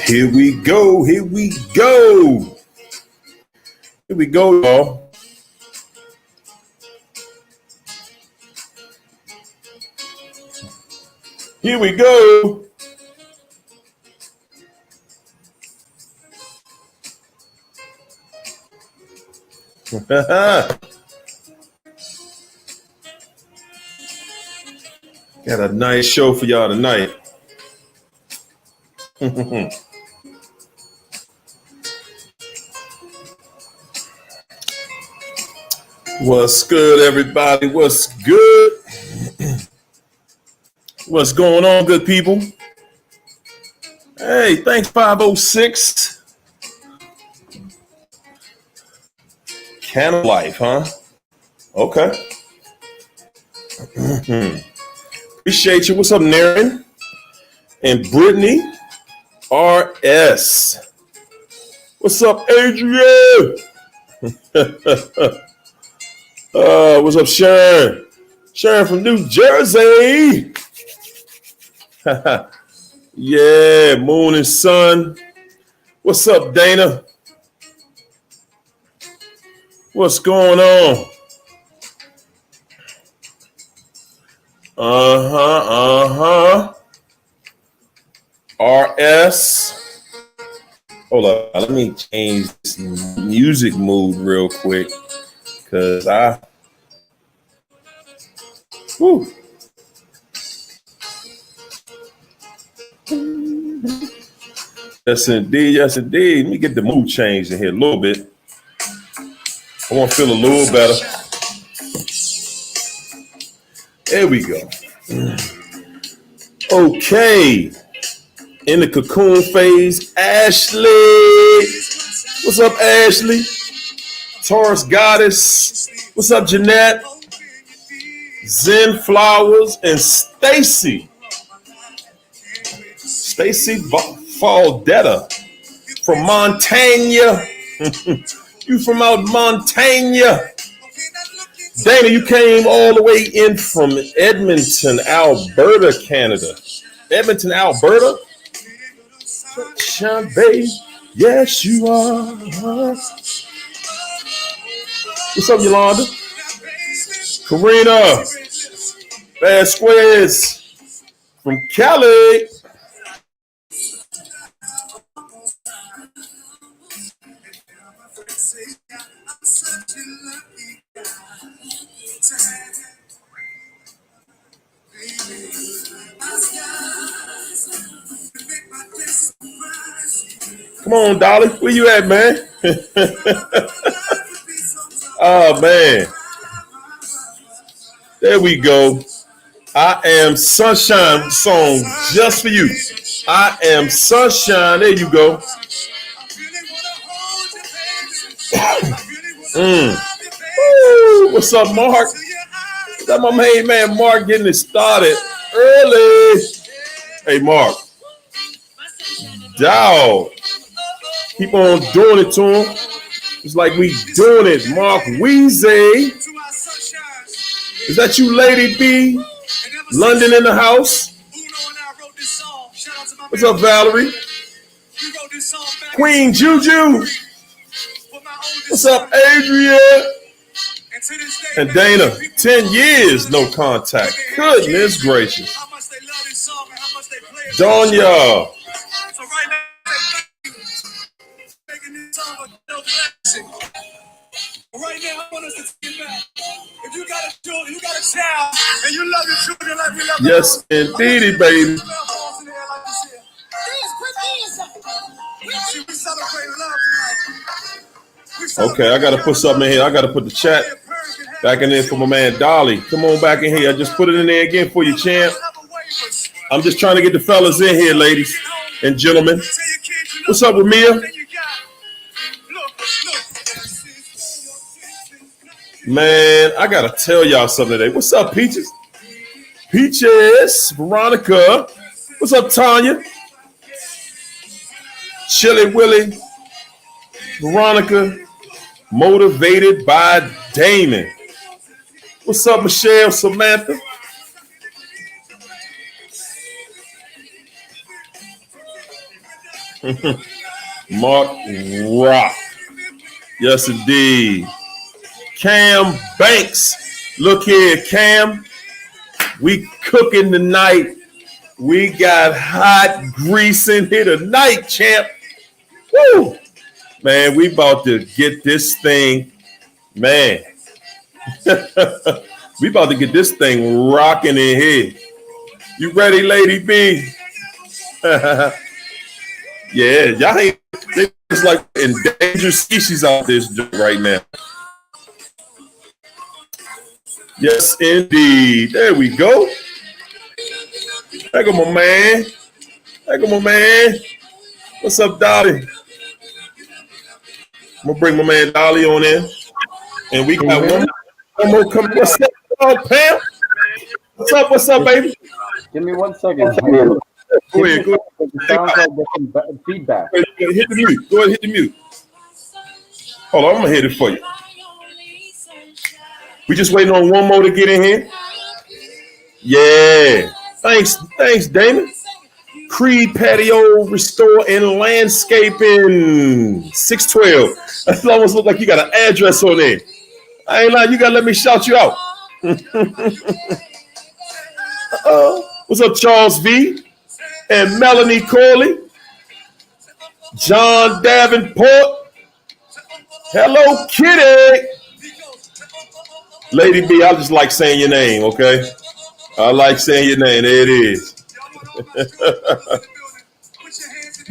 Here we go. Here we go. Here we go, y'all. Here we go. Got a nice show for y'all tonight. What's good, everybody? What's good? What's going on, good people? Hey, thanks, 506. Can of life, huh? Okay. Appreciate you. What's up, Naren? And Brittany RS. What's up, Adrian? What's up, Sharon? Sharon from New Jersey. Yeah, moon and sun. What's up, Dana? What's going on? RS. Hold up. Let me change this music mood real quick. Cause whew. Yes, indeed. Yes, indeed. Let me get the mood changed in here a little bit. I want to feel a little better. There we go. Okay. In the cocoon phase, Ashley. What's up, Ashley? Taurus Goddess. What's up, Jeanette? Zen Flowers and Stacy. Stacy Faldetta from Montana. You from out Montana. Dana, you came all the way in from Edmonton, Alberta, Canada. Edmonton, Alberta? Babe, yes, you are. What's up, Yolanda? Karina Vasquez from Cali. Come on, Dolly. Where you at, man? Oh, man. There we go. I Am Sunshine song just for you. I Am Sunshine. There you go. Woo, what's up, Mark? That's my main man, Mark, getting it started early. Hey, Mark. Dog. Keep on doing it to him. It's like we doing it. Mark Weezy. Is that you, Lady B? London in the house. What's up, Valerie? Queen Juju. What's up, Adrian? And Dana, 10 years no contact. Goodness gracious. Donya. Right now, I want us to take it back. If you got a children, you got a child, and you love your children like we love them. Yes, indeedy, baby. Okay, I gotta put something in here. I gotta put the chat back in there for my man Dolly. Come on back in here. I just put it in there again for you, champ. I'm just trying to get the fellas in here, ladies and gentlemen. What's up with Mia? Man, I gotta tell y'all something today. What's up, Peaches? Peaches, Veronica. What's up, Tanya? Chili Willie, Veronica, motivated by Damon. What's up, Michelle, Samantha? Mark Rock. Yes, indeed. Cam Banks. Look here, Cam. We cooking tonight. We got hot grease in here tonight, champ. Woo! Man, we about to get this thing, man. We about to get this thing rocking in here. You ready, Lady B? Yeah, y'all ain't, it's like endangered species out this right now. Yes, indeed. There we go. There go my man. There go my man. What's up, Dolly? I'm gonna bring my man Dolly on in. And we got one more coming. What's up, Pam? What's up, baby? Give me 1 second. Go ahead. It sounds like there's some feedback. Hit the mute. Go ahead, hit the mute. Hold on, I'm gonna hit it for you. We just waiting on one more to get in here. Yeah. Thanks, Damon. Creed Patio Restore and Landscaping 612. That almost look like you got an address on there. I ain't lying, you gotta let me shout you out. What's up, Charles V? And Melanie Corley, John Davenport. Hello, Kitty. Lady B, I just like saying your name, okay? I like saying your name. There it is.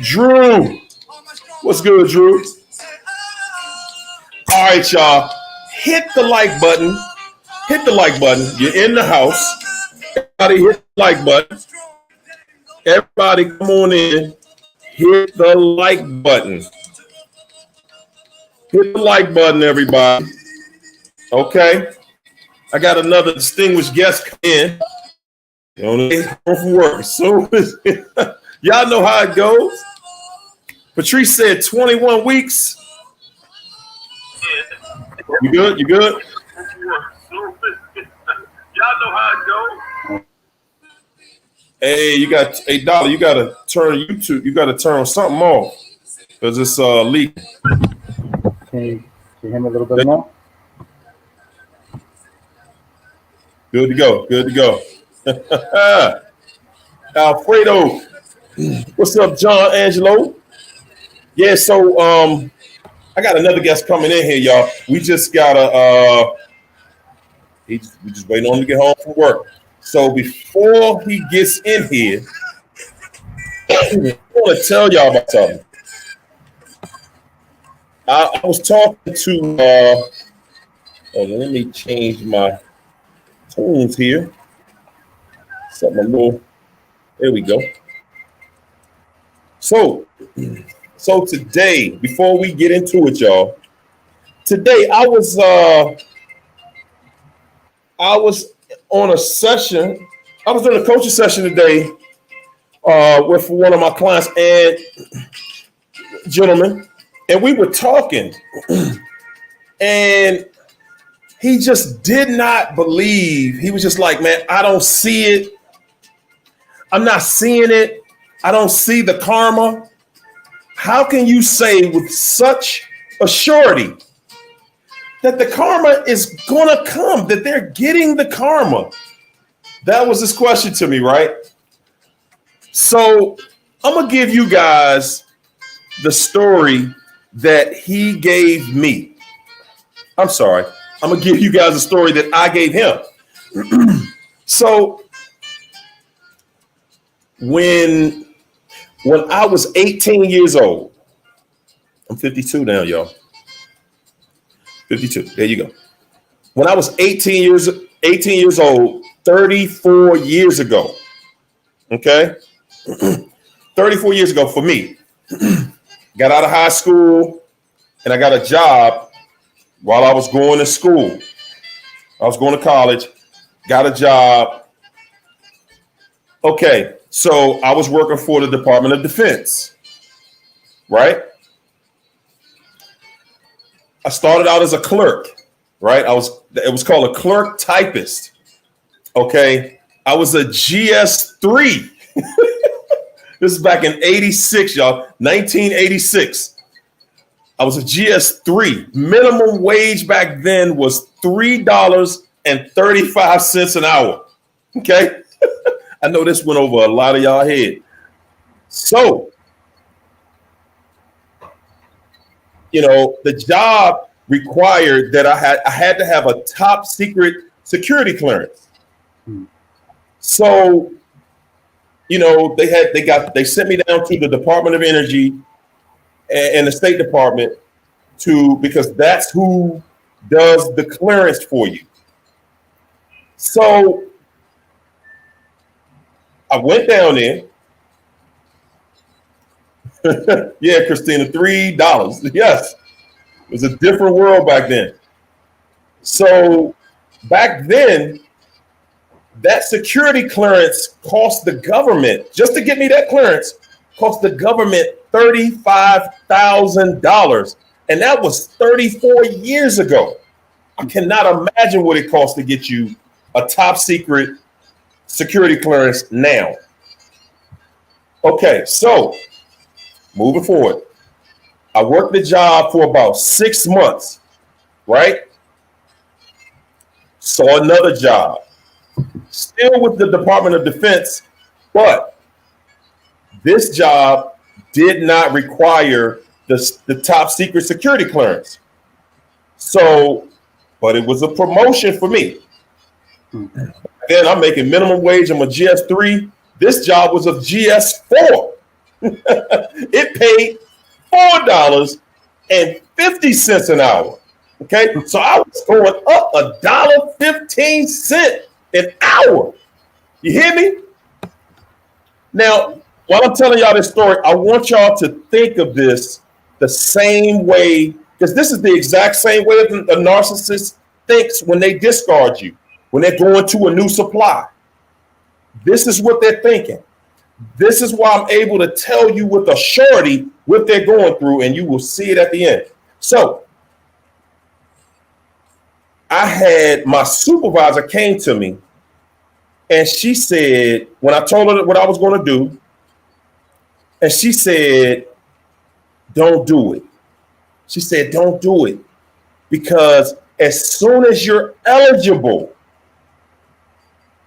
Drew. What's good, Drew? All right, y'all. Hit the like button. Hit the like button. You're in the house. Everybody hit the like button. Everybody come on in. Hit the like button. Hit the like button, everybody. Okay. I got another distinguished guest come in. From work. So y'all know how it goes. Patrice said 21 weeks. You good? You good? Y'all know how it goes. Hey, Dolly, you gotta turn YouTube. You gotta turn something off because it's leaking. Can you hear me a little bit more? Good to go. Good to go. Alfredo, what's up, John Angelo? Yeah, so I got another guest coming in here, y'all. We just gotta we just waiting on him to get home from work. So before he gets in here, I want to tell y'all about something. I was talking to let me change my tunes here. Something a little. There we go. So today, before we get into it, y'all, today I was on a session. I was doing a coaching session today with one of my clients and gentlemen, and we were talking, and he just did not believe. He was just like, man, I don't see it. I'm not seeing it. I don't see the karma. How can you say with such a surety that the karma is going to come, that they're getting the karma? That was his question to me, right? So I'm going to give you guys the story that he gave me. I'm sorry. I'm going to give you guys a story that I gave him. So when I was 18 years old, I'm 52 now, y'all. 52. There you go. When I was 18 years old, 34 years ago. Okay? 34 years ago for me. Got out of high school and I got a job while I was going to school. I was going to college, got a job. Okay, so I was working for the Department of Defense, right? I started out as a clerk, right? It was called a clerk typist. Okay, I was a GS3. This is back in 86, y'all. 1986. I was a GS3. Minimum wage back then was $3.35 an hour. Okay. I know this went over a lot of y'all head. So, the job required that I had to have a top secret security clearance. So, they sent me down to the Department of Energy and the State Department because that's who does the clearance for you. So I went down there. Yeah, Christina, $3. Yes. It was a different world back then. So back then, that security clearance cost the government, just to get me that clearance, cost the government $35,000. And that was 34 years ago. I cannot imagine what it costs to get you a top secret security clearance now. Okay, so moving forward, I worked the job for about 6 months, right? Saw another job, still with the Department of Defense, but this job did not require the top secret security clearance. So, but it was a promotion for me. Then I'm making minimum wage. I'm a GS3. This job was a GS4. It paid $4.50 an hour. Okay, so I was going up $1.15 an hour. You hear me? Now, while I'm telling y'all this story, I want y'all to think of this the same way, because this is the exact same way that a narcissist thinks when they discard you, when they're going to a new supply. This is what they're thinking. This is why I'm able to tell you with a surety what they're going through, and you will see it at the end. So I had my supervisor came to me, and she said, when I told her what I was going to do, and she said, don't do it. She said, don't do it, because as soon as you're eligible,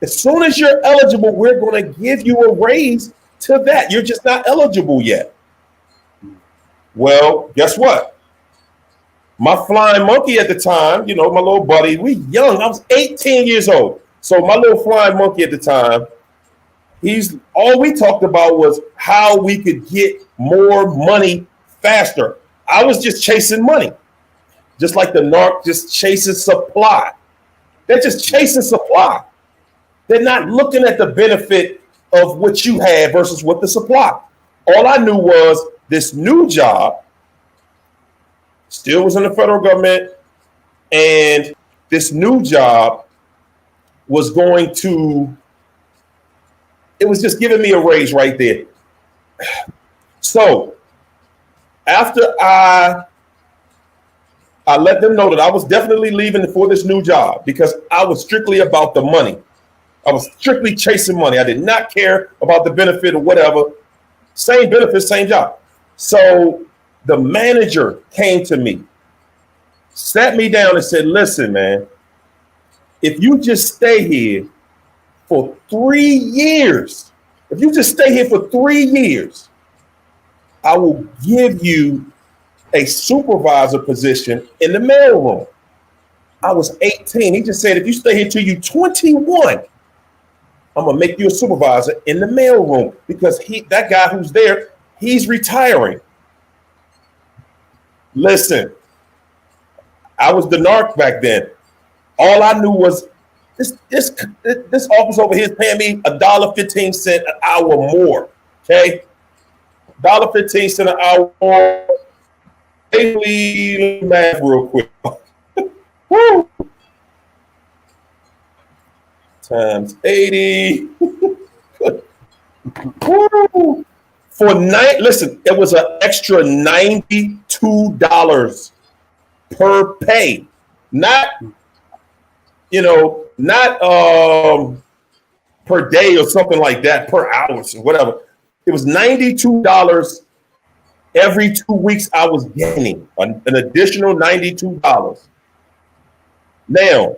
we're going to give you a raise to that. You're just not eligible yet. Well, guess what? My flying monkey at the time, my little buddy, we young. I was 18 years old. So my little flying monkey at the time, all we talked about was how we could get more money faster. I was just chasing money, just like the narc just chases supply. They're just chasing supply. They're not looking at the benefit of what you had versus what the supply. All I knew was this new job still was in the federal government, and this new job was it was just giving me a raise right there. So after I let them know that I was definitely leaving for this new job because I was strictly about the money. I was strictly chasing money. I did not care about the benefit or whatever. Same benefits, same job. So the manager came to me, sat me down and said, listen, man, if you just stay here for 3 years, I will give you a supervisor position in the mailroom. I was 18. He just said, if you stay here till you're 21, I'm going to make you a supervisor in the mailroom, because that guy who's there, he's retiring. Listen, I was the narc back then. All I knew was this office over here is paying me $1.15 an hour more. Okay, $1.15 an hour more. Daily math real quick. Woo! Times 80. Woo! Listen, it was an extra $92 per pay. Not per day or something like that, per hour or whatever. It was $92 every 2 weeks I was gaining, an additional $92. Now,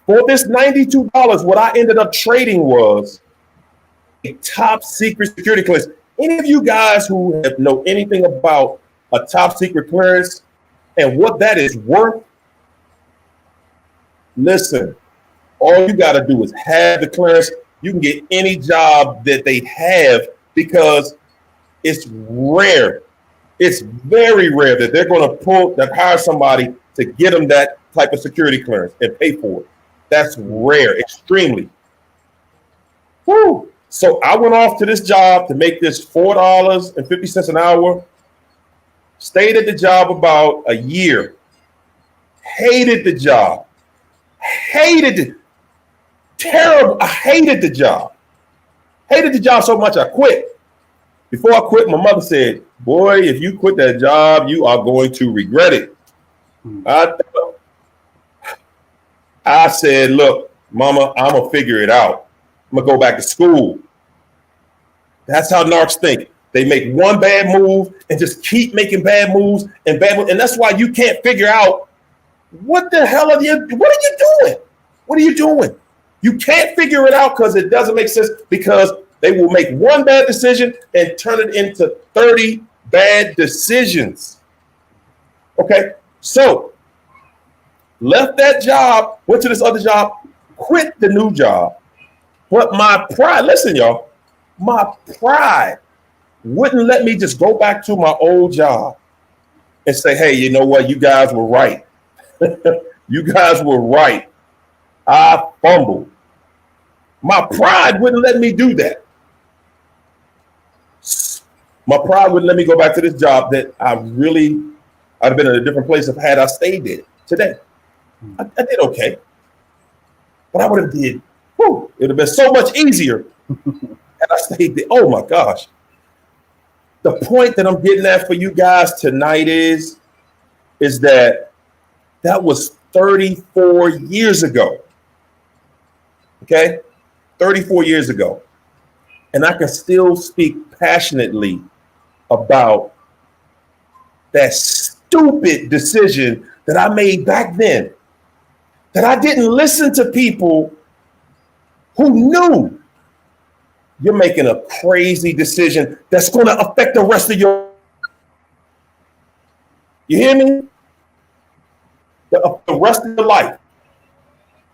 for this $92, what I ended up trading was a top secret security clearance. Any of you guys who know anything about a top secret clearance and what that is worth, listen, all you got to do is have the clearance. You can get any job that they have because it's rare. It's very rare that they're going to hire somebody to get them that type of security clearance and pay for it. That's rare, extremely. Woo. So I went off to this job to make this $4.50 an hour. Stayed at the job about a year. Hated the job. Hated it. Terrible. I hated the job. Hated the job so much I quit. Before I quit, my mother said, boy, if you quit that job, you are going to regret it. I said, look, mama, I'm going to figure it out. I'm going to go back to school. That's how narcs think. They make one bad move and just keep making bad moves and bad moves. And that's why you can't figure out what the hell what are you doing? What are you doing? You can't figure it out because it doesn't make sense, because they will make one bad decision and turn it into 30 bad decisions. Okay, so left that job, went to this other job, quit the new job. But my pride, listen, y'all, my pride wouldn't let me just go back to my old job and say, hey, you know what? You guys were right. You guys were right. I fumbled. My pride wouldn't let me do that. My pride wouldn't let me go back to this job that I'd have been in a different place if had I stayed there today. I did okay. But I would have did, it would have been so much easier had I stayed there. Oh my gosh. The point that I'm getting at for you guys tonight is that was 34 years ago. Okay? 34 years ago. And I can still speak passionately about that stupid decision that I made back then. That I didn't listen to people who knew you're making a crazy decision that's going to affect the rest of your. You hear me? The rest of your life.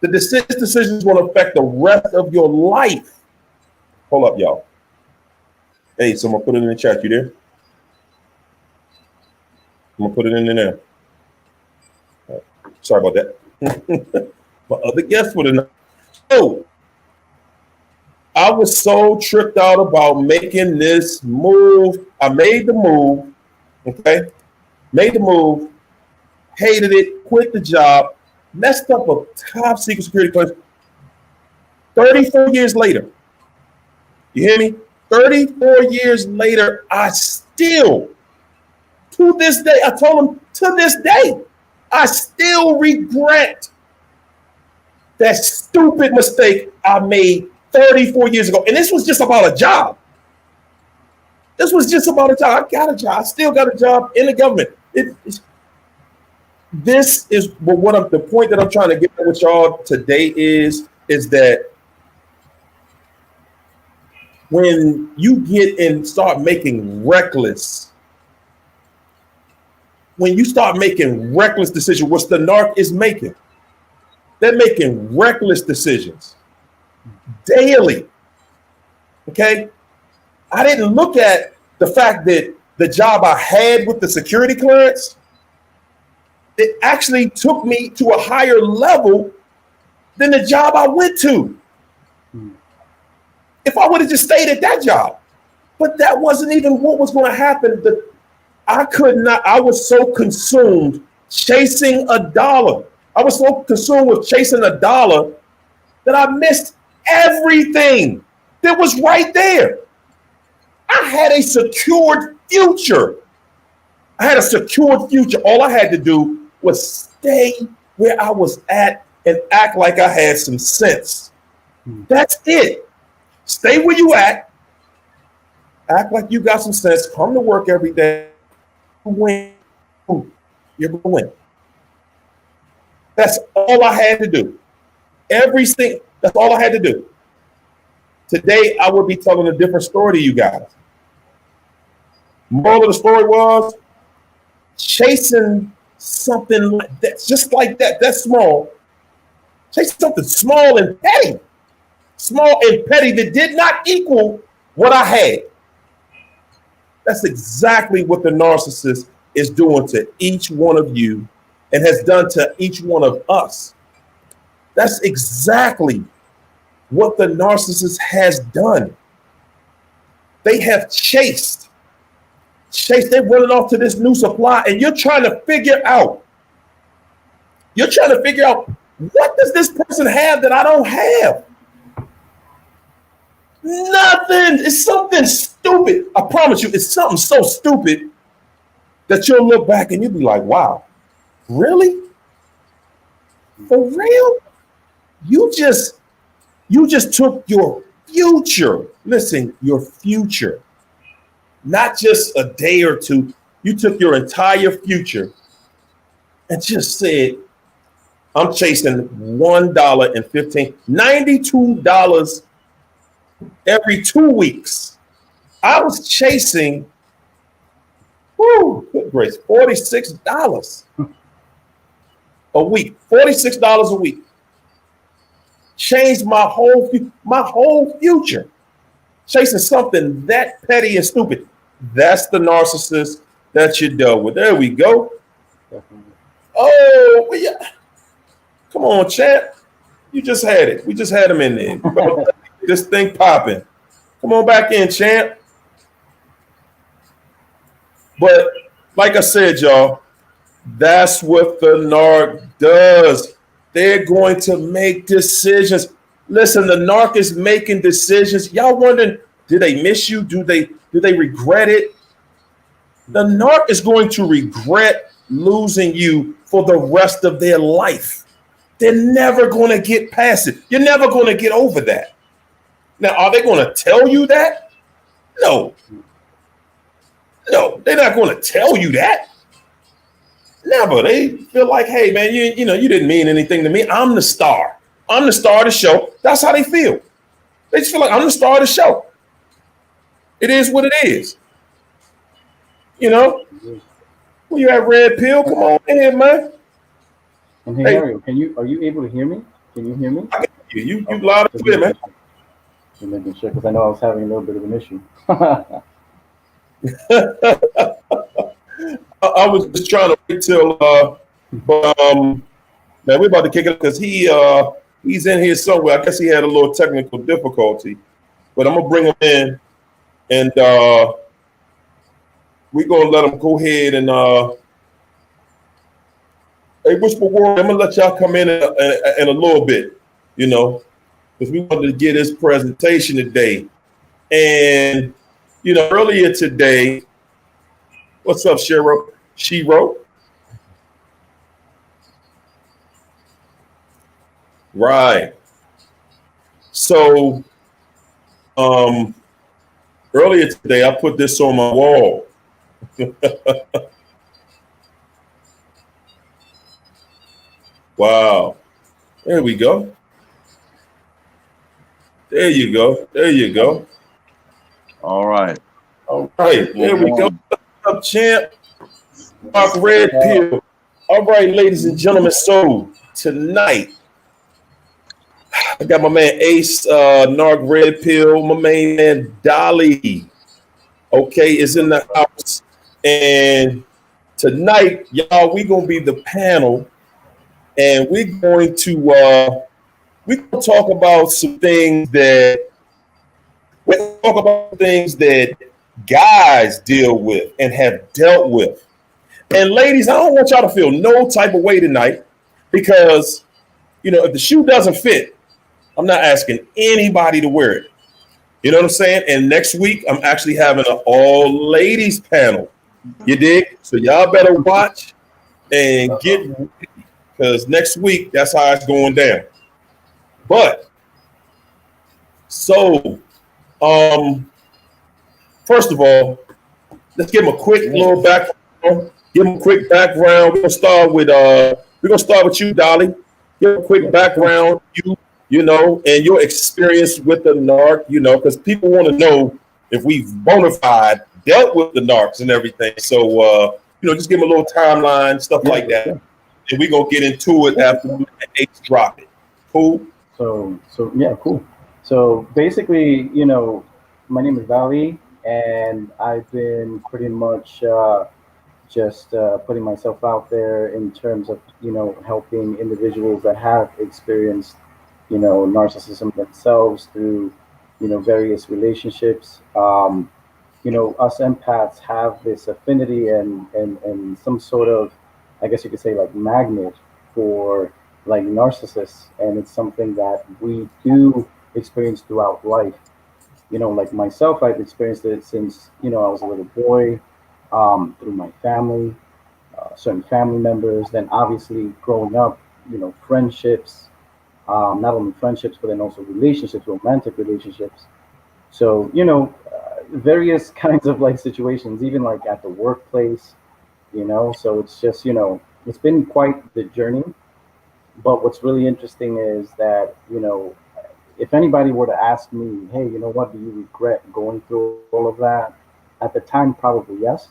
The decision is going to affect the rest of your life. Hold up, y'all. Hey, someone put it in the chat. You there? I'm going to put it in there. Sorry about that. My other guest would have known. So, I was so tripped out about making this move. I made the move, okay? Made the move, hated it, quit the job, messed up a top secret security clearance. 34 years later, you hear me? 34 years later, I still, to this day, I told him, to this day, I still regret that stupid mistake I made 34 years ago. And this was just about a job. This was just about a job. I got a job. I still got a job in the government. This is the point that I'm trying to get at with y'all today is that when you get and start making reckless, when you start making reckless decisions, which the narc is making, they're making reckless decisions daily. Okay? I didn't look at the fact that the job I had with the security clearance, it actually took me to a higher level than the job I went to. If I would have just stayed at that job. But that wasn't even what was going to happen. I was so consumed chasing a dollar. I was so consumed with chasing a dollar that I missed everything that was right there. I had a secured future. All I had to do was stay where I was at and act like I had some sense. That's it. Stay where you at. Act like you got some sense. Come to work every day. Win. You're going to win. That's all I had to do. That's all I had to do. Today, I would be telling a different story to you guys. Moral of the story was chasing something like that, just like that. That's small. Chasing something small and petty. Small and petty that did not equal what I had. That's exactly what the narcissist is doing to each one of you and has done to each one of us. That's exactly what the narcissist has done. They have chased. They're running off to this new supply, and you're trying to figure out. What does this person have that I don't have? Nothing. It's something stupid. I promise you, it's something so stupid that you'll look back and you'll be like, wow, really? For real? You just took your future. Listen, your future. Not just a day or two. You took your entire future and just said, I'm chasing $1.15, $92 every 2 weeks. I was chasing, good grace, $46 a week. $46 a week. Changed my whole future. Chasing something that petty and stupid. That's the narcissist that you dealt with. There we go. Oh, well, yeah. Come on, champ. You just had it. We just had him in there. This thing popping. Come on back in, champ. But like I said, y'all, that's what the narc does. They're going to make decisions. Listen, the narc is making decisions. Y'all wondering, do they miss you? Do they regret it? The narc is going to regret losing you for the rest of their life. They're never going to get past it. You're never going to get over that. Now, are they going to tell you that? No, they're not going to tell you that. Never. They feel like, hey, man, you didn't mean anything to me. I'm the star. I'm the star of the show. That's how they feel. They just feel like I'm the star of the show. It is what it is. You know? When you at Red Pill, come on in, man. And hey, Mario, are you able to hear me? Can you hear me? I can hear you. You loud and clear, man. I'm making sure because I know I was having a little bit of an issue. I was just trying to wait till man, we're about to kick it because he's in here somewhere. I guess he had a little technical difficulty, but I'm gonna bring him in, and we're gonna let him go ahead and hey, Whisper Warrior, I'm gonna let y'all come in a little bit, because we wanted to get his presentation today. And earlier today, what's up, Shiro? Right. So earlier today, I put this on my wall. Wow. There we go. There you go. All right. There we go. What's up, champ? Mark Red Pill. All right, ladies and gentlemen. So tonight, I got my man Ace, Narc Red Pill, my main man Dolly. Okay, is in the house. And tonight, y'all, we're gonna be the panel, and we're going to talk about some things that guys deal with and have dealt with. And ladies, I don't want y'all to feel no type of way tonight, because if the shoe doesn't fit, I'm not asking anybody to wear it. You know what I'm saying? And next week, I'm actually having an all ladies panel. You dig? So y'all better watch and get ready, because next week, that's how it's going down. But so First of all, let's give them a quick little background. Give them a quick background. We're gonna start with you, Dolly. Give them a quick background, you know, and your experience with the narc, you know, because people want to know if we've bona fide dealt with the narcs and everything. So you know, just give them a little timeline, stuff like that. And we're gonna get into it after we drop it. Cool. So yeah, cool. So basically, you know, my name is Vali, and I've been pretty much just putting myself out there in terms of, you know, helping individuals that have experienced, you know, narcissism themselves through, you know, various relationships. You know, us empaths have this affinity and some sort of, I guess you could say, like magnet for like narcissists, and it's something that we do experience throughout life. You know, like myself, I've experienced it since, you know, I was a little boy, through my family, certain family members, then obviously growing up, you know, friendships, not only friendships, but then also relationships, romantic relationships. So, you know, various kinds of like situations, even like at the workplace, you know, so it's just, you know, it's been quite the journey. But what's really interesting is that, you know, if anybody were to ask me, hey, you know what, do you regret going through all of that? At the time, probably yes.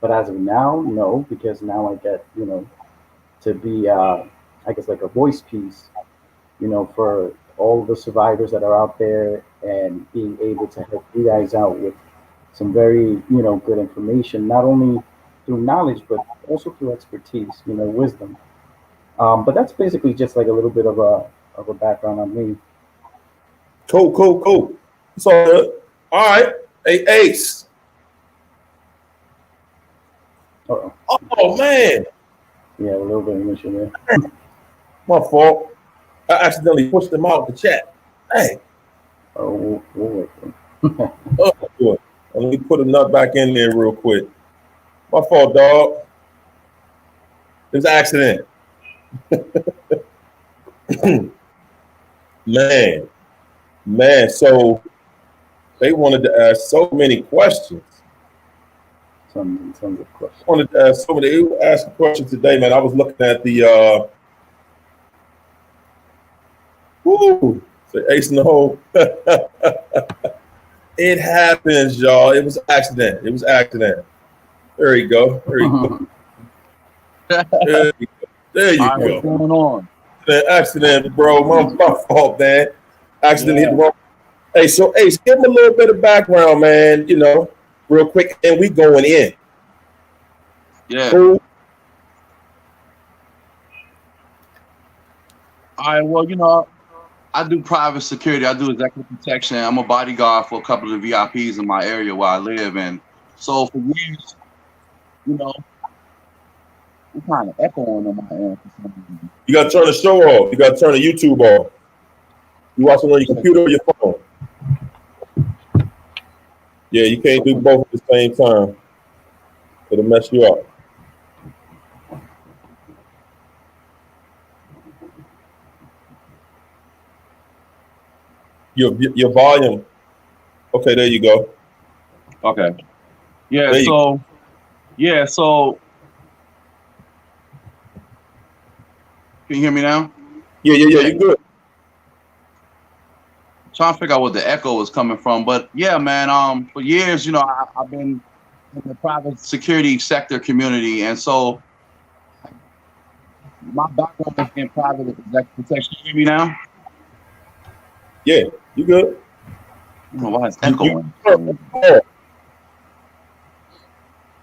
But as of now, no, because now I get, you know, to be, I guess, like a voice piece, you know, for all the survivors that are out there, and being able to help you guys out with some very, you know, good information, not only through knowledge, but also through expertise, you know, wisdom. But that's basically just like a little bit of a background on me. Cool. It's all good. All right. Hey, Ace. Uh-oh. Oh, man. Yeah, a little bit of an issue there. My fault. I accidentally pushed them out of the chat. Hey. Oh, we'll wait for him. Oh, good. Let me put a nut back in there real quick. My fault, dog. It was an accident. Man. So they wanted to ask so many questions. Tons of questions. Wanted to ask so many. They were asking questions today, man. I was looking at the the ace in the hole. It happens, y'all. It was an accident. There you go. There you go. What's going on? Accident, bro. My fault, man. Accident hit the wrong. Hey, so Ace, give him a little bit of background, man. You know, real quick, and we going in. Yeah. Cool. All right. Well, you know, I do private security. I do executive protection. I'm a bodyguard for a couple of VIPs in my area where I live. And so for years, you know, I'm kind of echoing on my end for some reason. You got to turn the show off. You got to turn the YouTube off. You watching on your computer or your phone? Yeah, you can't do both at the same time. It'll mess you up. Your volume. Okay, there you go. Okay. Yeah. So. Can you hear me now? Yeah. You're good. Trying to figure out where the echo is coming from, but yeah, man. For years, you know, I've been in the private security sector community, and so my background is in private executive protection. You hear me now? Yeah, you good. I don't know why it's echoing.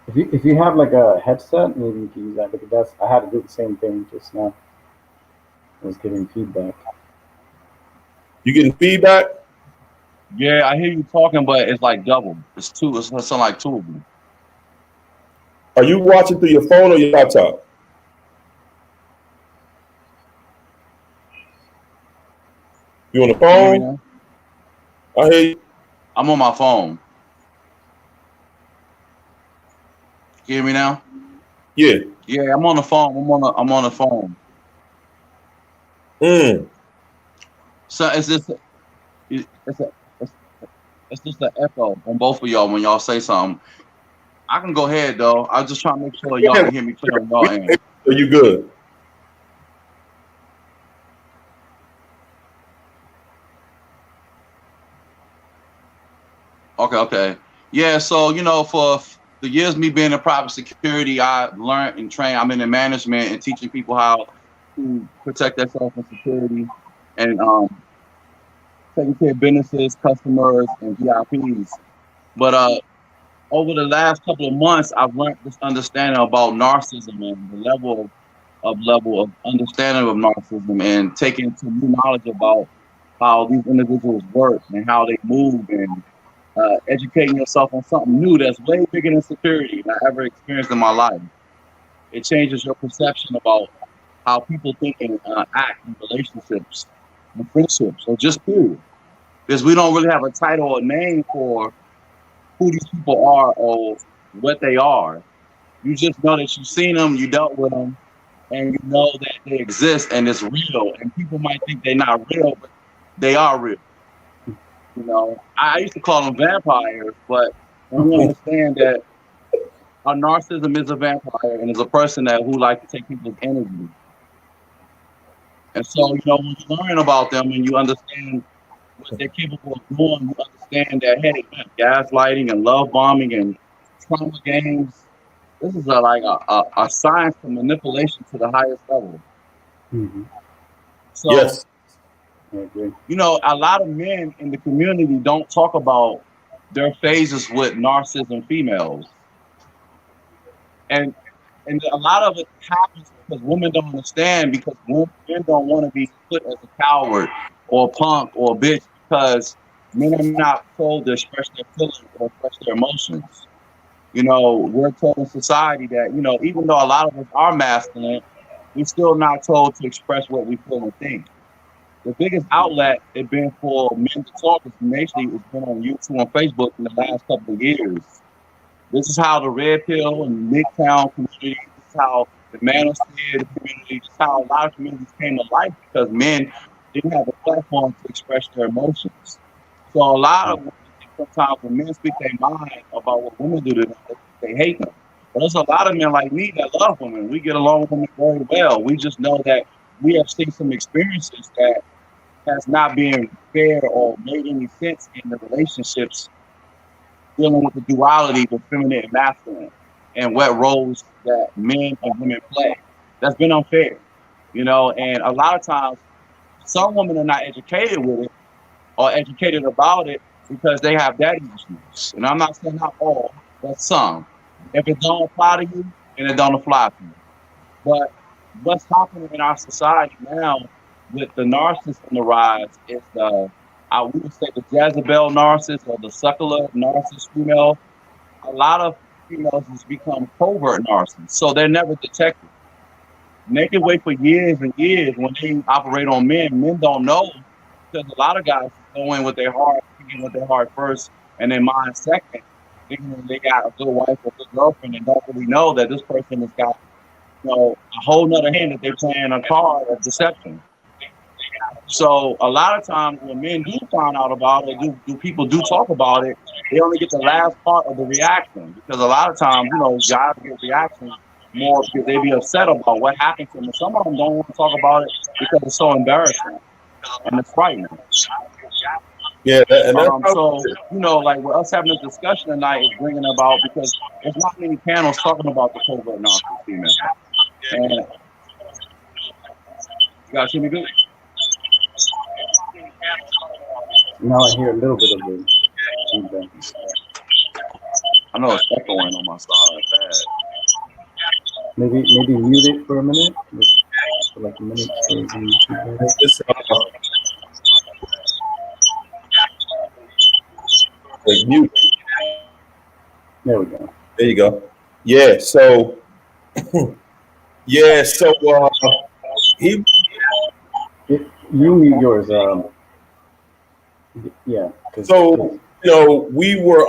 If you have like a headset, maybe you can use that, because I had to do the same thing just now. I was getting feedback. You getting feedback? Yeah, I hear you talking, but it's like double. It's two. It's something like two of them. Are you watching through your phone or your laptop? You on the phone? I hear you. I'm on my phone. You hear me now? Yeah. Yeah, I'm on the phone. I'm on the phone. So it's It's just an echo on both of y'all when y'all say something. I can go ahead though. I'm just trying to make sure y'all can hear me clear on y'all end. Are you good? Okay. Yeah, so for the years me being in private security, I learned and trained. I'm in the management and teaching people how to protect themselves in security and taking care of businesses, customers, and VIPs. But over the last couple of months, I've learned this understanding about narcissism and the level of understanding of narcissism, and taking some new knowledge about how these individuals work and how they move, and educating yourself on something new that's way bigger than security than I ever experienced in my life. It changes your perception about how people think and act in relationships and friendships, or just period. Because we don't really have a title or name for who these people are or what they are. You just know that you've seen them, you dealt with them, and you know that they exist and it's real. And people might think they're not real, but they are real. I used to call them vampires, but when we understand that a narcissism is a vampire and is a person who likes to take people's energy. And so, when you learn about them and you understand what they're capable of doing, you understand that, hey, gaslighting and love bombing and trauma games, this is a science of manipulation to the highest level. Mm-hmm. So, yes. I agree. A lot of men in the community don't talk about their phases with narcissism females. And a lot of it happens because women don't understand, because men don't want to be put as a coward or a punk or a bitch, because men are not told to express their feelings or express their emotions. We're told in society that, even though a lot of us are masculine, we're still not told to express what we feel and think. The biggest outlet it's been for men to talk is basically it's been on YouTube and Facebook in the last couple of years. This is how the Red Pill and Midtown community, this is how the manosphere community, this is how a lot of communities came to life, because men didn't have a platform to express their emotions. So a lot of women think sometimes when men speak their mind about what women do to them, they hate them. But there's a lot of men like me that love women. We get along with women very well. We just know that we have seen some experiences that has not been fair or made any sense in the relationships, dealing with the duality of feminine and masculine and what roles that men and women play. That's been unfair, and a lot of times some women are not educated with it or educated about it because they have daddy issues. And I'm not saying not all, but some. If it don't apply to you, then it don't apply to you. But what's happening in our society now with the narcissist on the rise is we would say the Jezebel narcissist or the succubus narcissist female. A lot of females has become covert narcissists, so they're never detected. They can wait for years and years when they operate on men. Men don't know, because a lot of guys go in with their heart, thinking with their heart first and their mind second, thinking that they got a good wife or good girlfriend, and don't really know that this person has got a whole nother hand that they're playing a card of deception. So a lot of times when men do find out about it, do people do talk about it, they only get the last part of the reaction, because a lot of times, guys get reactions more because they be upset about what happened to them. And some of them don't want to talk about it because it's so embarrassing and it's frightening. Yeah, so like with us having this discussion tonight is bringing about, because there's not many panels talking about the covert narcissist female. And you guys hear me good? Now I hear a little bit of the feedback. I know it's echoing on my side. Bad. Maybe mute it for a minute, for like a minute. Mute. There we go. There you go. Yeah. So. Yeah. So he. If you mute yours. Yeah. So we were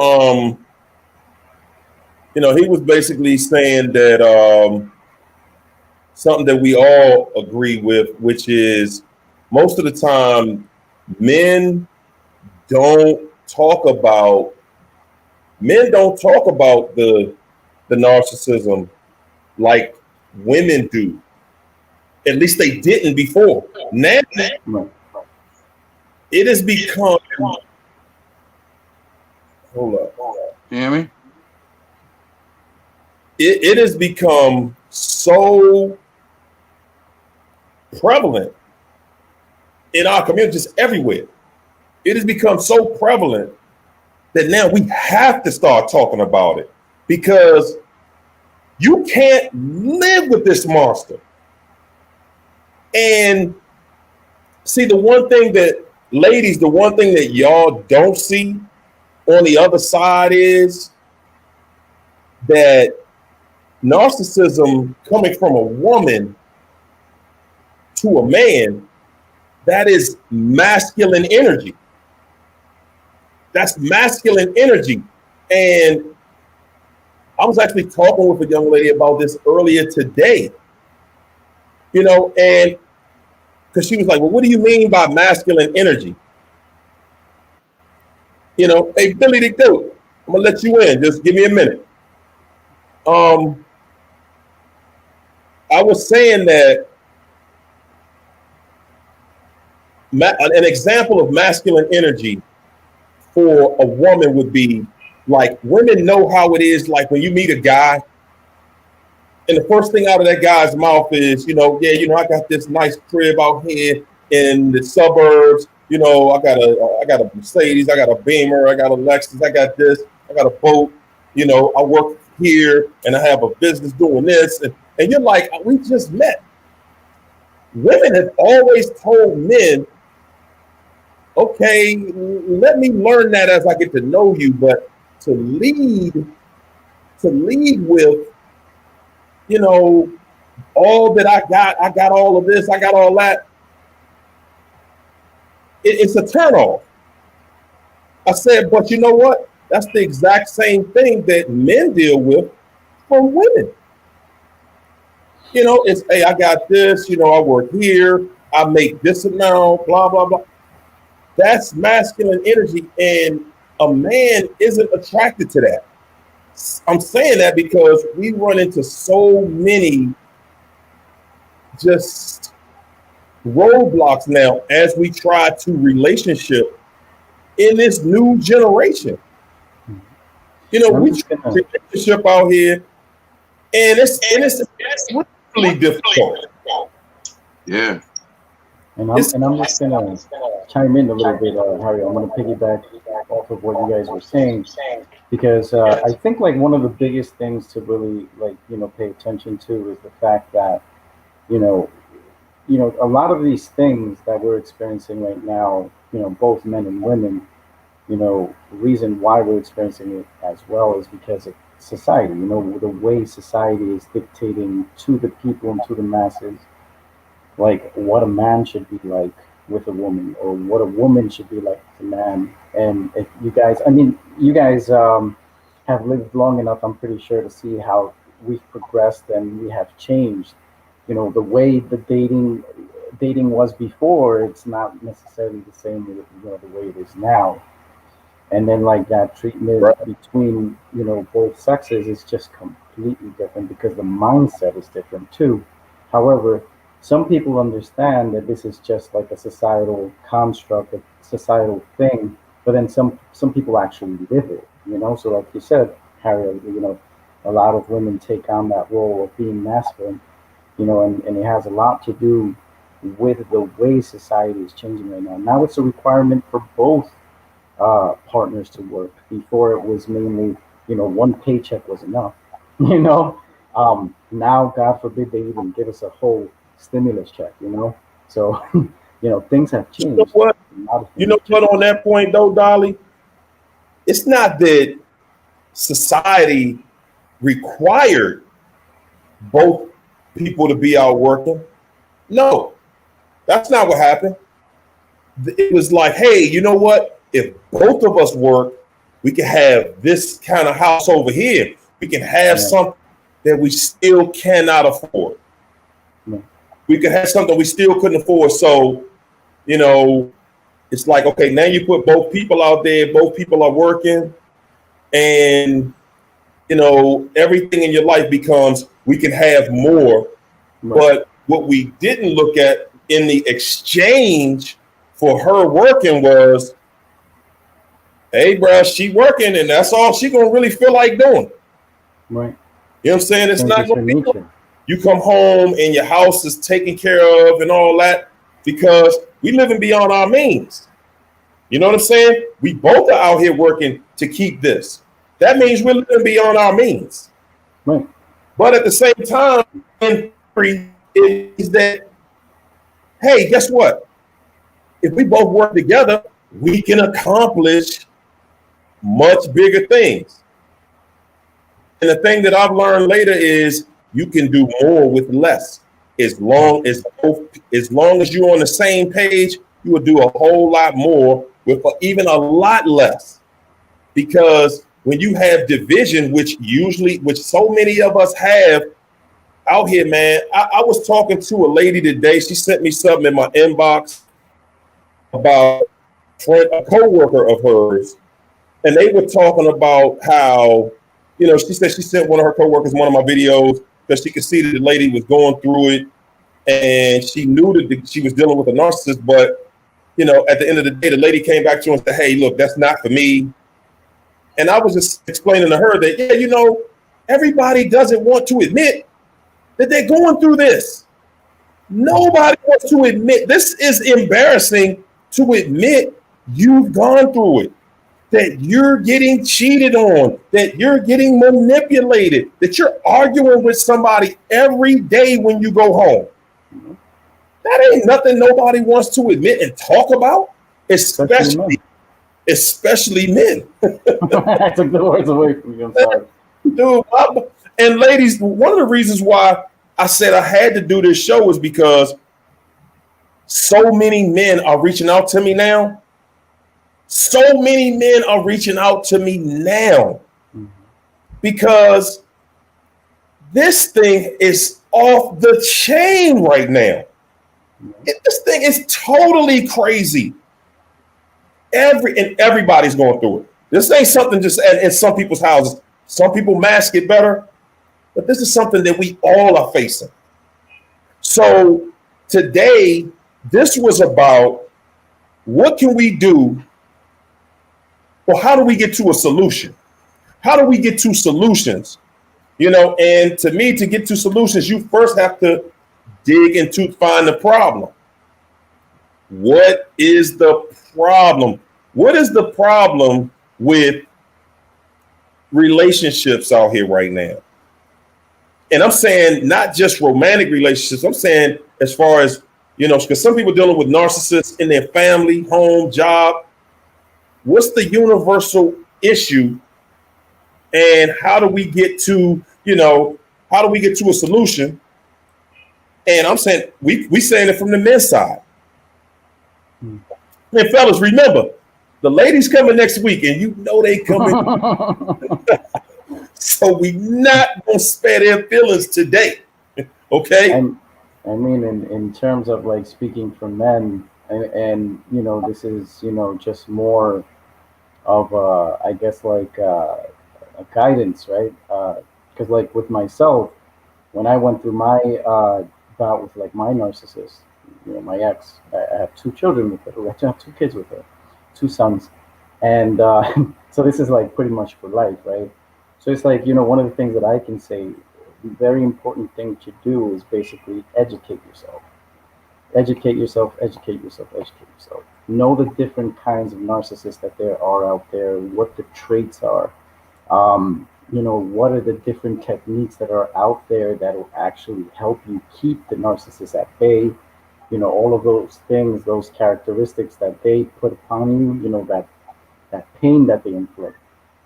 he was basically saying that something that we all agree with, which is most of the time men don't talk about, men don't talk about the narcissism like women do. At least they didn't before. Now it has become, hold up. You hear me? It has become so prevalent in our community, just everywhere. It has become so prevalent that now we have to start talking about it, because you can't live with this monster. And see, the one thing that, ladies, the one thing that y'all don't see on the other side is that narcissism coming from a woman to a man, that is masculine energy. That's masculine energy. And I was actually talking with a young lady about this earlier today, you know, and because she was like, well, what do you mean by masculine energy? You know, hey, Billy the Goat, I'm gonna let you in. Just give me a minute. I was saying that an example of masculine energy for a woman would be like, women know how it is, like when you meet a guy and the first thing out of that guy's mouth is, you know, yeah, you know, I got this nice crib out here in the suburbs. You know, I got a Mercedes, I got a Beamer, I got a Lexus, I got this, I got a boat. You know, I work here and I have a business doing this. And you're like, we just met. Women have always told men, okay, let me learn that as I get to know you, but to lead with, you know, all that I got all of this, I got all that. It's a turnoff. I said, but you know what? That's the exact same thing that men deal with from women. You know, it's, hey, I got this, you know, I work here, I make this amount, blah, blah, blah. That's masculine energy, and a man isn't attracted to that. I'm saying that because we run into so many just roadblocks now as we try to relationship in this new generation. You know, we try to relationship out here, and it's really difficult. Yeah. And I'm just gonna chime in a little bit, Harry. I'm gonna piggyback off of what you guys were saying, because I think like one of the biggest things to really pay attention to is the fact that you know a lot of these things that we're experiencing right now, both men and women, the reason why we're experiencing it as well is because of society. The way society is dictating to the people and to the masses, like what a man should be like with a woman, or what a woman should be like with a man. And if you guys, have lived long enough, I'm pretty sure, to see how we've progressed and we have changed. The way the dating was before, it's not necessarily the same with the way it is now. And then like that treatment between both sexes is just completely different, because the mindset is different too. However, some people understand that this is just like a societal construct, a societal thing, but then some people actually live it, So like you said, Harry, a lot of women take on that role of being masculine, and it has a lot to do with the way society is changing right now. Now it's a requirement for both partners to work. Before it was mainly, one paycheck was enough, now, God forbid, they even give us a whole stimulus check, So, things have changed. You know what, on that point though, Dolly, it's not that society required both people to be out working. No, that's not what happened. It was like, hey, you know what? If both of us work, we can have this kind of house over here. We can have something that we still cannot afford. We could have something we still couldn't afford. So, it's like, okay, now you put both people out there, both people are working, and you know, everything in your life becomes, we can have more. Right. But what we didn't look at in the exchange for her working was, hey, bro, she working, and that's all she gonna really feel like doing. Right. You know what I'm saying? It's not gonna be nature. you come home and your house is taken care of and all that, because we living beyond our means. You know what I'm saying? We both are out here working to keep this. That means we're living beyond our means. Right. But at the same time, is that, hey, guess what? If we both work together, we can accomplish much bigger things. And the thing that I've learned later is you can do more with less. As long as you're on the same page, you will do a whole lot more with even a lot less. Because when you have division, which so many of us have out here, man. I was talking to a lady today. She sent me something in my inbox about a co-worker of hers. And they were talking about how, you know, she said she sent one of her co-workers one of my videos because she could see that the lady was going through it. And she knew that she was dealing with a narcissist. But, you know, at the end of the day, the lady came back to her and said, hey, look, that's not for me. And I was just explaining to her that, yeah, you know, everybody doesn't want to admit that they're going through this. Nobody wants to admit. This is embarrassing to admit you've gone through it, that you're getting cheated on, that you're getting manipulated, that you're arguing with somebody every day when you go home. That ain't nothing nobody wants to admit and talk about, especially men. I took the words away from you. I'm sorry. Dude, and ladies, one of the reasons why I said I had to do this show is because so many men are reaching out to me now. So many men are reaching out to me now because this thing is off the chain right now. This thing is totally crazy. Everybody's going through it. This ain't something just in some people's houses. Some people mask it better, but this is something that we all are facing. So today, this was about what can we do, or how do we get to a solution? How do we get to solutions? You know, and to me, to get to solutions, you first have to dig into find the problem. What is the problem? What is the problem with relationships out here right now? And I'm saying not just romantic relationships. I'm saying as far as, you know, because some people dealing with narcissists in their family, home, job. What's the universal issue? And how do we get to, you know, how do we get to a solution? And I'm saying we saying it from the men's side. And fellas, remember, the ladies coming next week, and you know they coming. So we not gonna spare their feelings today, okay? And I mean, in terms of like speaking for men, and you know, this is, you know, just more of I guess like a guidance, right? Because like with myself, when I went through my bout with like my narcissist, you know, my ex, I have 2 children with her. I have 2 kids with her, 2 sons, and so this is like pretty much for life, right? So it's like, you know, one of the things that I can say, the very important thing to do is basically educate yourself. Educate yourself, educate yourself, educate yourself. Know the different kinds of narcissists that there are out there, what the traits are. You know, what are the different techniques that are out there that will actually help you keep the narcissist at bay. You know, all of those things, those characteristics that they put upon you, you know, that pain that they inflict.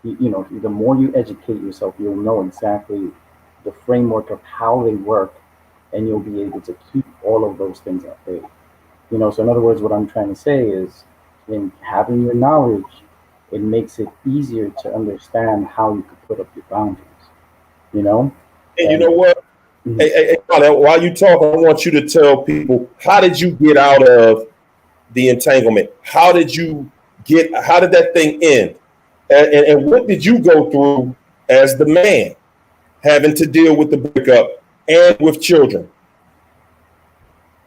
You know, the more you educate yourself, you'll know exactly the framework of how they work, and you'll be able to keep all of those things at bay. You know, so in other words, what I'm trying to say is, in having your knowledge, it makes it easier to understand how you could put up your boundaries. You know? And you know what? Hey, while you talk, I want you to tell people, how did you get out of the entanglement? How did that thing end? And what did you go through as the man having to deal with the breakup and with children?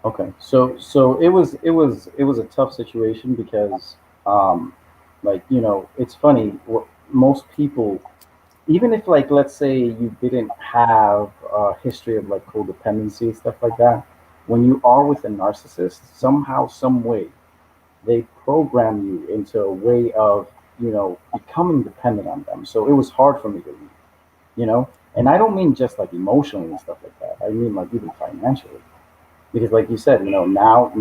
Okay, so it was a tough situation because, like, you know, it's funny. Most people, even if, like, let's say you didn't have a history of like codependency and stuff like that, when you are with a narcissist, somehow, some way, they program you into a way of, you know, becoming dependent on them. So it was hard for me to leave, you know, and I don't mean just like emotionally and stuff like that. I mean like even financially, because like you said, you know, now it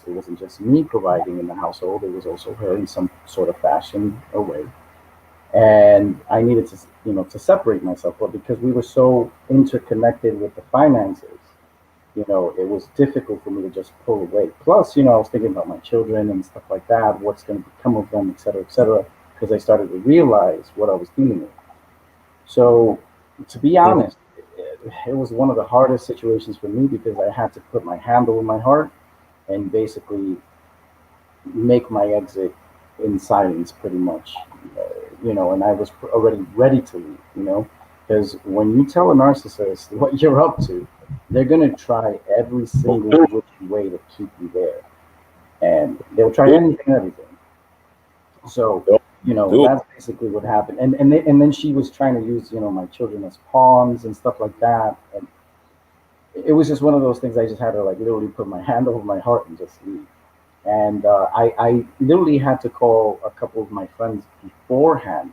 wasn't just me providing in the household. It was also her in some sort of fashion or way, and I needed to, you know, to separate myself. But because we were so interconnected with the finances, you know, it was difficult for me to just pull away. Plus, you know, I was thinking about my children and stuff like that, what's going to become of them, et cetera, because I started to realize what I was dealing with. So, to be honest, it was one of the hardest situations for me because I had to put my hand over my heart and basically make my exit in silence, pretty much. You know, and I was already ready to leave, you know, because when you tell a narcissist what you're up to, they're going to try every single which way to keep you there. And they'll try anything and everything. So, you know, that's basically what happened. And then she was trying to use, you know, my children as pawns and stuff like that. And it was just one of those things I just had to like literally put my hand over my heart and just leave. And I literally had to call a couple of my friends beforehand,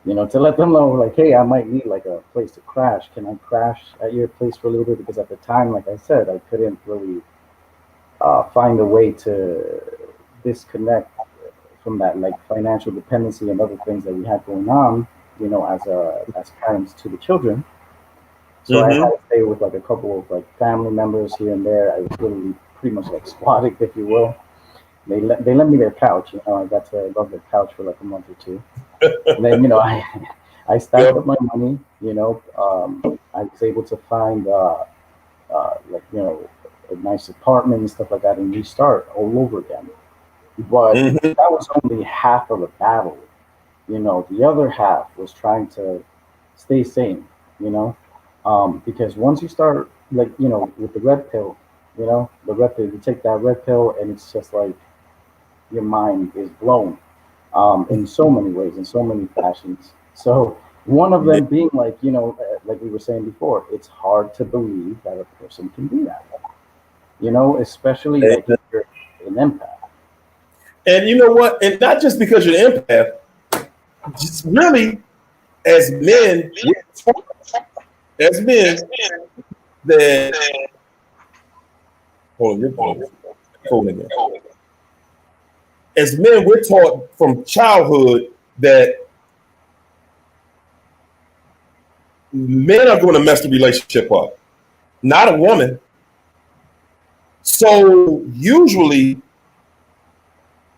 you know, to let them know, like, hey, I might need like a place to crash. Can I crash at your place for a little bit? Because at the time, like I said, I couldn't really find a way to disconnect from that, like, financial dependency and other things that we had going on, you know, as parents to the children. So I had to stay with like a couple of like family members here and there. I was literally pretty much like squatting, if you will. They lent me their couch. You know, I got to love their couch for like a month or two. And then, you know, I stacked up my money. You know, I was able to find like, you know, a nice apartment and stuff like that, and restart all over again. But that was only half of the battle. You know, the other half was trying to stay sane. You know, because once you start, like, you know, with the red pill, you know, the red pill, you take that red pill, and it's just like your mind is blown in so many ways, in so many fashions. So one of them being like, you know, like we were saying before, it's hard to believe that a person can do that. You know, especially like if you're an empath. And you know what? And not just because you're an empath, just really, as men, that as men, we're taught from childhood that men are going to mess the relationship up, not a woman. So usually,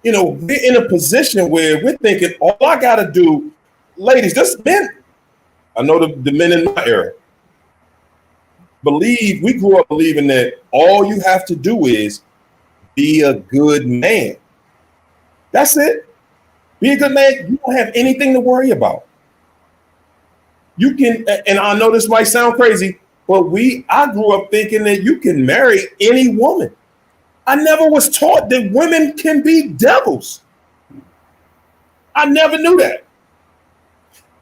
you know, we're in a position where we're thinking, all I got to do, ladies, this men, I know the men in my era, we grew up believing that all you have to do is be a good man. That's it. Be a good man. You don't have anything to worry about. You can, and I know this might sound crazy, but I grew up thinking that you can marry any woman. I never was taught that women can be devils. I never knew that.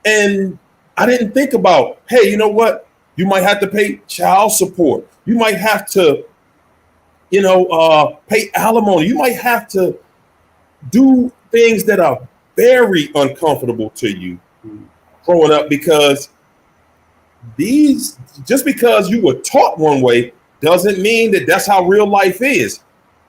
And I didn't think about, hey, you know what? You might have to pay child support. You might have to, you know, pay alimony. You might have to do things that are very uncomfortable to you growing up, because just because you were taught one way doesn't mean that that's how real life is.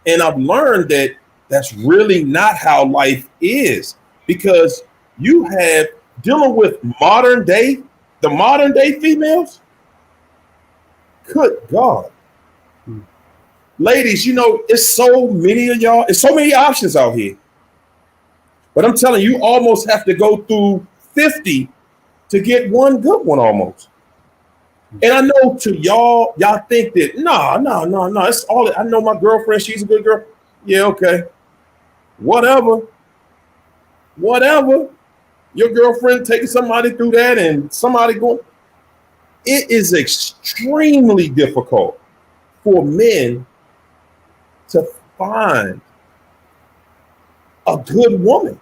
And I've learned that that's really not how life is, because you have dealing with the modern day females. Good God. Ladies, you know, it's so many of y'all, it's so many options out here. But I'm telling you, almost have to go through 50 to get one good one almost. And I know to y'all think that, no, it's all, I know my girlfriend, she's a good girl. Yeah, okay. Whatever. Whatever. Your girlfriend taking somebody through that and somebody going. It is extremely difficult for men to find a good woman.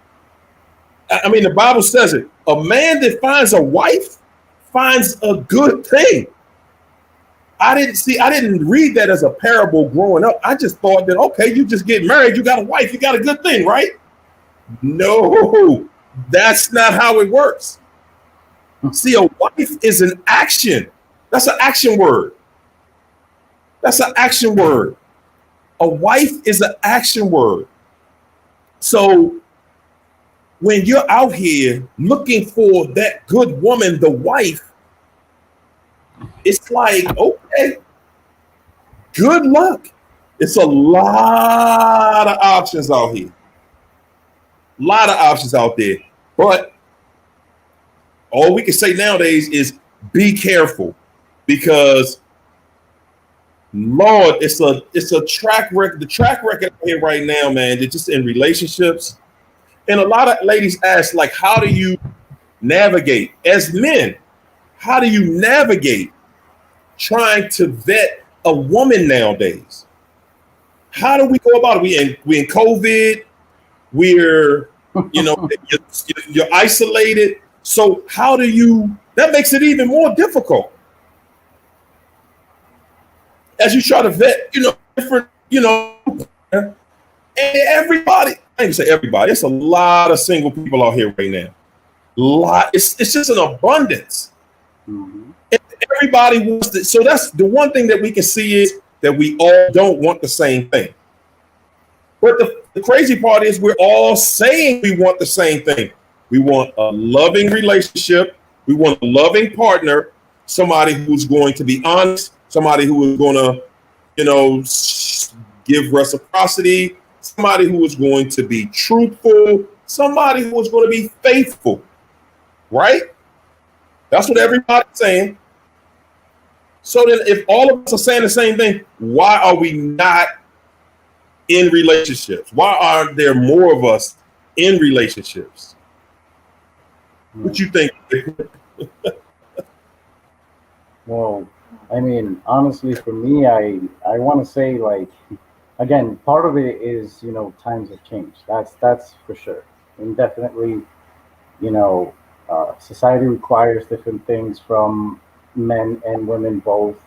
I mean, the Bible says it. A man that finds a wife finds a good thing. I didn't read that as a parable growing up. I just thought that, okay, you just get married, you got a wife, you got a good thing, right? No, that's not how it works. See, a wife is an action. That's an action word. That's an action word. A wife is an action word. So when you're out here looking for that good woman, the wife, it's like, okay, good luck. It's a lot of options out here. A lot of options out there. But all we can say nowadays is be careful, because Lord, it's a track record. The track record here right now, man, they're just in relationships. And a lot of ladies ask, like, how do you navigate as men? How do you navigate trying to vet a woman nowadays? How do we go about it? We in COVID. We're, you're isolated. So how do you? That makes it even more difficult as you try to vet, different, and everybody. I ain't say everybody. It's a lot of single people out here right now. It's just an abundance. Mm-hmm. Everybody wants to. So that's the one thing that we can see is that we all don't want the same thing. But the crazy part is we're all saying we want the same thing. We want a loving relationship. We want a loving partner, somebody who's going to be honest, somebody who is going to, give reciprocity, somebody who is going to be truthful, somebody who is going to be faithful, right? That's what everybody's saying. So then if all of us are saying the same thing, why are we not in relationships? Why are there more of us in relationships? What you think? Well, I mean, honestly, for me, I want to say, like, again, part of it is, times have changed. That's for sure. And definitely, society requires different things from men and women both.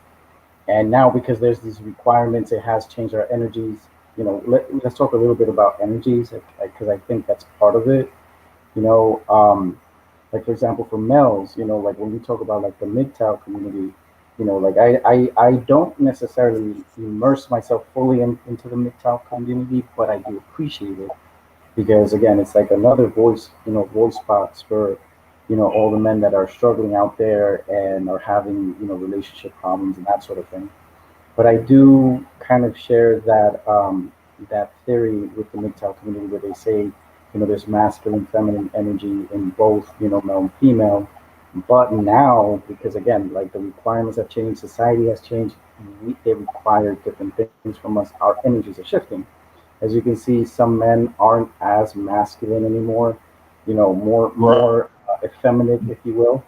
And now, because there's these requirements, it has changed our energies. Let's talk a little bit about energies, because I think that's part of it. Like, for example, for males, like when we talk about like the MGTOW community, like I don't necessarily immerse myself fully into the MGTOW community, but I do appreciate it, because again, it's like another voice box for, all the men that are struggling out there and are having, relationship problems and that sort of thing. But I do kind of share that theory with the MGTOW community, where they say, there's masculine, feminine energy in both, male and female. But now, because again, like the requirements have changed, society has changed, they require different things from us. Our energies are shifting. As you can see, some men aren't as masculine anymore, more effeminate, if you will.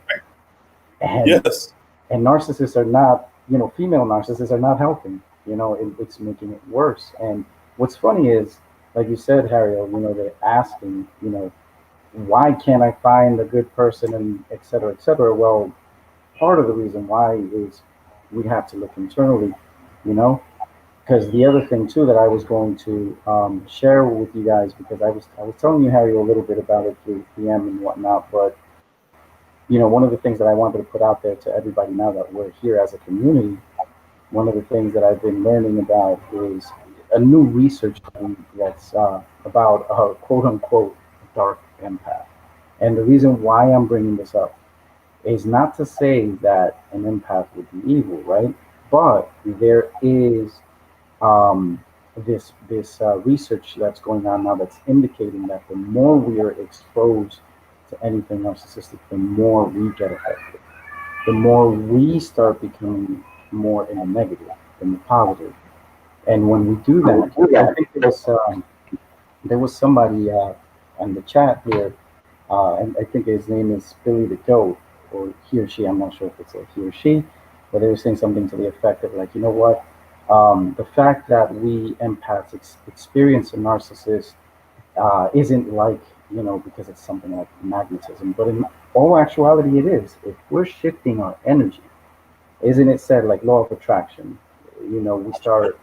And, Yes. And narcissists are not, female narcissists are not helping. It's making it worse. And what's funny is, like you said, Harry, they're asking, why can't I find a good person, and et cetera, et cetera. Well, part of the reason why is we have to look internally, because the other thing too that I was going to share with you guys, because I was telling you, Harry, a little bit about it through PM and whatnot, but one of the things that I wanted to put out there to everybody now that we're here as a community, one of the things that I've been learning about is a new research that's about quote unquote dark empath. And the reason why I'm bringing this up is not to say that an empath would be evil, right? But there is this research that's going on now that's indicating that the more we are exposed to anything narcissistic, the more we get affected. The more we start becoming more in the negative than the positive. And when we do that, I think there was somebody in the chat here, and I think his name is Billy the Goat, or he or she. I'm not sure if it's a he or she, but they were saying something to the effect of like, you know what, the fact that we empaths experience a narcissist isn't like, you know, because it's something like magnetism, but in all actuality, it is. If we're shifting our energy, isn't it said like law of attraction? You know, we start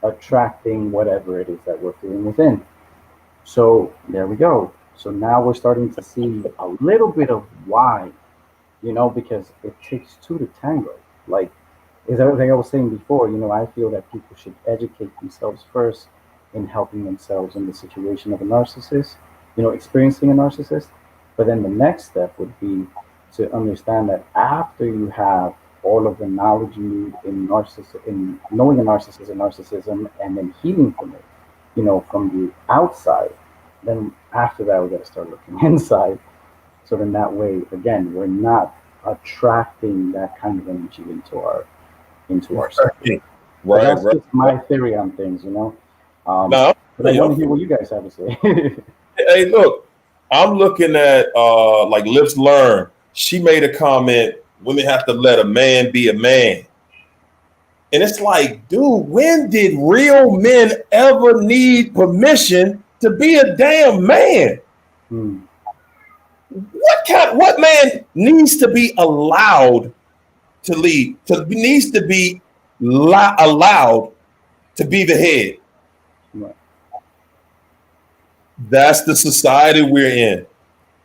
attracting whatever it is that we're feeling within. So there we go. So now we're starting to see a little bit of why, you know, because it takes two to tango. Like, is everything I was saying before, you know, I feel that people should educate themselves first in helping themselves in the situation of a narcissist, you know, experiencing a narcissist. But then the next step would be to understand that after you have all of the knowledge you need in knowing a narcissist and narcissism, and then healing from it, you know, from the outside, then after that we got to start looking inside. So then that way, again, we're not attracting that kind of energy into our circle. But that's just my theory on things, you know. No, but I want to hear what you guys have to say. Hey, look, I'm looking at like Lips Learn. She made a comment, women have to let a man be a man. And it's like, dude, when did real men ever need permission to be a damn man? What man needs to be allowed to lead, needs to be allowed to be the head? Right. That's the society we're in.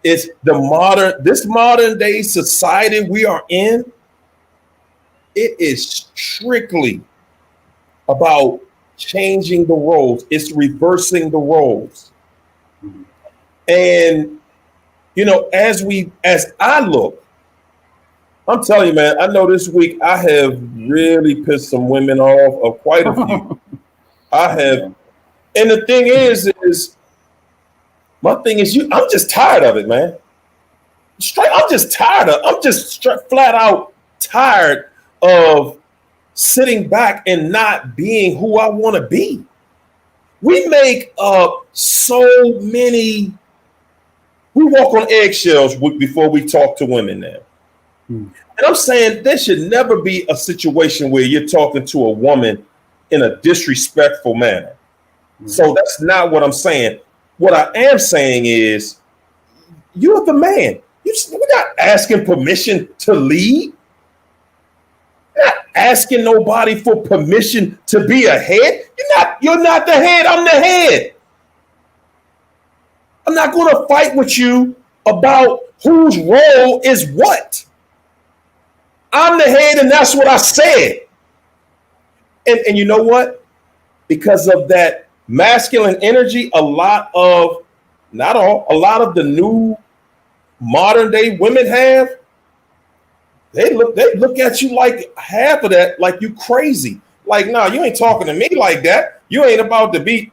It's this modern day society we are in. It is strictly about changing the roles. It's reversing the roles. And, you know, as I look, I'm telling you, man, I know this week I have really pissed some women off, or quite a few. I have. Yeah. And the thing is my thing is, I'm just tired of it, man. I'm just flat out tired of sitting back and not being who I want to be. We make up so many. We walk on eggshells before we talk to women now. And I'm saying there should never be a situation where you're talking to a woman in a disrespectful manner. So that's not what I'm saying. What I am saying is, you're the man. We're not asking permission to lead. We're not asking nobody for permission to be a head. You're not the head. I'm the head. I'm not going to fight with you about whose role is what. I'm the head, and that's what I said. And you know what? Because of that masculine energy, a lot of the new modern day women have, they look at you like half of that, like you crazy. Like, nah, you ain't talking to me like that. You ain't about to be,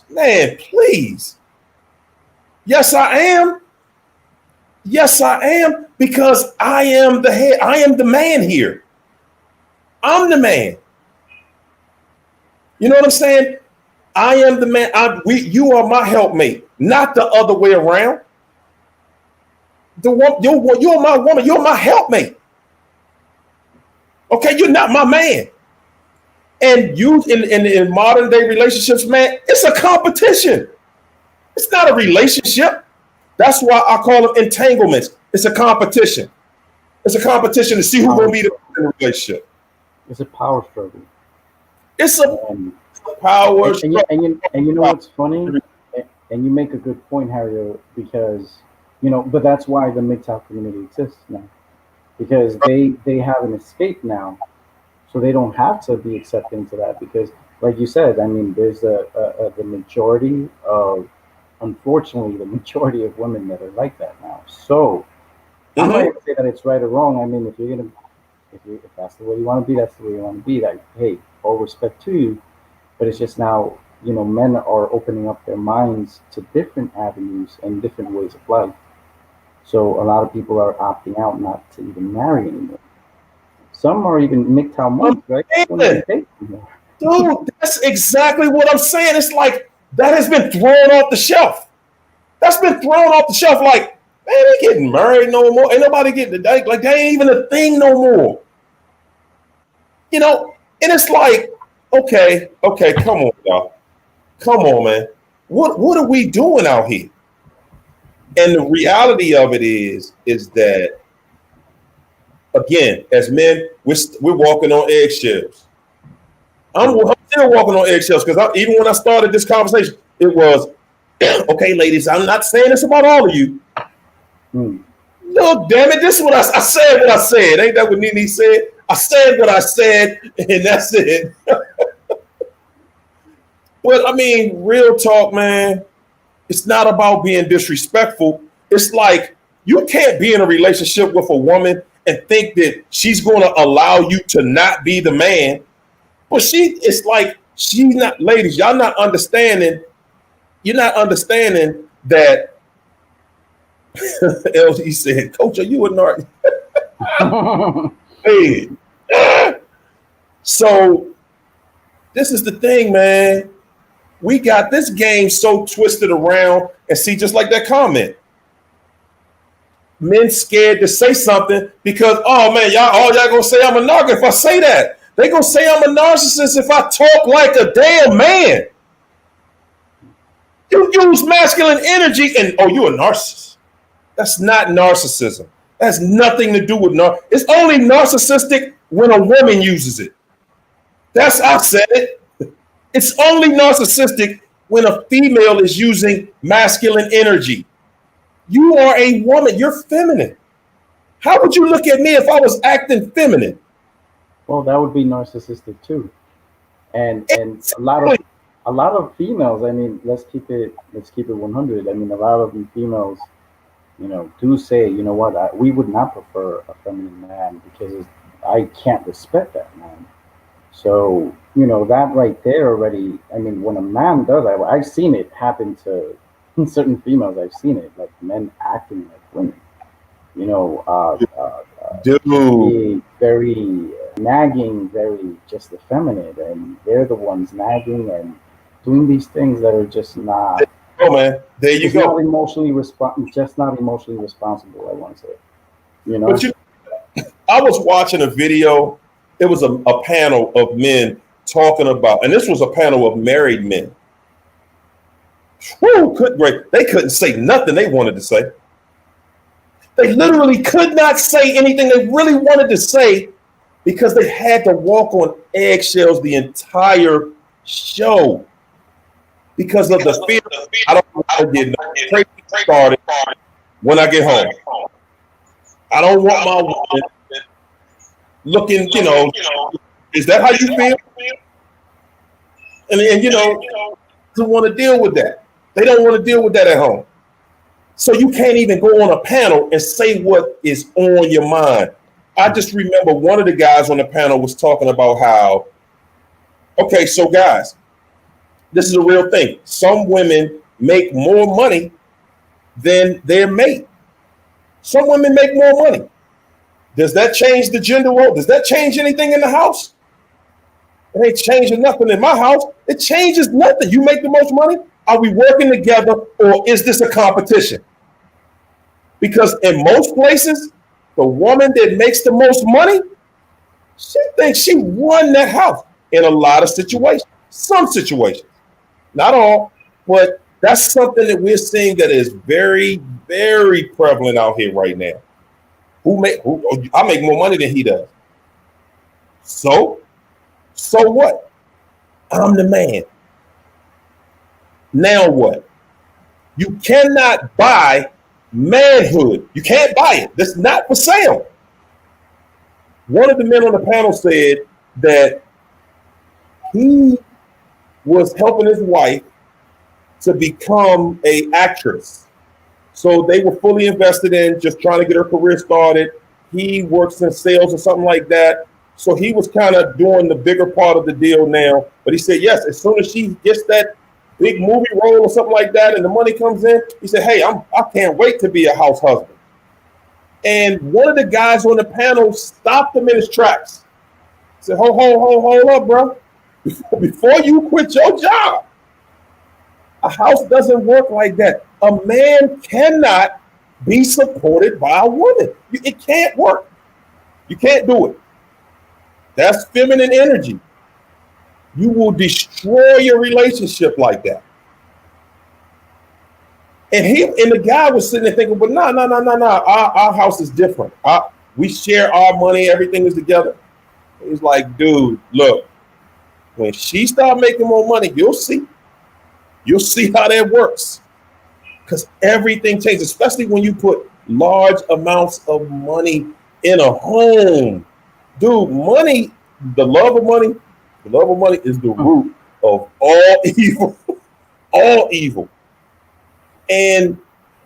man, please. Yes, I am. Yes, I am, because I am the head. I am the man here. I'm the man. You know what I'm saying? I am the man. You are my helpmate, not the other way around. You're my woman. You're my helpmate. Okay, you're not my man. And you in modern day relationships, man, it's a competition. It's not a relationship. That's why I call them entanglements. It's a competition. It's a competition to see who's going to be the relationship. It's a power struggle. It's a power struggle. And you know what's funny? And you make a good point, Harry, because, you know, but that's why the MGTOW community exists now. Because they have an escape now. So they don't have to be accepting to that. Because, like you said, I mean, there's the majority of, unfortunately, the majority of women that are like that now. So I'm not going to say that it's right or wrong. I mean, if that's the way you want to be, that's the way you want to be. Like, hey, all respect to you. But it's just now, you know, men are opening up their minds to different avenues and different ways of life. So a lot of people are opting out not to even marry anymore. Some are even MGTOW months, right? Dude, that's exactly what I'm saying. It's like that has been thrown off the shelf. That's been thrown off the shelf. Like, man, they getting married no more. Ain't nobody getting like that ain't even a thing no more. You know, and it's like, okay, come on, y'all. Come on, man. What are we doing out here? And the reality of it is that, again, as men, we're walking on eggshells. I'm still walking on eggshells because even when I started this conversation, it was, okay, ladies, I'm not saying this about all of you. No, damn it, this is what I said what I said. Ain't that what Nene said? I said what I said, and that's it. But I mean, real talk, man, it's not about being disrespectful. It's like you can't be in a relationship with a woman and think that she's going to allow you to not be the man. But it's like she's not, ladies, y'all not understanding. You're not understanding that. LG said, Coach, are you a narc? Hey. So this is the thing, man. We got this game so twisted around, and see, just like that comment, men scared to say something because, oh man, y'all gonna say I'm a narc if I say that. They gonna say I'm a narcissist if I talk like a damn man. You use masculine energy and, oh, you a narcissist. That's not narcissism. That has nothing to do with It's only narcissistic when a woman uses it. I said it. It's only narcissistic when a female is using masculine energy. You are a woman. You're feminine. How would you look at me if I was acting feminine? Well, that would be narcissistic too. And a lot of females, I mean, let's keep it 100. I mean, a lot of females, you know, do say, you know what, we would not prefer a feminine man because I can't respect that man. So, you know, that right there already, I mean, when a man does that, I've seen it happen to certain females. I've seen it, like men acting like women, you know, being very nagging, very just effeminate, and they're the ones nagging and doing these things that are just not. Oh man, there you go. Not emotionally just not emotionally responsible, I want to say. You know. But I was watching a video. It was a panel of men talking about, and this was a panel of married men. Woo, they couldn't say nothing they wanted to say. They literally could not say anything they really wanted to say because they had to walk on eggshells the entire show because of the fear. I don't want to get crazy started when I get home. I don't want my woman looking, you know, is that how you feel? And you know, don't want to deal with that. They don't want to deal with that at home. So you can't even go on a panel and say what is on your mind. I just remember one of the guys on the panel was talking about how, okay, so guys, this is a real thing. Some women make more money than their mate. Some women make more money. Does that change the gender role? Does that change anything in the house? It ain't changing nothing in my house. It changes nothing. You make the most money. Are we working together or is this a competition? Because in most places, the woman that makes the most money, she thinks she won that house in a lot of situations. Some situations, not all, but that's something that we're seeing that is very, very prevalent out here right now. I make more money than he does. So what? I'm the man. Now what? You cannot buy manhood. You can't buy it. That's not for sale. One of the men on the panel said that he was helping his wife to become an actress. So they were fully invested in just trying to get her career started. He works in sales or something like that. So he was kind of doing the bigger part of the deal now. But he said, yes, as soon as she gets that big movie role or something like that and the money comes in, he said, hey, I can't wait to be a house husband. And one of the guys on the panel stopped him in his tracks. He said, hold up, bro. before you quit your job. A house doesn't work like that. A man cannot be supported by a woman. It can't work. You can't do it. That's feminine energy. You will destroy your relationship like that. And the guy was sitting there thinking, but no. Our house is different. We share our money. Everything is together. He's like, dude, look, when she start making more money, you'll see. You'll see how that works. Because everything changes, especially when you put large amounts of money in a home. Dude, money, the love of money is the root of all evil. All evil. And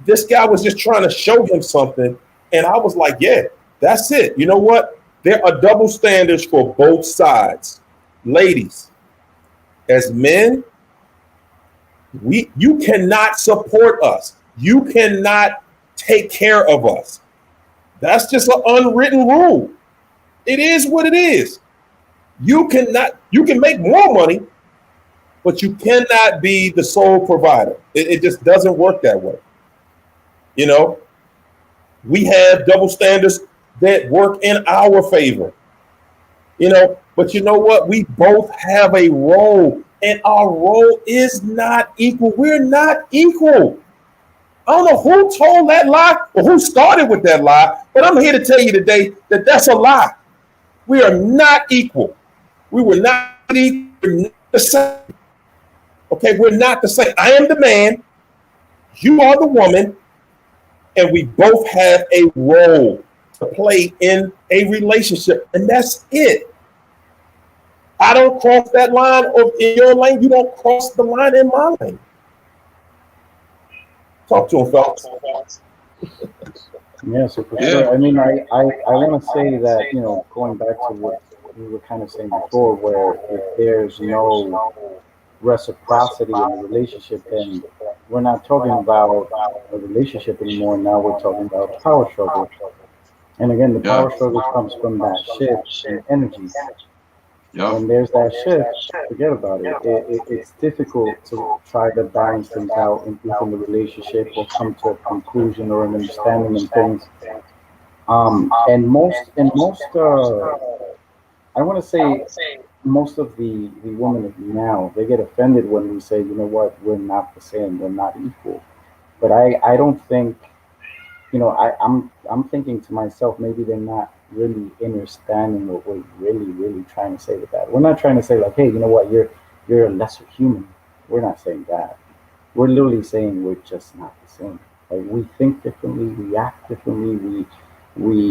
this guy was just trying to show him something. And I was like, yeah, that's it. You know what? There are double standards for both sides. Ladies, as men, you cannot support us. You cannot take care of us. That's just an unwritten rule. It is what it is. You can make more money, but you cannot be the sole provider. It just doesn't work that way. You know, we have double standards that work in our favor. You know, but you know what? We both have a role, and our role is not equal. We're not equal. I don't know who told that lie or who started with that lie, but I'm here to tell you today that that's a lie. We are not equal. We were not equal. We're not the same. Okay, we're not the same. I am the man. You are the woman. And we both have a role to play in a relationship. And that's it. I don't cross that line in your lane. You don't cross the line in my lane. Talk to him, fellas. Yeah, so for sure. I mean, I want to say that, you know, going back to what we were kind of saying before, where if there's no reciprocity in a relationship, then we're not talking about a relationship anymore. Now we're talking about power struggle. And again, the power struggle comes from that shift in energy. When there's that shift, forget about it. It's difficult to try to balance things out within the relationship or come to a conclusion or an understanding of things. And most, I want to say, most of the women of now, they get offended when we say, you know what, we're not the same, we're not equal. But I don't think, you know, I'm thinking to myself, maybe they're not really understanding what we're really trying to say with that. We're not trying to say like, hey, you know what, you're a lesser human. We're not saying that. We're literally saying we're just not the same. Like, we think differently, we act differently, we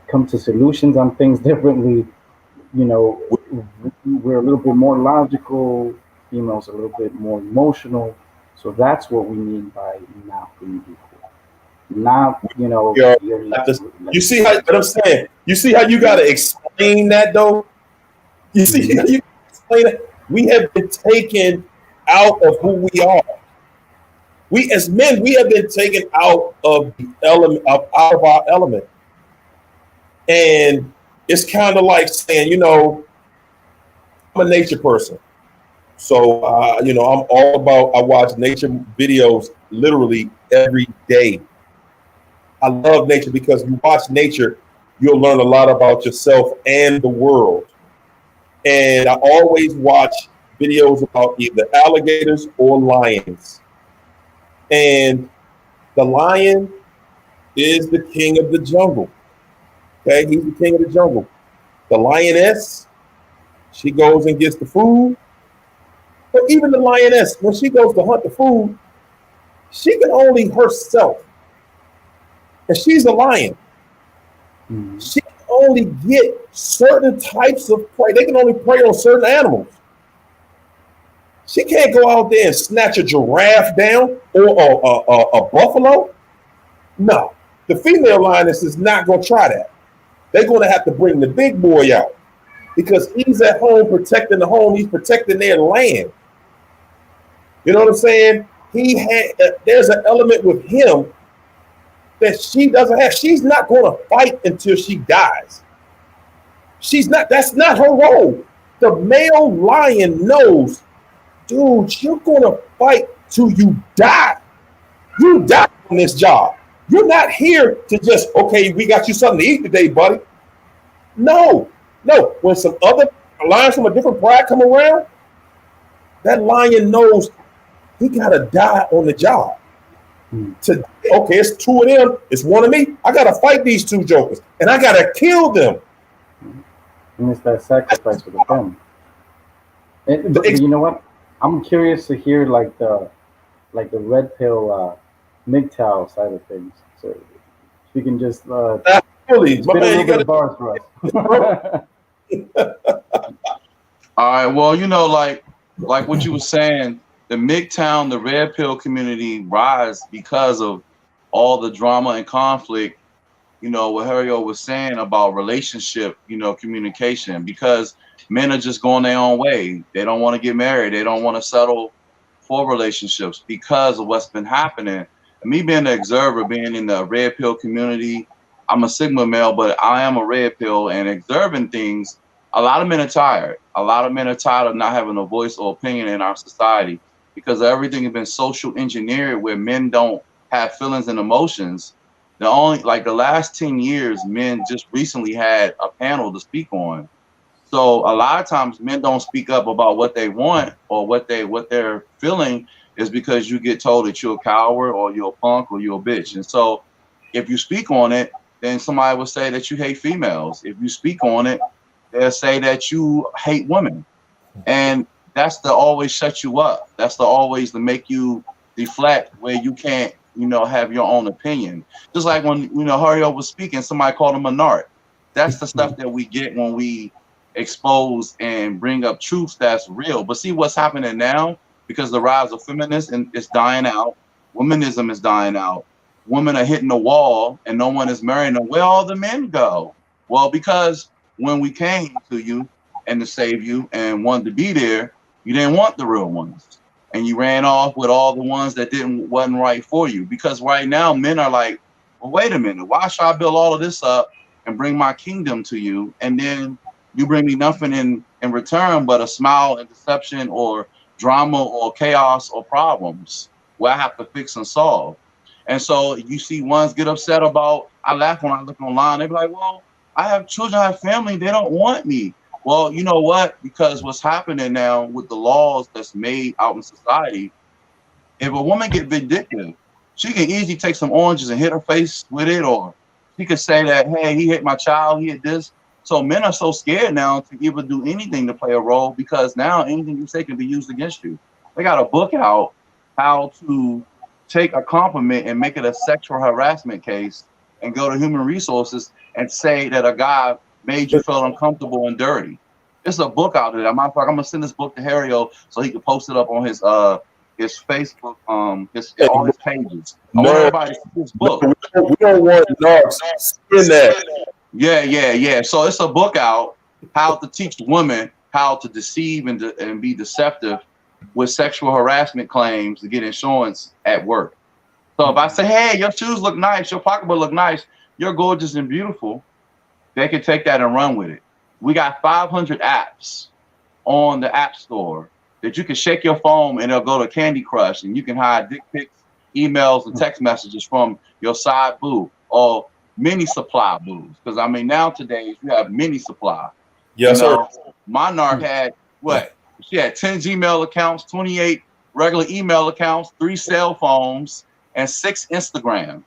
come to solutions on things differently. You know, we're a little bit more logical, females a little bit more emotional. So that's what we mean by not being equal. Not, you know, you see how what I'm saying? You see how you gotta explain that though? You see how you explain it? We have been taken out of who we are. We as men, we have been taken out of the element out of our element. And it's kind of like saying, you know, I'm a nature person. So, you know, I'm all about, I watch nature videos literally every day. I love nature because you watch nature, you'll learn a lot about yourself and the world. And I always watch videos about either alligators or lions. And the lion is the king of the jungle. Okay, he's the king of the jungle. The lioness, she goes and gets the food. But even the lioness, when she goes to hunt the food, she can only herself. And she's a lion. She can only get certain types of prey. They can only prey on certain animals. She can't go out there and snatch a giraffe down or a buffalo. No, the female lioness is not going to try that. They're going to have to bring the big boy out because he's at home protecting the home. He's protecting their land. You know what I'm saying? There's an element with him that she doesn't have. She's not going to fight until she dies. She's not. That's not her role. The male lion knows, dude, you're gonna fight till you die. You die on this job. You're not here to just, okay, we got you something to eat today, buddy. No. When some other lions from a different pride come around, that lion knows he gotta die on the job. To, okay, it's two of them, it's one of me. I gotta fight these two jokers, and I gotta kill them. And it's that sacrifice for the family. But you know what? I'm curious to hear like the red pill MGTOW side of things. So if you can just Absolutely. spit a little bit of bars for us. All right. Well, you know, like what you were saying, the MGTOW, the red pill community rise because of all the drama and conflict. You know what Hario was saying about relationship, you know, communication, because men are just going their own way. They don't want to get married. They don't want to settle for relationships because of what's been happening. And me being an observer, being in the red pill community, I'm a Sigma male, but I am a red pill, and observing things. A lot of men are tired. A lot of men are tired of not having a voice or opinion in our society because everything has been social engineered where men don't have feelings and emotions. The only, like the last 10 years, men just recently had a panel to speak on. So a lot of times men don't speak up about what they want or what they're feeling is because you get told that you're a coward or you're a punk or you're a bitch. And so if you speak on it, then somebody will say that you hate females. If you speak on it, they'll say that you hate women. And that's to always shut you up. That's to always to make you deflect where you can't, you know, have your own opinion. Just like when, you know, Hario was speaking, somebody called him a narc. That's the stuff that we get when we expose and bring up truths that's real. But see what's happening now, because the rise of feminists is dying out, womanism is dying out, women are hitting the wall and no one is marrying them. Where all the men go? Well, because when we came to you and to save you and wanted to be there, you didn't want the real ones. And you ran off with all the ones that wasn't right for you. Because right now men are like, well, wait a minute, why should I build all of this up and bring my kingdom to you? And then you bring me nothing in return but a smile and deception or drama or chaos or problems where I have to fix and solve. And so you see ones get upset about, I laugh when I look online, they be like, well, I have children, I have family, they don't want me. Well, you know what? Because what's happening now with the laws that's made out in society, if a woman get vindictive, she can easily take some oranges and hit her face with it, or she could say that, hey, he hit my child, he hit this. So men are so scared now to even do anything to play a role because now anything you say can be used against you. They got a book out, how to take a compliment and make it a sexual harassment case and go to human resources and say that a guy made you feel uncomfortable and dirty. It's a book out there. I'm gonna send this book to Hario so he can post it up on his Facebook, all his pages. I want everybody to see this book. We don't want narcs in that. Yeah. So it's a book out, how to teach women how to deceive and be deceptive with sexual harassment claims to get insurance at work. So if I say, hey, your shoes look nice, your pocketbook look nice, you're gorgeous and beautiful, they can take that and run with it. We got 500 apps on the App Store that you can shake your phone and it'll go to Candy Crush and you can hide dick pics, emails, and text messages from your side boo or mini supply boos. Because I mean, nowadays you have mini supply. Yes, sir. My narc had what? She had 10 Gmail accounts, 28 regular email accounts, 3 cell phones, and 6 Instagrams.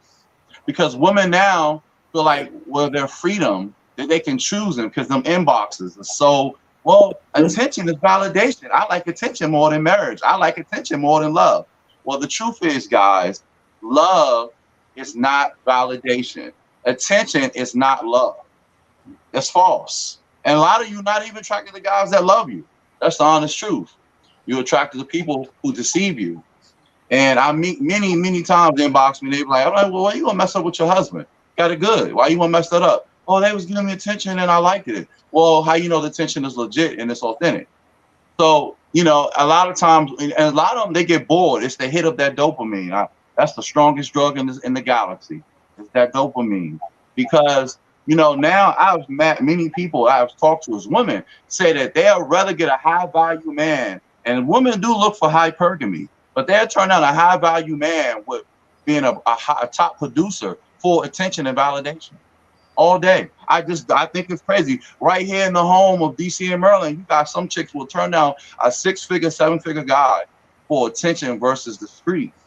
Because women now feel like, well, their freedom that they can choose them because them inboxes are so, well, attention is validation. I like attention more than marriage. I like attention more than love. Well, the truth is, guys, love is not validation. Attention is not love. It's false. And a lot of you not even attracted to guys that love you. That's the honest truth. You're attracted to people who deceive you. And I meet many times inbox me, they be like, well, why you gonna mess up with your husband? Got it good. Why you gonna mess that up? Oh, they was giving me attention and I liked it. Well, how you know the attention is legit and it's authentic? So, you know, a lot of times, and a lot of them, they get bored. It's the hit of that dopamine. That's the strongest drug in the galaxy. It's that dopamine. Because You know, now I've met many people I've talked to as women say that they'll rather get a high value man, and women do look for hypergamy, but they'll turn down a high value man with being a top producer for attention and validation all day. I think it's crazy. Right here in the home of DC and Maryland, you got some chicks will turn down a 6-figure, 7-figure guy for attention versus the streets,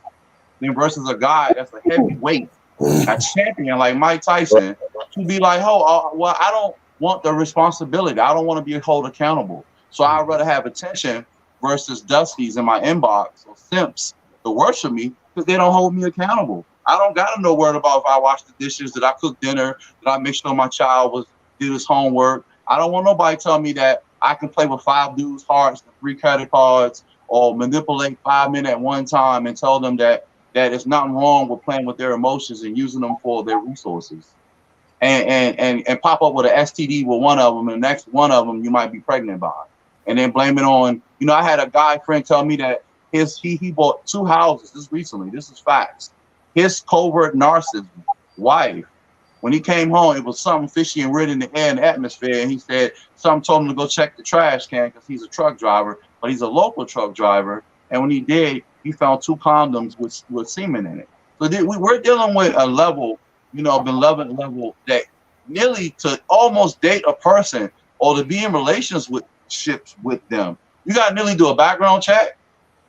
then versus a guy that's a heavyweight, a champion like Mike Tyson, to be like, oh, well, I don't want the responsibility. I don't want to be held accountable. So I'd rather have attention versus dusties in my inbox or simps to worship me because they don't hold me accountable. I don't got to know worried about if I wash the dishes, that I cook dinner, that I make sure my child did his homework. I don't want nobody tell me that I can play with 5 dudes' hearts, 3 credit cards, or manipulate 5 men at one time and tell them that there's nothing wrong with playing with their emotions and using them for their resources. And pop up with an STD with one of them, and the next one of them you might be pregnant by. And then blame it on, you know, I had a guy friend tell me that he bought 2 houses this recently. This is facts. His covert narcissism wife, when he came home, it was something fishy and weird in the air and atmosphere. And he said something told him to go check the trash can because he's a truck driver, but he's a local truck driver. And when he did, he found 2 condoms with semen in it. So we're dealing with a level, you know, beloved level that nearly to almost date a person or to be in relationships with them, you got to nearly do a background check.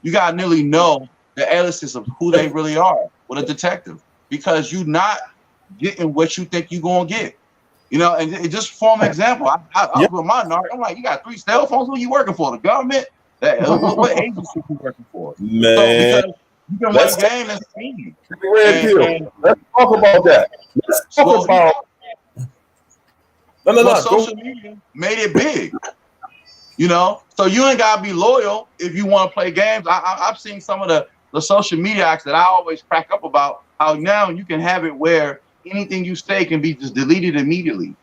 You got to nearly know the aliases of who they really are with a detective, because you're not getting what you think you're going to get. You know, and it just form an example. I with my narc, I'm like, you got 3 cell phones? Who are you working for? The government? What agency are you working for? Man. So because you can play game and see. Let's talk about that. Let's talk about. No. Social media made it big. You know, so you ain't gotta be loyal if you want to play games. I've seen some of the social media acts that I always crack up about, how now you can have it where anything you say can be just deleted immediately.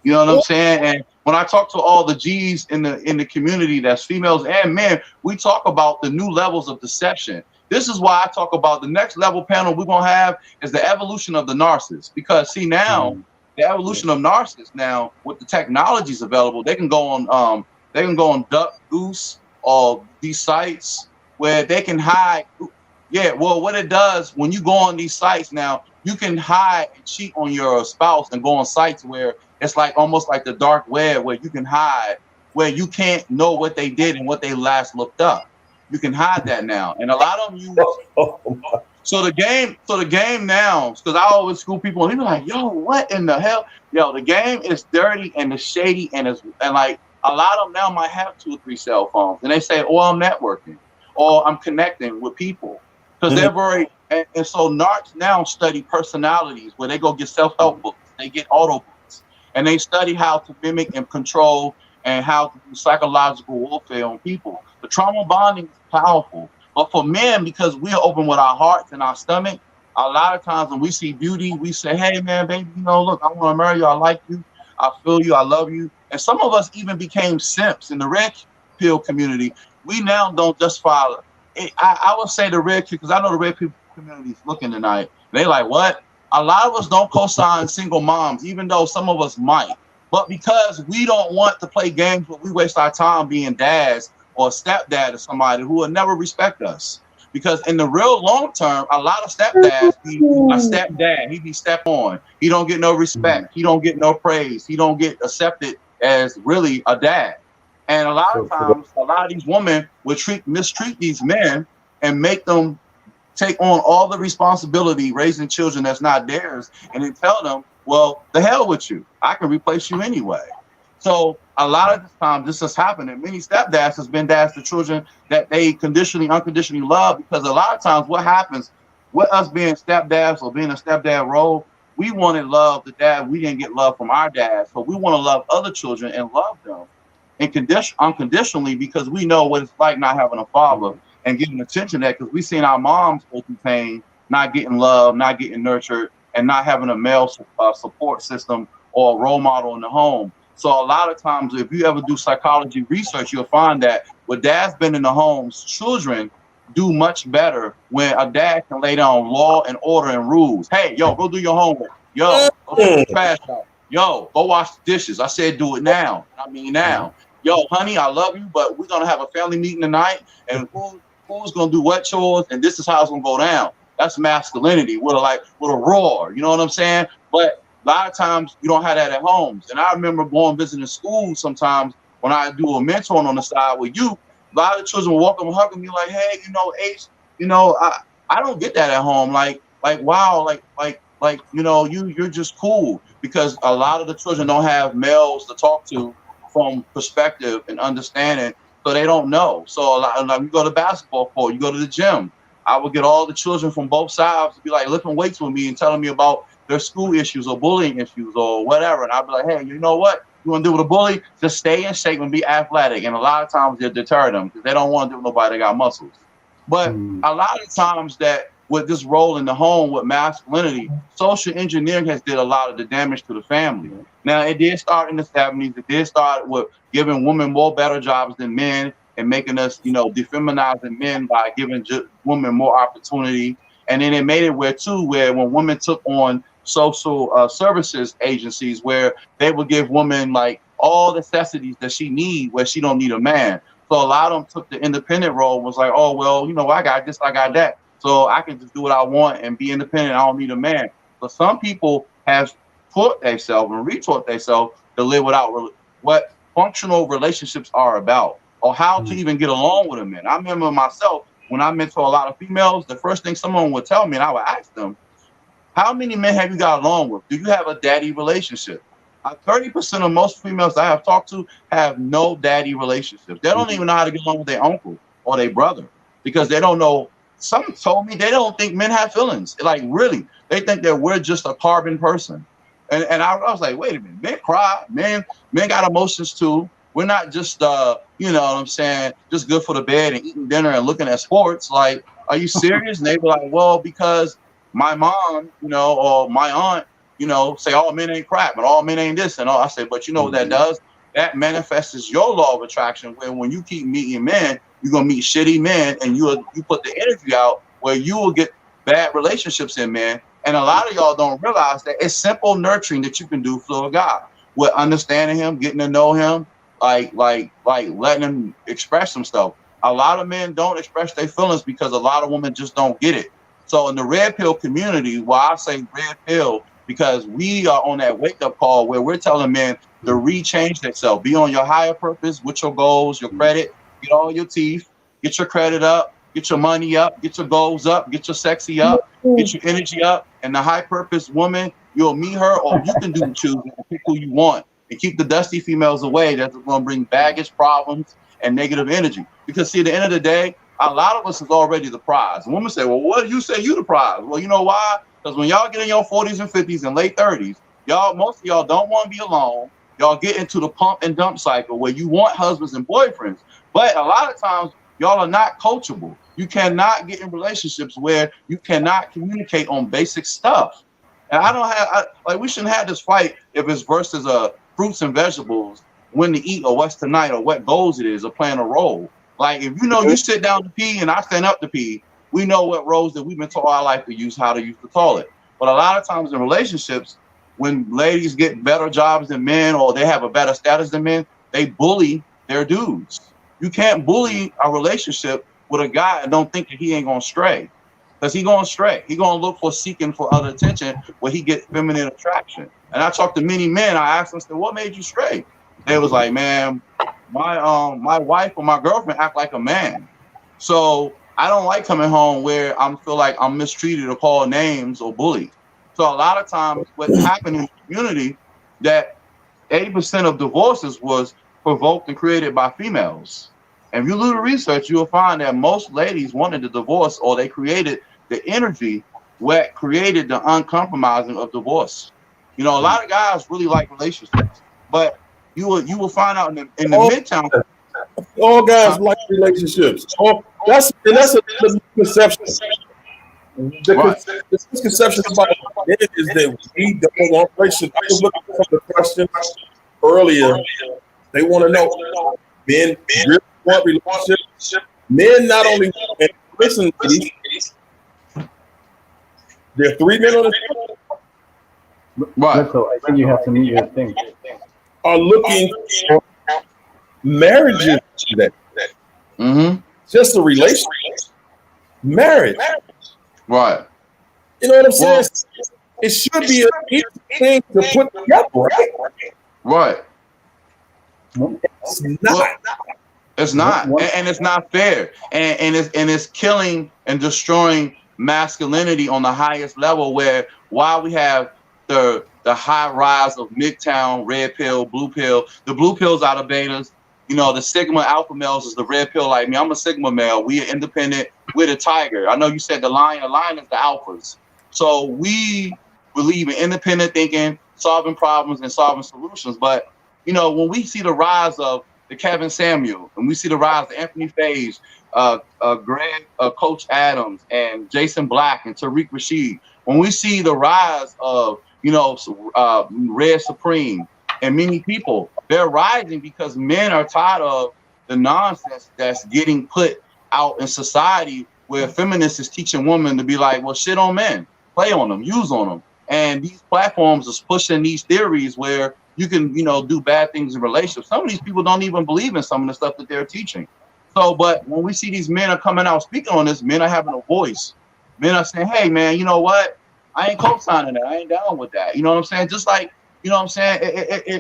You know what I'm saying? And when I talk to all the G's in the community, that's females and men, we talk about the new levels of deception. This is why I talk about the next level panel we're gonna have is the evolution of the narcissist. Because see now, the evolution of narcissists now with the technologies available, they can go on Duck, Goose, or these sites where they can hide. Yeah, well, what it does when you go on these sites now, you can hide and cheat on your spouse and go on sites where it's like almost like the dark web, where you can hide, where you can't know what they did and what they last looked up. You can hide that now, and a lot of them use. So the game now, because I always school people, and they be like, "Yo, what in the hell?" Yo, the game is dirty and it's shady, and like a lot of them now might have 2 or 3 cell phones, and they say, "Oh, I'm networking, or I'm connecting with people," because they're very. And so narcs now study personalities, where they go get self-help books, they get auto books, and they study how to mimic and control and how to do psychological warfare on people. The trauma bonding is powerful. But for men, because we're open with our hearts and our stomach, a lot of times when we see beauty, we say, "Hey, man, baby, you know, look, I want to marry you. I like you. I feel you. I love you." And some of us even became simps in the red pill community. We now don't justify it. I would say the red pill, because I know the red pill community is looking tonight. They like, what? A lot of us don't co-sign single moms, even though some of us might. But because we don't want to play games where we waste our time being dads or stepdad to somebody who will never respect us. Because in the real long term, a lot of stepdads be a stepdad. He be step on. He don't get no respect. He don't get no praise. He don't get accepted as really a dad. And a lot of times, a lot of these women will mistreat these men and make them take on all the responsibility raising children that's not theirs, and then tell them, well, the hell with you. I can replace you anyway. So a lot of the time this has happened, and many stepdads has been dads to children that they unconditionally love, because a lot of times what happens with us being stepdads or being a stepdad role, we wanted love the dad. We didn't get love from our dad. So we want to love other children and love them unconditionally, because we know what it's like not having a father and giving attention to that, because we've seen our moms go through pain, not getting love, not getting nurtured, and not having a male support system or a role model in the home. So a lot of times, if you ever do psychology research, you'll find that when dad's been in the homes, children do much better when a dad can lay down law and order and rules. Hey, yo, go do your homework. Yo, go take the trash out. Yo, go wash the dishes. I said do it now. I mean now. Yo, honey, I love you, but we're gonna have a family meeting tonight, and who's gonna do what chores, and this is how it's gonna go down. That's masculinity with a roar. You know what I'm saying? But a lot of times you don't have that at homes. And I remember going visiting schools sometimes when I do a mentoring on the side with you. A lot of children will walk up and hug me like, hey, Ace, I don't get that at home. Like wow, you're just cool, because a lot of the children don't have males to talk to from perspective and understanding, so they don't know. So a lot, like, you go to basketball court, you go to the gym. I would get all the children from both sides to be like lifting weights with me and telling me about their school issues or bullying issues or whatever. And I'd be like, hey, you know what? You want to deal with a bully? Just stay in shape and be athletic. And a lot of times they deter them because they don't want to deal with nobody that got muscles. But a lot of times that with this role in the home with masculinity, social engineering has did a lot of the damage to the family. Now, it did start in the 70s. It did start with giving women more better jobs than men and making us, defeminizing men by giving women more opportunity. And then it made it where when women took on social services agencies, where they would give women like all the necessities that she need, where she don't need a man. So a lot of them took the independent role, was like, oh, well, I got this, I got that. So I can just do what I want and be independent. I don't need a man. But some people have taught themselves and retaught themselves to live without what functional relationships are about, or how to even get along with a man. I remember myself, when I mentor a lot of females, the first thing someone would tell me, and I would ask them, how many men have you got along with? Do you have a daddy relationship? 30% of most females I have talked to have no daddy relationships. They don't even know how to get along with their uncle or their brother, because they don't know. Some told me they don't think men have feelings. Like, really, they think that we're just a carbon person. And I was like, wait a minute, men cry, men got emotions too. We're not just you know what I'm saying, just good for the bed and eating dinner and looking at sports. Like, are you serious? And they were like, well, because my mom, or my aunt, say all men ain't crap and all men ain't this and all. I say, but you know what that does? That manifests your law of attraction, where when you keep meeting men, you're gonna meet shitty men, and you put the energy out where you will get bad relationships in men. And a lot of y'all don't realize that it's simple nurturing that you can do for a guy, with understanding him, getting to know him, like letting him express himself. A lot of men don't express their feelings because a lot of women just don't get it. So in the red pill community, why I say red pill, because we are on that wake up call where we're telling men to rechange themselves, be on your higher purpose with your goals, your credit, get all your teeth, get your credit up, get your money up, get your goals up, get your sexy up, get your energy up. And the high purpose woman, you'll meet her, or you can choose and pick who you want, and keep the dusty females away. That's going to bring baggage, problems, and negative energy. Because see, at the end of the day, a lot of us is already the prize. And women say, well, what do you say you the prize? Well, you know why? Because when y'all get in your 40s and 50s and late 30s, most of y'all don't want to be alone. Y'all get into the pump and dump cycle where you want husbands and boyfriends. But a lot of times, y'all are not coachable. You cannot get in relationships where you cannot communicate on basic stuff. And we shouldn't have this fight if it's versus fruits and vegetables, when to eat or what's tonight or what goals it is, or playing a role. Like, if you sit down to pee and I stand up to pee, we know what roles that we've been taught our life to use, how to use the toilet. But a lot of times in relationships, when ladies get better jobs than men, or they have a better status than men, they bully their dudes. You can't bully a relationship with a guy and don't think that he ain't gonna stray, because he gonna stray. He gonna look for seeking for other attention where he gets feminine attraction. And I talked to many men. I asked them, said, what made you stray? They was like, man, my wife or my girlfriend act like a man. So I don't like coming home where I feel like I'm mistreated or called names or bullied. So a lot of times what happened in the community, that 80% of divorces was provoked and created by females. And if you do the research, you'll find that most ladies wanted the divorce, or they created the energy what created the uncompromising of divorce. A lot of guys really like relationships, but you will find out in the midtown. All guys like relationships. That's a misconception. The misconception about men is that we don't want relationships. I was looking for the question earlier. They want to know, men really want relationships. Men not only listen, there are 3 men on the show. Right. So I think you have to meet your thing. are looking for marriages today. Mm-hmm. Just a relationship, marriage. Right. You know what I'm saying? Well, It should be an easy thing to put together, right? right. It's Well, not. it's not, and it's not fair, and it's killing and destroying masculinity on the highest level. Where while we have the high rise of midtown red pill, blue pill, the blue pills are the betas. You know, the sigma alpha males is the red pill. Like me, I'm a sigma male. We are independent. We're the tiger. I know you said the lion. The lion is the alphas. So we believe in independent thinking, solving problems, and solving solutions. But you know, when we see the rise of the Kevin Samuel, and we see the rise of Anthony Faze, Greg, Coach Adams, and Jason Black, and Tariq Rashid. When we see the rise of, you know, Red Supreme, and many people, they're rising because men are tired of the nonsense that's getting put out in society, where feminists is teaching women to be like, well, shit on men, play on them, use on them. And these platforms is pushing these theories where you can, you know, do bad things in relationships. Some of these people don't even believe in some of the stuff that they're teaching. So, but when we see these men are coming out speaking on this, men are having a voice. Men are saying, hey, man, you know what? I ain't co-signing that. I ain't down with that. You know what I'm saying? Just like, you know what I'm saying?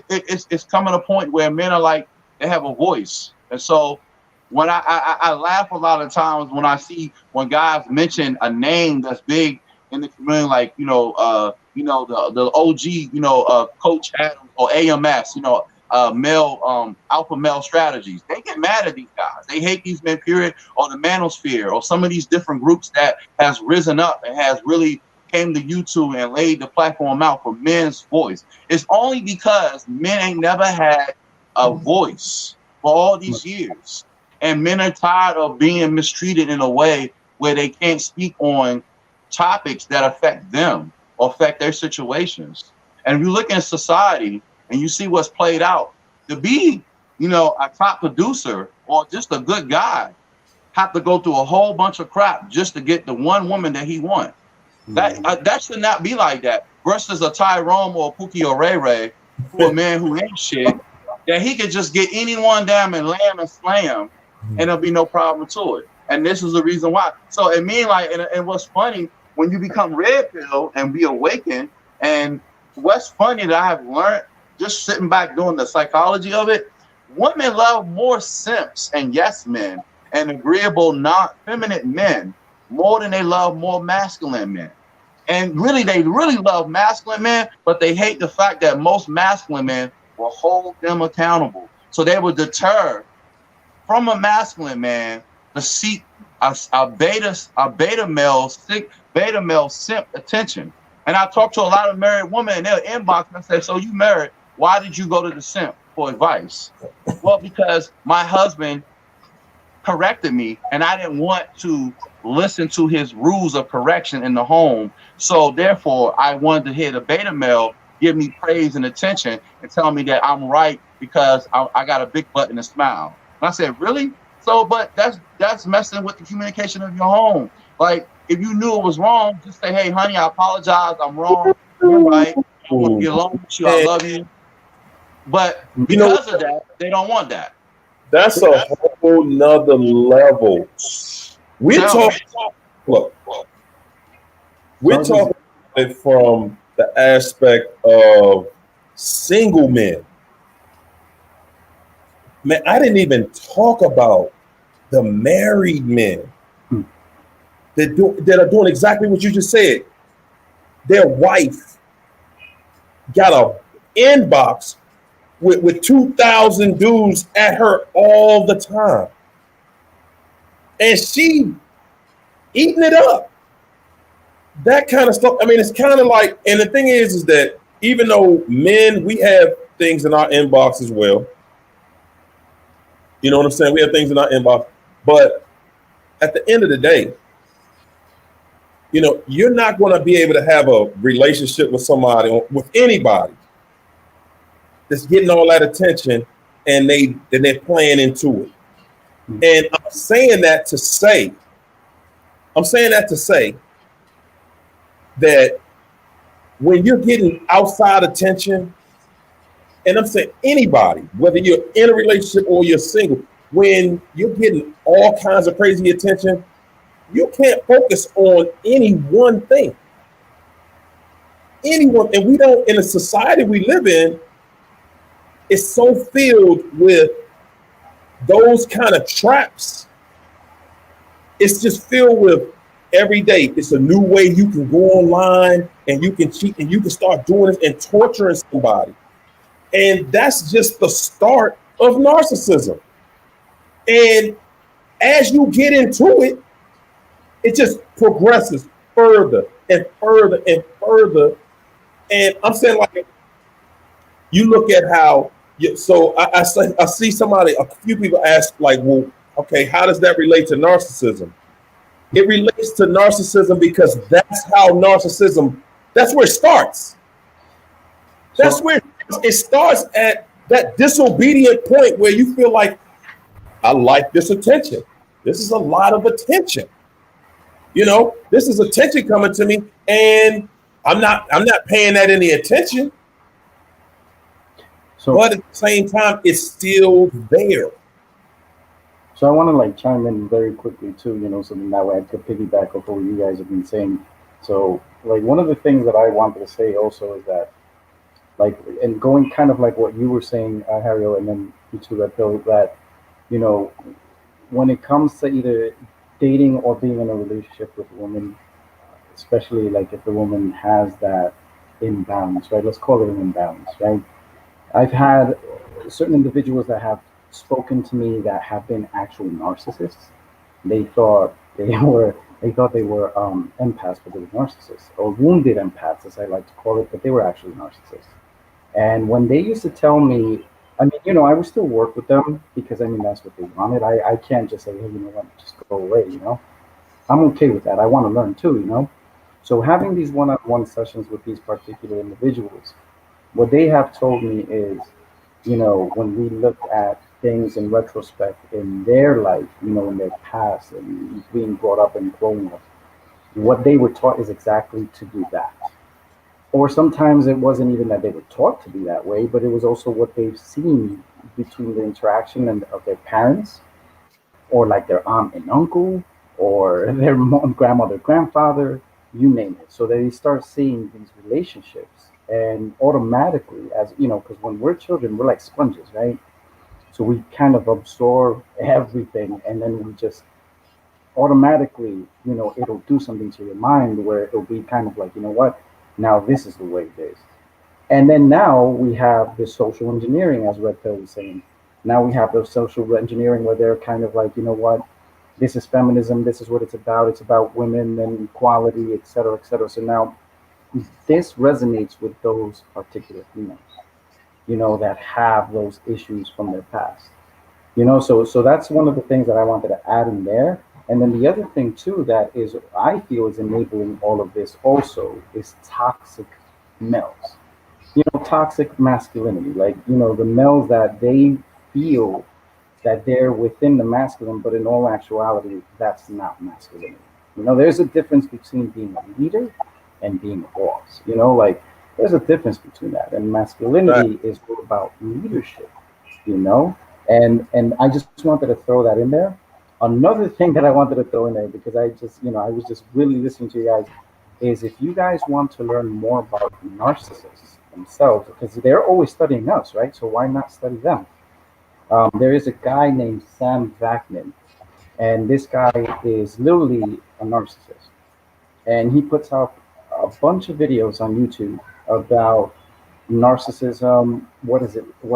It's coming to a point where men are like, they have a voice. And so when I laugh a lot of times when I see when guys mention a name that's big in the community, like, the OG, Coach Adams or AMS, male, alpha male strategies. They get mad at these guys. They hate these men, period, or the manosphere, or some of these different groups that has risen up and has really came to YouTube and laid the platform out for men's voice. It's only because men ain't never had a voice for all these years. And men are tired of being mistreated in a way where they can't speak on topics that affect them or affect their situations. And if you look in society and you see what's played out, to be, a top producer or just a good guy, have to go through a whole bunch of crap just to get the one woman that he wants. That should not be like that. Versus a Tyrone or a Pookie or Ray Ray, who a man who ain't shit, that he could just get anyone down and lamb and slam, and there'll be no problem to it. And this is the reason why. So it mean like, and what's funny, when you become red pill and be awakened, and what's funny that I have learned just sitting back doing the psychology of it, women love more simps and yes men and agreeable, not feminine men more than they love more masculine men. And really, they really love masculine men, but they hate the fact that most masculine men will hold them accountable. So they will deter from a masculine man to seek a beta male simp attention. And I talk to a lot of married women, and they'll inbox and say, so you married, why did you go to the simp for advice? Well, because my husband corrected me and I didn't want to listen to his rules of correction in the home. So therefore, I wanted to hear the beta male give me praise and attention and tell me that I'm right because I got a big butt and a smile. And I said, really? So, but that's messing with the communication of your home. Like, if you knew it was wrong, just say, hey, honey, I apologize. I'm wrong. You're right. I want to get along with you. I love you. But because of that, they don't want that. That's a whole nother level. We're talking it from the aspect of single men. Man, I didn't even talk about the married men that are doing exactly what you just said. Their wife got a inbox with 2,000 dudes at her all the time. And she eating it up. That kind of stuff. I mean, it's kind of like, and the thing is that even though men, we have things in our inbox as well. You know what I'm saying? We have things in our inbox. But at the end of the day, you're not going to be able to have a relationship with somebody, with anybody, that's getting all that attention and they're playing into it. And I'm saying that to say that when you're getting outside attention, and I'm saying anybody, whether you're in a relationship or you're single, when you're getting all kinds of crazy attention, you can't focus on any one thing. Anyone, and we don't, in a society we live in, it's so filled with those kind of traps. It's just filled with every day. It's a new way you can go online and you can cheat and you can start doing it and torturing somebody. And that's just the start of narcissism. And as you get into it, it just progresses further and further and further. And I'm saying, like, you look at how, I see somebody, a few people ask, like, well, okay, how does that relate to narcissism? It relates to narcissism because that's how narcissism, that's where it starts. That's where it starts, at that disobedient point where you feel like, I like this attention. This is a lot of attention. You know, this is attention coming to me, and I'm not paying that any attention. But at the same time, it's still there. So I want to like chime in very quickly too, you know, so that way I could piggyback off what you guys have been saying. So like one of the things that I wanted to say also is that, like, and going kind of like what you were saying, Harry, and then you too, Red Pill, that, you know, when it comes to either dating or being in a relationship with a woman, especially like if the woman has that imbalance, right? Let's call it an imbalance, right? I've had certain individuals that have spoken to me that have been actual narcissists. They thought they were empaths, but they were narcissists, or wounded empaths, as I like to call it, but they were actually narcissists. And when they used to tell me, I mean, you know, I would still work with them because, I mean, that's what they wanted. I can't just say, hey, you know what, just go away, you know. I'm okay with that. I want to learn too, you know. So having these one-on-one sessions with these particular individuals, what they have told me is, you know, when we look at things in retrospect in their life, you know, in their past and being brought up and growing up, what they were taught is exactly to do that. Or sometimes it wasn't even that they were taught to be that way, but it was also what they've seen between the interaction of their parents, or like their aunt and uncle, or their mom, grandmother, grandfather, you name it. So they start seeing these relationships, and automatically, as you know, because when we're children, we're like sponges, right? So we kind of absorb everything, and then we just automatically, you know, it'll do something to your mind where it'll be kind of like, you know what, now this is the way it is. And then now we have this social engineering, as Red Pill was saying. Now we have the social engineering where they're kind of like, you know what, this is feminism, this is what it's about women and equality, et cetera, et cetera. So now this resonates with those particular females, you know, that have those issues from their past. You know, so that's one of the things that I wanted to add in there. And then the other thing too that is I feel is enabling all of this also is toxic males. You know, toxic masculinity, like, you know, the males that they feel that they're within the masculine, but in all actuality, that's not masculinity. You know, there's a difference between being a leader and being a boss. You know, like there's a difference between that. And masculinity is all about leadership, you know? And I just wanted to throw that in there. Another thing that I wanted to throw in there, because I just, you know, I was just really listening to you guys, is if you guys want to learn more about narcissists themselves, because they're always studying us, right? So why not study them? There is a guy named Sam Vaknin, and this guy is literally a narcissist. And he puts out a bunch of videos on YouTube about narcissism, what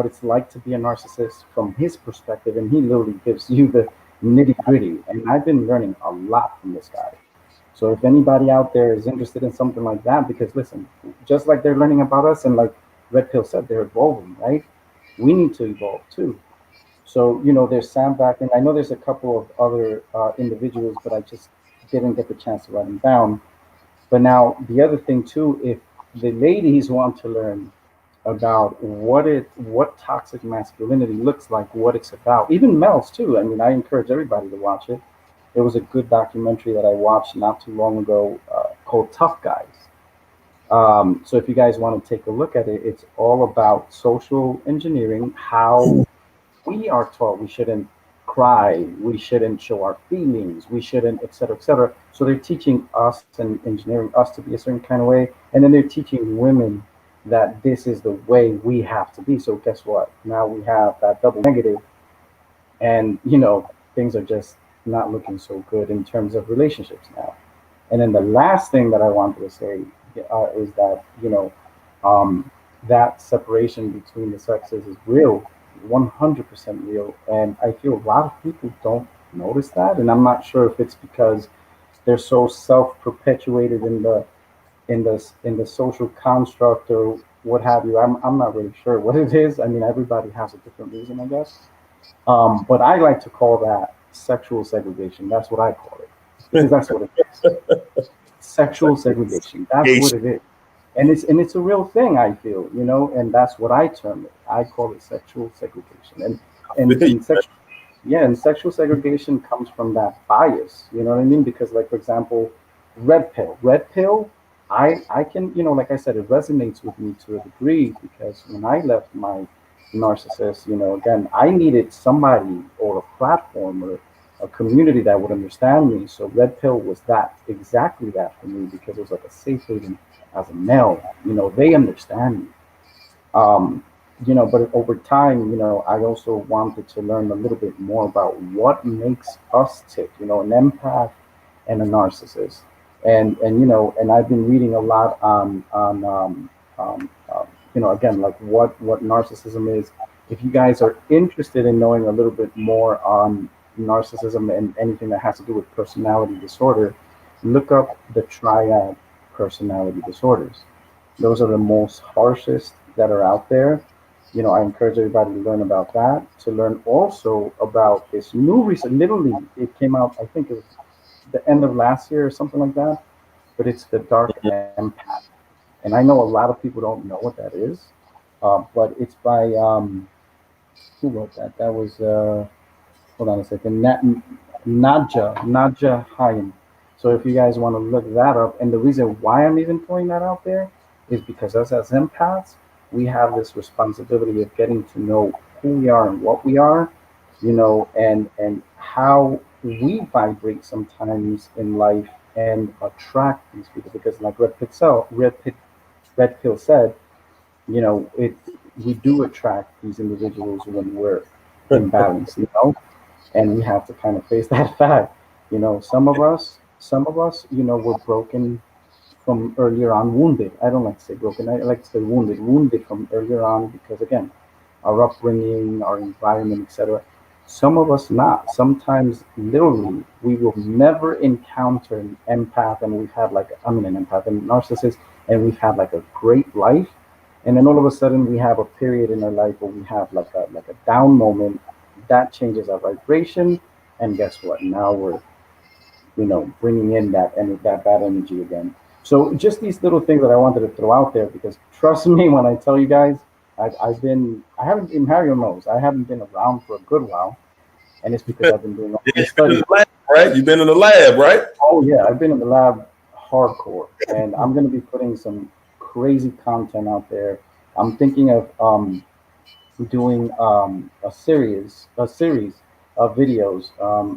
it's like to be a narcissist from his perspective, and he literally gives you the nitty-gritty. And I've been learning a lot from this guy. So if anybody out there is interested in something like that, because listen, just like they're learning about us, and like Red Pill said, they're evolving, right? We need to evolve too. So, you know, there's Sam back, and I know there's a couple of other individuals, but I just didn't get the chance to write them down. But now the other thing too, if the ladies want to learn about what toxic masculinity looks like, what it's about, even males too. I mean, I encourage everybody to watch it. There was a good documentary that I watched not too long ago called Tough Guys. So if you guys want to take a look at it, it's all about social engineering, how we are taught we shouldn't cry, we shouldn't show our feelings, we shouldn't, et cetera, et cetera. So they're teaching us and engineering us to be a certain kind of way, and then they're teaching women that this is the way we have to be. So guess what? Now we have that double negative, and things are just not looking so good in terms of relationships now. And then the last thing that I wanted to say is that that separation between the sexes is real, 100% real. And I feel a lot of people don't notice that. And I'm not sure if it's because they're so self-perpetuated in the social construct or what have you. I'm not really sure what it is. I mean, everybody has a different reason, I guess. But I like to call that sexual segregation. That's what I call it, because that's what it is. Sexual segregation. That's what it is. And it's a real thing, I feel, and that's what I term it. I call it sexual segregation. And sexual segregation comes from that bias, you know what I mean? Because, like, for example, red pill, I can, like I said, it resonates with me to a degree, because when I left my narcissist, again, I needed somebody or a platform or a community that would understand me. So red pill was exactly that for me, because it was like a safe haven as a male. They understand me. um but over time, I also wanted to learn a little bit more about what makes us tick, an empath and a narcissist. And I've been reading a lot on again, like what narcissism is. If you guys are interested in knowing a little bit more on narcissism and anything that has to do with personality disorder, look up the triad personality disorders. Those are the most harshest that are out there. I encourage everybody to learn about that, to learn also about this new recent, literally, it came out, I think it was the end of last year or something like that, but it's the dark empath. And I know a lot of people don't know what that is, but it's by, who wrote that? That was, hold on a second, Nadja Hayim. So if you guys want to look that up, and the reason why I'm even putting that out there is because us as empaths, we have this responsibility of getting to know who we are and what we are, and how we vibrate sometimes in life and attract these people. Because, like Red Pill said, it we do attract these individuals when we're imbalanced, and we have to kind of face that fact. Some of us, were broken from earlier on, wounded. I don't like to say broken. I like to say wounded from earlier on, because, again, our upbringing, our environment, etc. Some of us not. Sometimes, literally, we will never encounter an empath, and we've had an empath and narcissist, and we've had like a great life, and then all of a sudden we have a period in our life where we have like a down moment that changes our vibration, and guess what? Now we're bringing in that bad energy again. So just these little things that I wanted to throw out there, because trust me when I tell you guys, I haven't been, Mario knows, I haven't been around for a good while, and it's because I've been doing all these studies. Right? You've been in the lab, right? Oh yeah, I've been in the lab hardcore, and I'm going to be putting some crazy content out there. I'm thinking of doing a series of videos,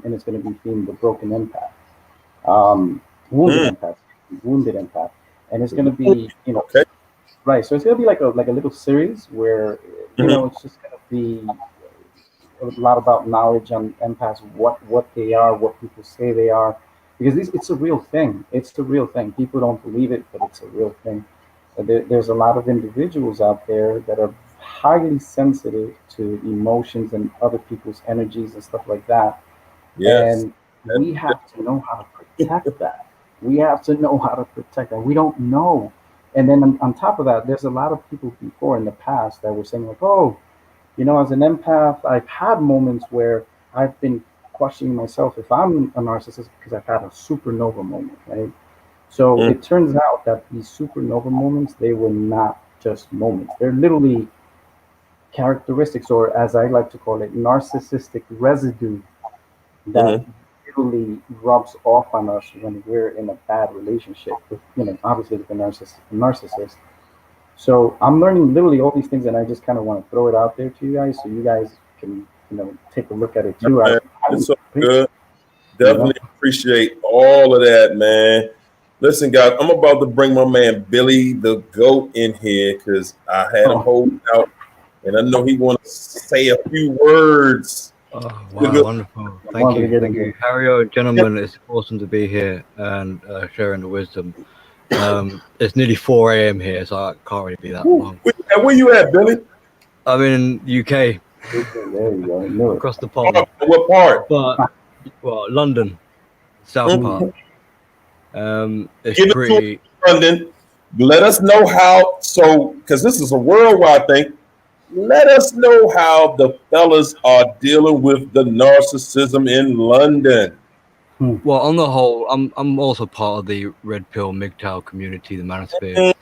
and it's going to be themed the broken empath, um, wounded empath, wounded empath, and it's going to be Okay. right. So it's going to be like a little series where it's just going to be a lot about knowledge on empaths, what they are, what people say they are, because it's a real thing. It's a real thing. People don't believe it, but it's a real thing. There's a lot of individuals out there that are highly sensitive to emotions and other people's energies and stuff like that. Yes. And we have to know how to protect that. We have to know how to protect that. We don't know. And then on top of that, there's a lot of people before in the past that were saying, like, oh, as an empath, I've had moments where I've been questioning myself if I'm a narcissist, because I've had a supernova moment, right? So it turns out that these supernova moments, they were not just moments. They're literally characteristics, or as I like to call it, narcissistic residue that literally rubs off on us when we're in a bad relationship with, obviously with the narcissist. So I'm learning literally all these things, and I just kind of want to throw it out there to you guys, so you guys can, take a look at it too. Man, it's so good. You Definitely appreciate all of that, man. Listen, guys, I'm about to bring my man Billy the Goat in here because I had him hold out, and I know he want to say a few words. Oh, wow, wonderful. Thank you. Thank you. Harry, gentlemen, it's awesome to be here and sharing the wisdom. It's nearly 4 a.m. here, so I can't really be that long. Where you at, Billy? I'm in UK. There you go. Across the pond. What part? But, well, London, South part. It's Give pretty... it to London. Let us know how, because this is a worldwide thing, let us know how the fellas are dealing with the narcissism in London. Well, on the whole, I'm also part of the Red Pill MGTOW community, the manosphere.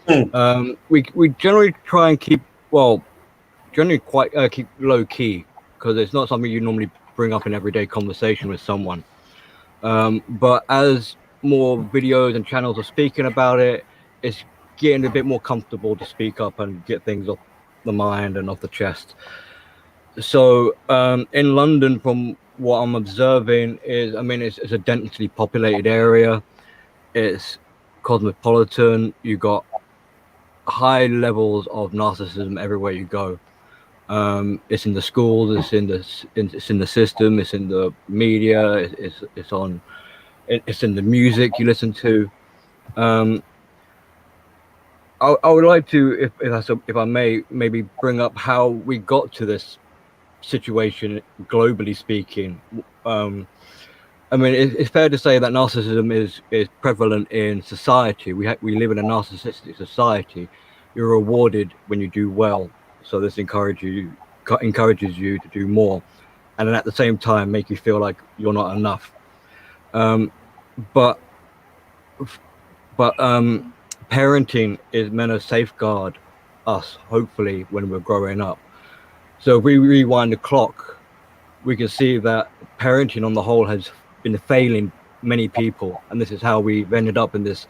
We generally try and keep keep low key, because it's not something you normally bring up in everyday conversation with someone. But as more videos and channels are speaking about it, it's getting a bit more comfortable to speak up and get things off the mind and off the chest. So in London, from what I'm observing, is it's a densely populated area. It's cosmopolitan. You got high levels of narcissism everywhere you go. It's in the schools, it's in the system, it's in the media, it's in the music you listen to. I would like to, if I may, maybe bring up how we got to this situation, globally speaking. It's fair to say that narcissism is prevalent in society. We live in a narcissistic society. You're rewarded when you do well, so this encourages you to do more, and then at the same time make you feel like you're not enough. But parenting is meant to safeguard us, hopefully, when we're growing up. So if we rewind the clock, we can see that parenting on the whole has been failing many people, and this is how we've ended up in this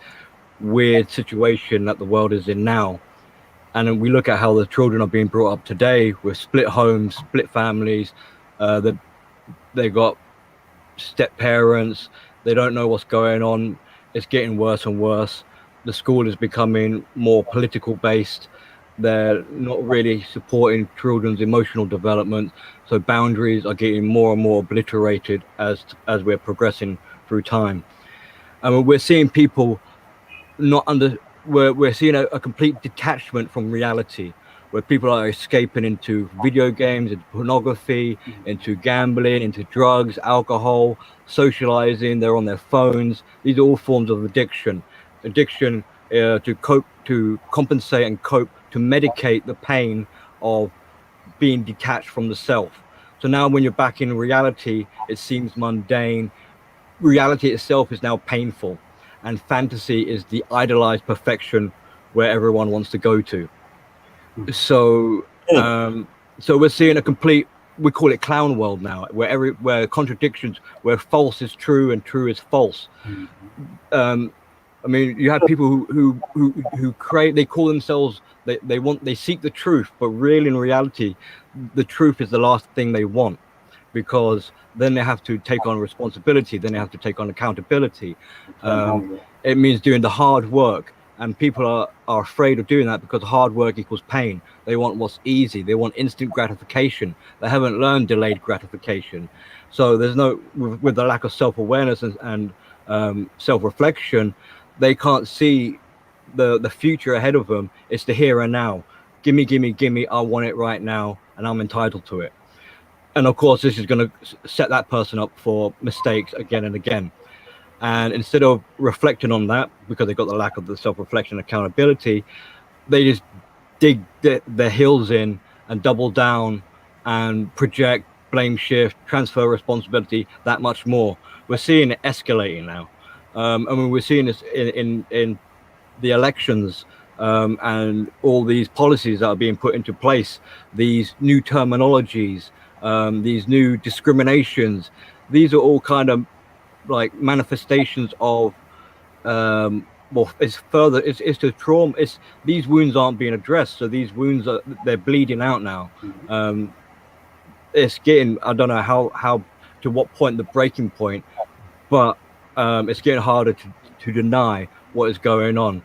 weird situation that the world is in now. And then we look at how the children are being brought up today with split homes, split families. They got step parents. They don't know what's going on. It's getting worse and worse. The school is becoming more political based. They're not really supporting children's emotional development. So boundaries are getting more and more obliterated as we're progressing through time. And we're seeing people we're seeing a complete detachment from reality, where people are escaping into video games, into pornography, into gambling, into drugs, alcohol, socializing. They're on their phones. These are all forms of addiction to compensate and cope, to medicate the pain of being detached from the self. So now when you're back in reality, it seems mundane. Reality itself is now painful, and fantasy is the idolized perfection where everyone wants to go to. So we're seeing a complete, we call it clown world now, where contradictions, where false is true and true is false. You have people who create, they call themselves, they seek the truth, but really in reality, the truth is the last thing they want, because then they have to take on responsibility, then they have to take on accountability. It means doing the hard work, and people are afraid of doing that because hard work equals pain. They want what's easy. They want instant gratification. They haven't learned delayed gratification. So there's with the lack of self-awareness and self-reflection, they can't see the future ahead of them. It's the here and now. Gimme, gimme, gimme. I want it right now, and I'm entitled to it. And of course, this is going to set that person up for mistakes again and again. And instead of reflecting on that, because they got the lack of the self-reflection, accountability, they just dig their heels in and double down and project, blame shift, transfer responsibility that much more. We're seeing it escalating now. We're seeing this in the elections and all these policies that are being put into place, these new terminologies, these new discriminations. These are all kind of like manifestations of well, it's further, it's the trauma, it's these wounds aren't being addressed, so these wounds they're bleeding out now. It's getting, I don't know how to what point, the breaking point, but it's getting harder to deny what is going on.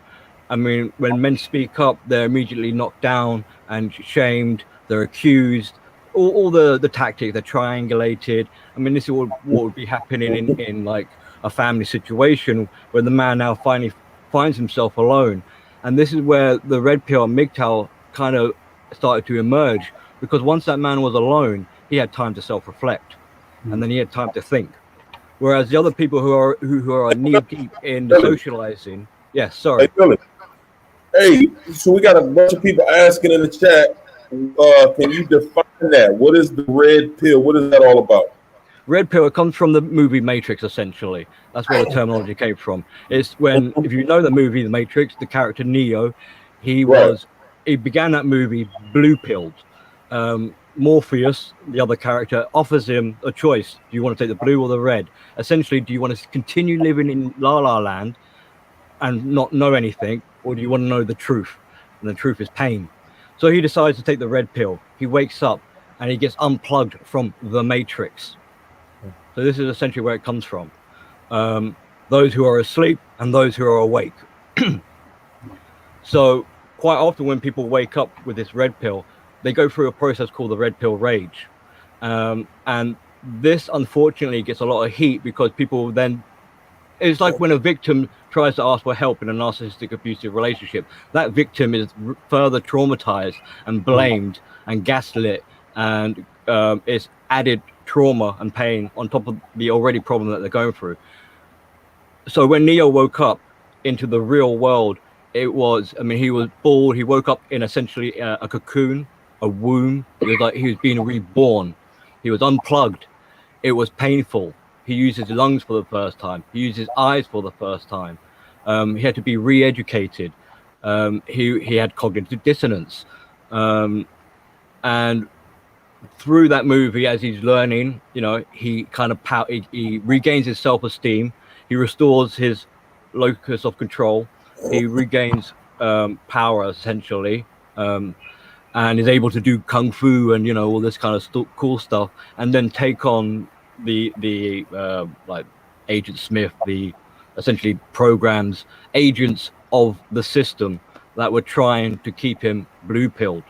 I mean, when men speak up, they're immediately knocked down and shamed, they're accused, all the tactics, they're triangulated. I mean, this is what would be happening in like a family situation where the man now finally finds himself alone. And this is where the red pill and MGTOW kind of started to emerge, because once that man was alone, he had time to self-reflect, and then he had time to think. Whereas the other people who are knee deep in the socializing, yes, sorry. Hey, Billy. Hey, so we got a bunch of people asking in the chat. Can you define that? What is the red pill? What is that all about? Red pill, it comes from the movie Matrix, essentially. That's where the terminology came from. It's when, if you know the movie The Matrix, the character Neo, he began that movie blue-pilled. Morpheus, the other character, offers him a choice. Do you want to take the blue or the red? Essentially, do you want to continue living in La La Land and not know anything, or do you want to know the truth? And the truth is pain. So he decides to take the red pill. He wakes up and he gets unplugged from the Matrix. So this is essentially where it comes from. Those who are asleep and those who are awake. So quite often when people wake up with this red pill, they go through a process called the red pill rage. And this, unfortunately, gets a lot of heat because people then, it's like when a victim tries to ask for help in a narcissistic abusive relationship, that victim is further traumatized and blamed and gaslit, and it's added trauma and pain on top of the already problem that they're going through. So when Neo woke up into the real world, it was, I mean, he was bald. He woke up in essentially a cocoon, a womb. It was like he was being reborn. He was unplugged. It was painful. He used his lungs for the first time. He used his eyes for the first time. He had to be re-educated. He had cognitive dissonance. And through that movie, as he's learning, you know, he kind of he regains his self-esteem. He restores his locus of control. He regains power, essentially, and is able to do kung fu and, you know, all this kind of cool stuff, and then take on the like Agent Smith, the essentially programs, agents of the system that were trying to keep him blue-pilled.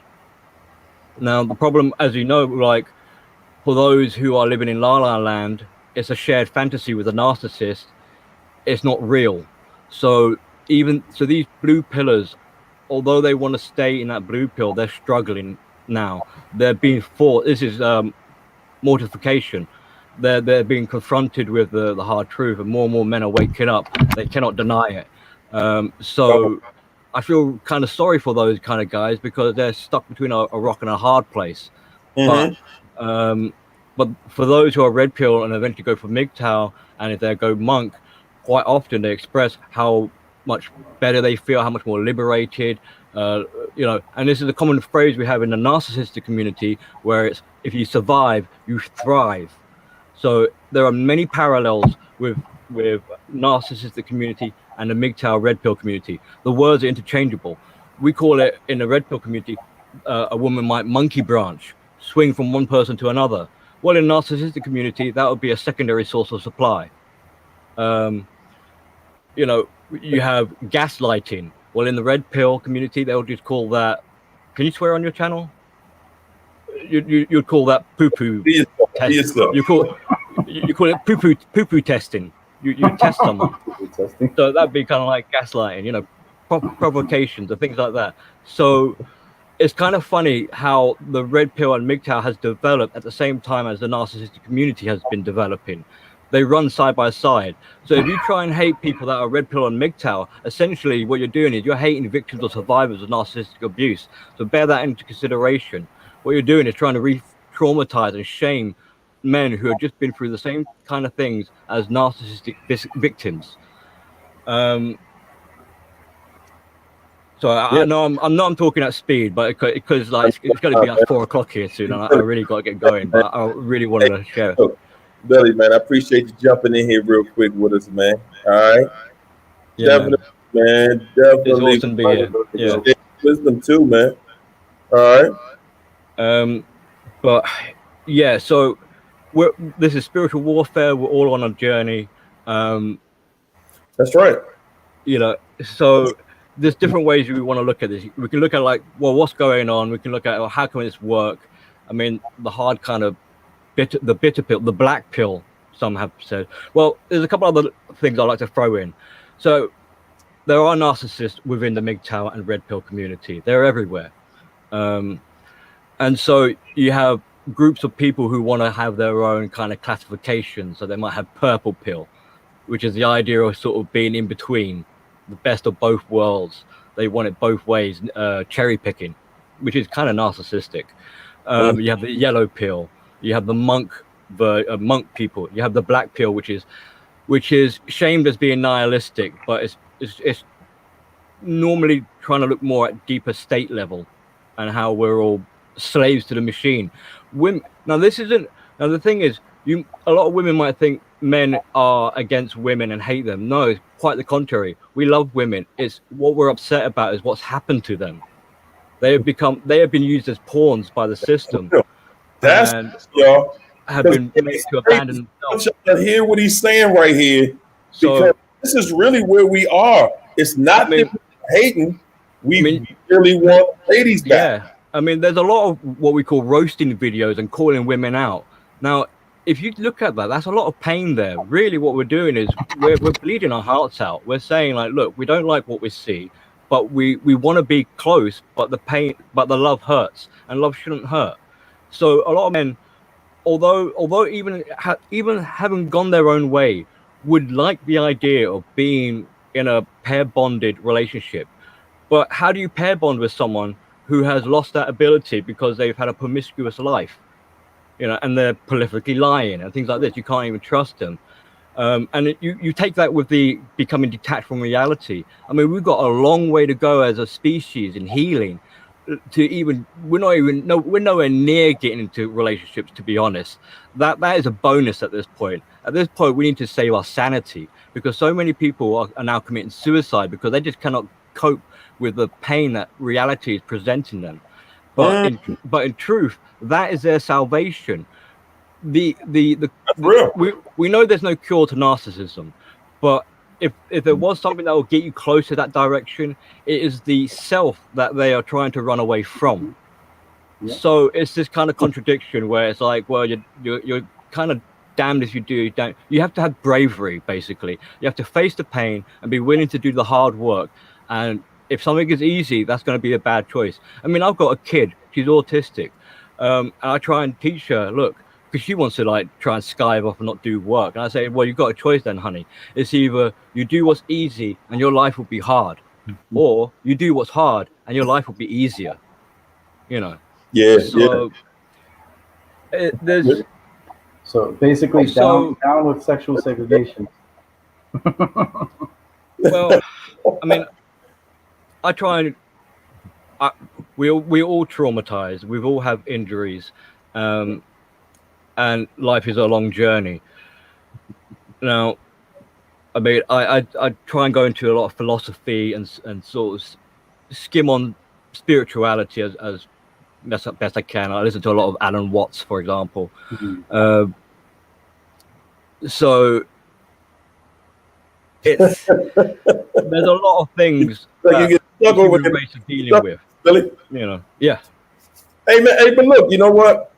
Now, the problem, as you know, like for those who are living in La La Land, it's a shared fantasy with a narcissist. It's not real. So these blue pillars, although they want to stay in that blue pill, they're struggling now. They're being forced. This is mortification. They're being confronted with the hard truth, and more men are waking up. They cannot deny it. So I feel kind of sorry for those kind of guys because they're stuck between a rock and a hard place. Mm-hmm. But for those who are red pill and eventually go for MGTOW, and if they go monk, quite often they express how much better they feel, how much more liberated, you know. And this is a common phrase we have in the narcissistic community, where it's, if you survive, you thrive. So there are many parallels with narcissistic community and the MGTOW red pill community. The words are interchangeable. We call it in the red pill community, a woman might monkey branch, swing from one person to another. Well, in narcissistic community, that would be a secondary source of supply. You know, you have gaslighting. Well, in the red pill community, they'll just call that, can you swear on your channel? You'd call that poo-poo test. You call it poo-poo testing. You test someone. So that'd be kind of like gaslighting, you know, provocations and things like that. So it's kind of funny how the red pill and MGTOW has developed at the same time as the narcissistic community has been developing. They run side by side. So if you try and hate people that are red pill and MGTOW, essentially what you're doing is you're hating victims or survivors of narcissistic abuse. So bear that into consideration. What you're doing is trying to re-traumatize and shame men who have just been through the same kind of things as narcissistic victims. So I know I'm talking at speed, but because like it's going to be at 4 o'clock here soon, and I really got to get going. But I really wanted to share. Billy, man, I appreciate you jumping in here real quick with us, man. All right. Yeah, man. Definitely, man. It's Definitely. awesome to be here. Yeah. Wisdom too, man. All right. But yeah, so this is spiritual warfare. We're all on a journey. That's right. You know, so there's different ways we want to look at this. We can look at like, well, what's going on? We can look at, well, how can this work? I mean, the hard kind of the bitter pill, the black pill, some have said. Well, there's a couple other things I'd like to throw in. So there are narcissists within the MGTOW and red pill community. They're everywhere. And so you have groups of people who want to have their own kind of classification. So they might have purple pill, which is the idea of sort of being in between, the best of both worlds. They want it both ways, cherry picking, which is kind of narcissistic. You have the yellow pill, you have the monk people, you have the black pill, which is shamed as being nihilistic, but it's normally trying to look more at deeper state level and how we're all slaves to the machine. Now the thing is, a lot of women might think men are against women and hate them. No, it's quite the contrary. We love women. It's what we're upset about is what's happened to them. They have been used as pawns by the system. That's y'all have been made to abandon themselves. I hear what he's saying right here. Because this is really where we are. It's not that we're hating. We really want ladies back. Yeah. I mean, there's a lot of what we call roasting videos and calling women out. Now, if you look at that, that's a lot of pain there. Really, what we're doing is we're bleeding our hearts out. We're saying, like, look, we don't like what we see, but we want to be close, but the love hurts, and love shouldn't hurt. So a lot of men, although even having gone their own way, would like the idea of being in a pair bonded relationship. But how do you pair bond with someone who has lost that ability because they've had a promiscuous life? And they're prolifically lying and things like this. You can't even trust them. And you take that with the becoming detached from reality. I mean, we've got a long way to go as a species in healing. We're nowhere near getting into relationships, to be honest. That is a bonus at this point. At this point, we need to save our sanity, because so many people are now committing suicide because they just cannot cope with the pain that reality is presenting them. But in truth, that is their salvation. We know there's no cure to narcissism, but if there was something that will get you close to that direction, it is the self that they are trying to run away from. Yeah. So it's this kind of contradiction where it's like, well, you're kind of damned if you do, you don't. You have to have bravery, basically. You have to face the pain and be willing to do the hard work. And if something is easy, that's going to be a bad choice. I mean, I've got a kid, she's autistic. And I try and teach her, look, because she wants to like try and skive off and not do work. And I say, well, you've got a choice then, honey. It's either you do what's easy and your life will be hard, or you do what's hard and your life will be easier. Yeah. So basically, down with sexual segregation. Well, I mean, I try and we all traumatized. We all have injuries, and life is a long journey. Now, I mean, I try and go into a lot of philosophy and sort of skim on spirituality as best I can. I listen to a lot of Alan Watts, for example. Mm-hmm. So there's a lot of things that you get stuck over dealing with. Really? Yeah. Hey, but look, you know what?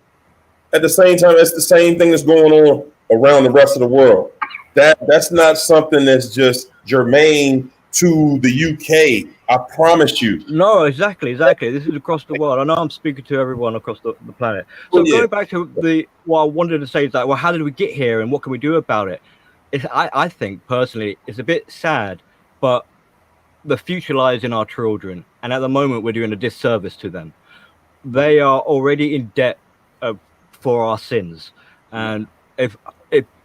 At the same time, it's the same thing that's going on around the rest of the world. That's not something that's just germane to the UK. I promise you. No, exactly. This is across the world. I know I'm speaking to everyone across the planet. So going back to what I wanted to say is that, well, how did we get here and what can we do about it? I think personally, it's a bit sad, but the future lies in our children. And at the moment, we're doing a disservice to them. They are already in debt for our sins. And if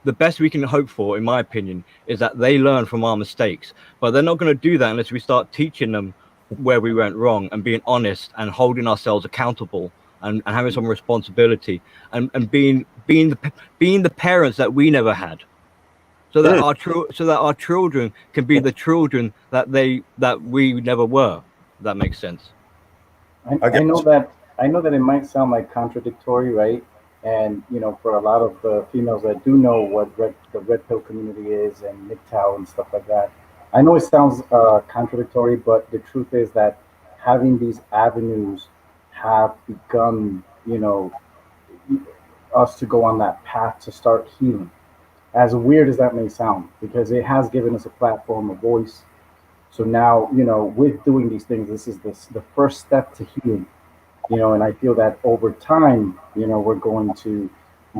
the best we can hope for, in my opinion, is that they learn from our mistakes. But they're not going to do that unless we start teaching them where we went wrong and being honest and holding ourselves accountable and having some responsibility, and being the parents that we never had, so that our children can be the children that we never were. If that makes sense. I know that it might sound like contradictory, right? And for a lot of the females that do know what the red pill community is and MGTOW and stuff like that, I know it sounds contradictory, but the truth is that having these avenues have begun, us to go on that path to start healing. As weird as that may sound, because it has given us a platform, a voice. So now, with doing these things, this is the first step to healing. And I feel that over time, we're going to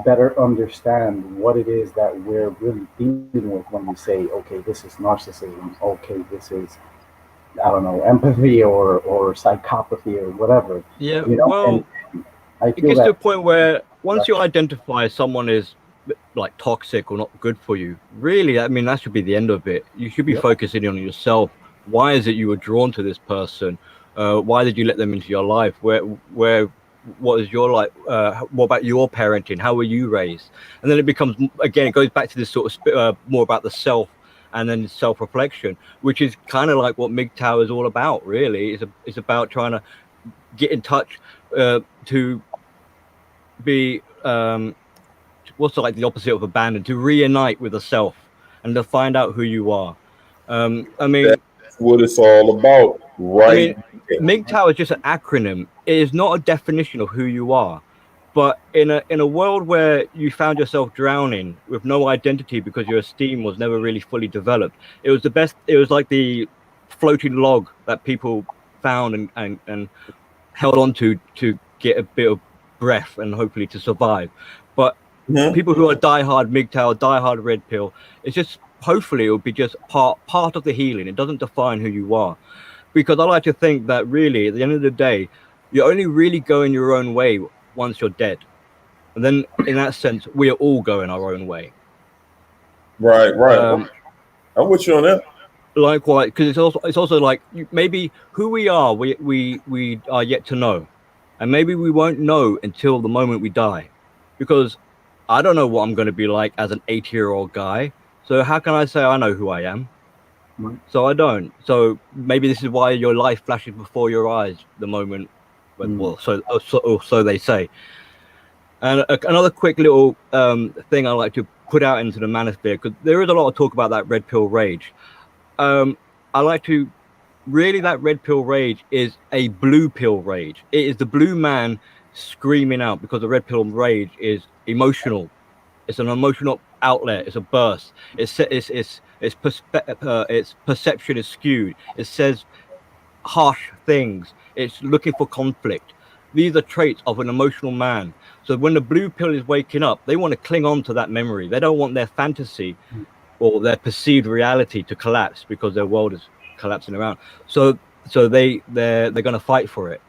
better understand what it is that we're really dealing with when we say, okay, this is narcissism. Okay, this is, I don't know, empathy or psychopathy or whatever. Yeah, well, and I it feel gets that to a point where once you identify someone is like toxic or not good for you, really, I mean, that should be the end of it. You should be focusing on yourself. Why is it you were drawn to this person? Why did you let them into your life? What is your life? What about your parenting? How were you raised? And then it becomes, again, it goes back to this sort of more about the self and then self-reflection, which is kind of like what MGTOW is all about, really. It's about trying to get in touch to be, what's like the opposite of abandon, to reunite with the self and to find out who you are. I mean, that's what it's all about, right? I mean, MGTOW is just an acronym. It is not a definition of who you are. But in a world where you found yourself drowning with no identity because your esteem was never really fully developed, it was the best. It was like the floating log that people found and held on to get a bit of breath and hopefully to survive. But people who are diehard MGTOW, diehard red pill, it's just hopefully it will be just part of the healing. It doesn't define who you are, because I like to think that really at the end of the day, you're only really going your own way once you're dead, and then in that sense we are all going our own way. Right. I'm with you on that. Likewise, because it's also like maybe who we are we are yet to know, and maybe we won't know until the moment we die, because I don't know what I'm going to be like as an 80-year-old guy, so how can I say I know who I am? So I don't. So maybe this is why your life flashes before your eyes the moment when, well, so they say. And another quick little thing I like to put out into the manosphere, because there is a lot of talk about that red pill rage. I like to really, that red pill rage is a blue pill rage. It is the blue man screaming out, because the red pill rage is emotional. It's an emotional outlet. It's a burst. Its perception is skewed. It says harsh things. It's looking for conflict. These are traits of an emotional man. So when the blue pill is waking up, they want to cling on to that memory. They don't want their fantasy or their perceived reality to collapse, because their world is collapsing around. So they're going to fight for it.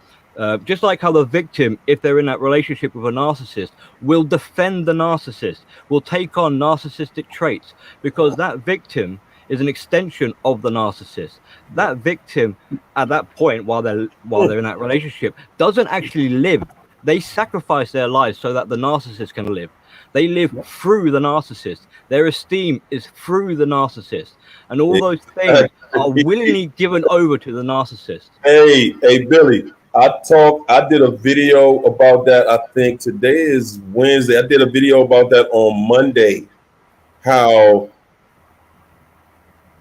Just like how the victim, if they're in that relationship with a narcissist, will defend the narcissist, will take on narcissistic traits, because that victim is an extension of the narcissist. That victim, at that point, while they're in that relationship, doesn't actually live. They sacrifice their lives so that the narcissist can live. They live through the narcissist. Their esteem is through the narcissist, and all those things are willingly given over to the narcissist. Hey, Billy. I did a video about that. I think today is Wednesday. I did a video about that on Monday. How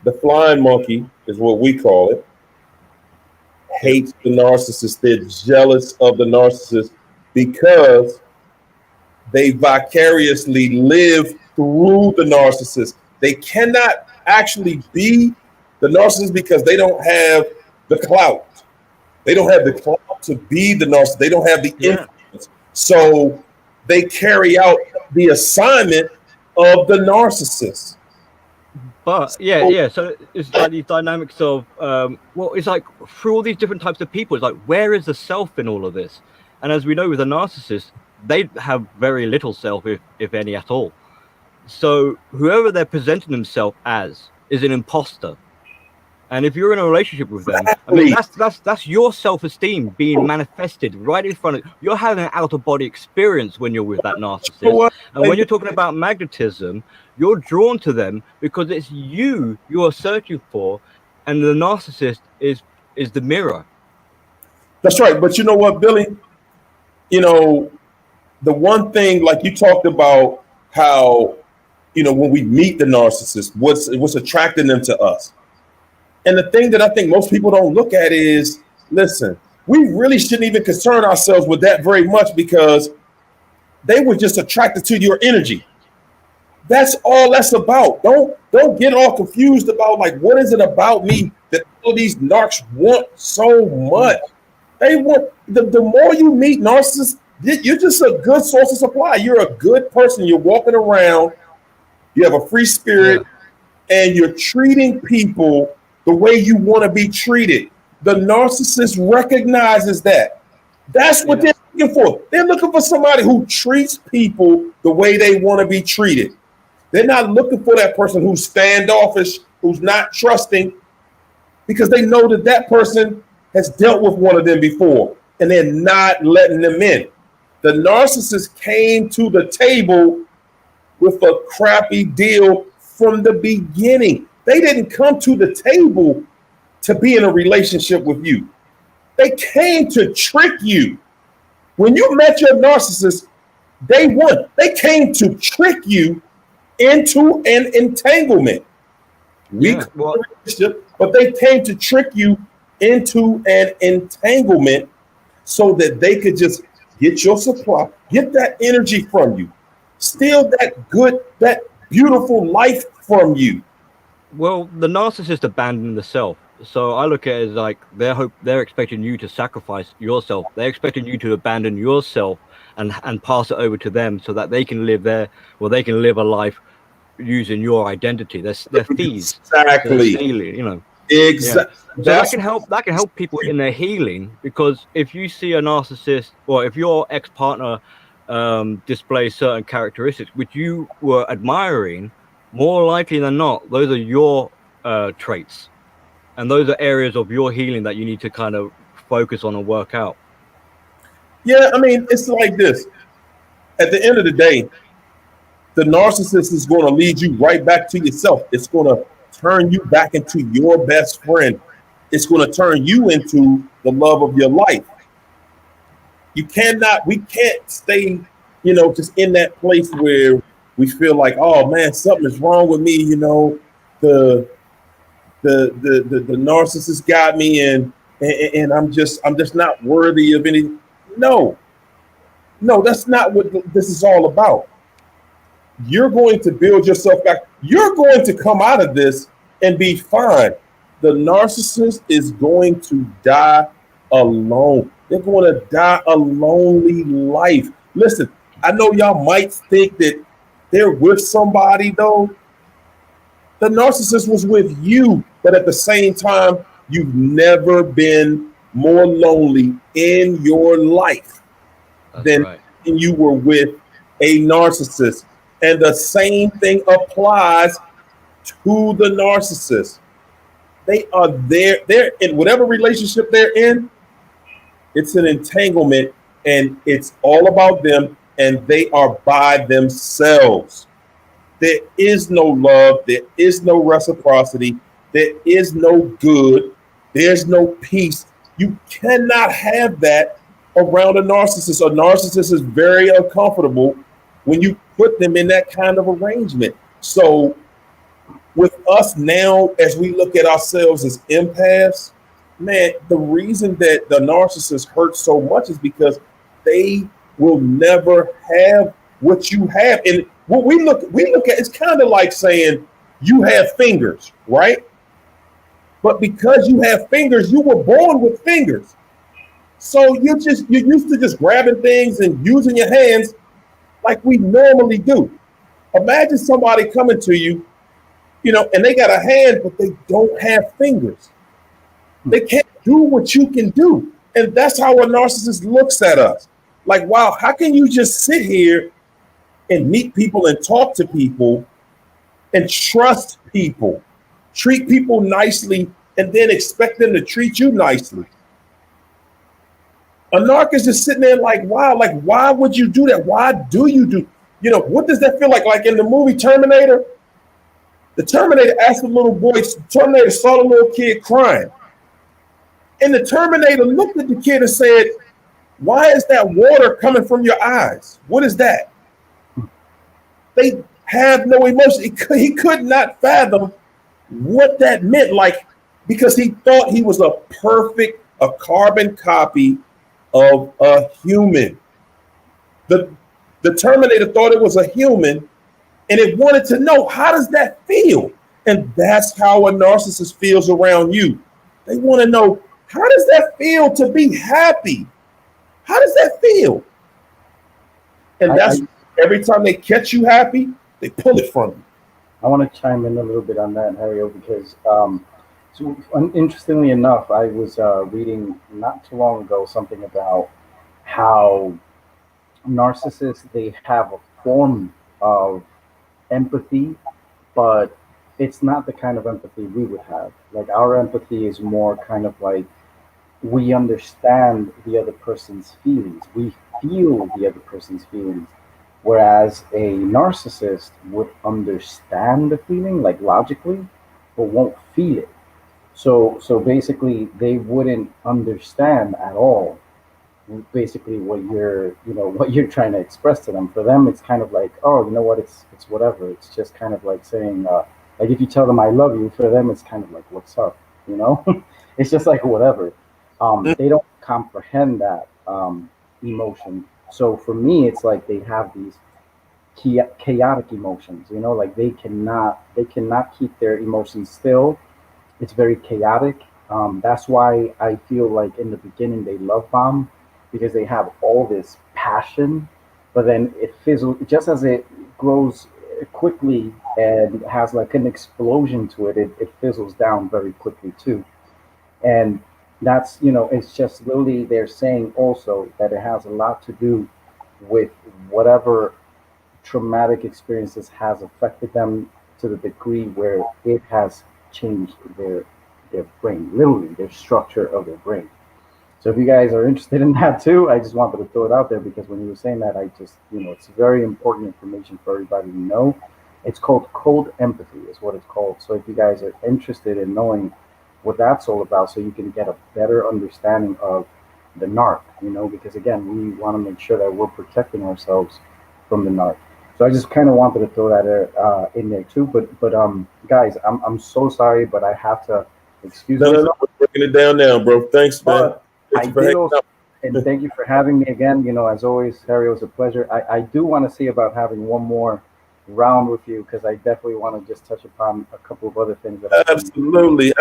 the flying monkey is what we call it, hates the narcissist. They're jealous of the narcissist because they vicariously live through the narcissist. They cannot actually be the narcissist because they don't have the clout. They don't have the clout to be the narcissist. They don't have the influence. So they carry out the assignment of the narcissist. But so it's like these dynamics of it's like through all these different types of people, it's like, where is the self in all of this? And as we know with a narcissist, they have very little self, if any at all. So whoever they're presenting themselves as is an imposter. And if you're in a relationship with them, I mean, that's your self-esteem being manifested right in front of you. You're having an out-of-body experience when you're with that narcissist. And when you're talking about magnetism, you're drawn to them because it's you are searching for, and the narcissist is the mirror. That's right. But you know what, Billy? You know, the one thing, like you talked about how, you know, when we meet the narcissist, what's attracting them to us. And the thing that I think most people don't look at is, listen, we really shouldn't even concern ourselves with that very much, because they were just attracted to your energy. That's all that's about. Don't get all confused about, like, what is it about me that all these narcs want so much? They want, the more you meet narcissists, you're just a good source of supply. You're a good person. You're walking around, you have a free spirit, and you're treating people the way you want to be treated. The narcissist recognizes that. That's what they're looking for. They're looking for somebody who treats people the way they want to be treated. They're not looking for that person who's standoffish, who's not trusting, because they know that that person has dealt with one of them before, and they're not letting them in. The narcissist came to the table with a crappy deal from the beginning. They didn't come to the table to be in a relationship with you. They came to trick you. When you met your narcissist, day one, they came to trick you into an entanglement. But they came to trick you into an entanglement so that they could just get your supply, get that energy from you, steal that beautiful life from you. Well, the narcissist abandoned the self. So I look at it as like they're expecting you to sacrifice yourself. They're expecting you to abandon yourself and pass it over to them so that they can live a life using your identity. They're thieves. Exactly. Stealing, you know. Exactly. Yeah. So that can help people in their healing, because if you see a narcissist, or if your ex-partner displays certain characteristics which you were admiring, more likely than not, those are your traits, and those are areas of your healing that you need to kind of focus on and work out. Yeah, I mean, it's like this. At the end of the day, the narcissist is going to lead you right back to yourself. It's going to turn you back into your best friend. It's going to turn you into the love of your life. We can't stay, just in that place where we feel like, oh man, something is wrong with me. The narcissist got me, and I'm just not worthy of any. No, that's not what this is all about. You're going to build yourself back. You're going to come out of this and be fine. The narcissist is going to die alone. They're going to die a lonely life. Listen, I know y'all might think that they're with somebody, though. The narcissist was with you, but at the same time, you've never been more lonely in your life than you were with a narcissist. And the same thing applies to the narcissist. They are there. They're in whatever relationship they're in. It's an entanglement, and it's all about them, and they are by themselves. There is no love. There is no reciprocity. There is no good. There's no peace. You cannot have that around a narcissist. A narcissist is very uncomfortable when you put them in that kind of arrangement. So with us now, as we look at ourselves as empaths, man, the reason that the narcissist hurts so much is because they will never have what you have. And what we look at, it's kind of like saying you have fingers, right? But because you have fingers, you were born with fingers. So you're used to just grabbing things and using your hands like we normally do. Imagine somebody coming to you, and they got a hand, but they don't have fingers. They can't do what you can do. And that's how a narcissist looks at us. Like, wow, how can you just sit here and meet people and talk to people and trust people, treat people nicely, and then expect them to treat you nicely. A narc is just sitting there like, wow, like, why would you do that? Why do you do? You know, what does that feel like? Like in the movie Terminator, the Terminator asked the little boy, Terminator saw the little kid crying. And the Terminator looked at the kid and said, why is that water coming from your eyes? What is that? They have no emotion. He could not fathom what that meant, like, because he thought he was a carbon copy of a human. The Terminator thought it was a human, and it wanted to know, how does that feel? And that's how a narcissist feels around you. They want to know, how does that feel to be happy? How does that feel? And that's every time they catch you happy, they pull it from you. I want to chime in a little bit on that, Hario, because so interestingly enough, I was reading not too long ago something about how narcissists, they have a form of empathy, but it's not the kind of empathy we would have. Like, our empathy is more kind of like, we understand the other person's feelings. We feel the other person's feelings. Whereas a narcissist would understand the feeling, like logically, but won't feel it. So basically, they wouldn't understand at all. Basically, what you're trying to express to them. For them, it's kind of like, oh, you know what? It's whatever. It's just kind of like saying, like if you tell them I love you, for them, it's kind of like, what's up? You know, it's just like whatever. They don't comprehend that emotion. So for me, it's like they have these chaotic emotions. You know, like they cannot keep their emotions still. It's very chaotic. That's why I feel like in the beginning they love bomb, because they have all this passion, but then it fizzles just as it grows quickly and has like an explosion to it. It fizzles down very quickly too, and that's, it's just literally they're saying also that it has a lot to do with whatever traumatic experiences has affected them to the degree where it has changed their brain, literally their structure of their brain. So if you guys are interested in that too, I just wanted to throw it out there, because when you were saying that, I just, it's very important information for everybody to know. It's called cold empathy is what it's called. So if you guys are interested in knowing what that's all about, so you can get a better understanding of the narc, because again, we want to make sure that we're protecting ourselves from the narc. So I just kind of wanted to throw that in there too. But guys, I'm so sorry, but I have to excuse myself. No, we're breaking it down now, bro. Thanks, man. I did also, and thank you for having me again. As always, Harry, it was a pleasure. I do want to see about having one more round with you, because I definitely want to just touch upon a couple of other things. Absolutely,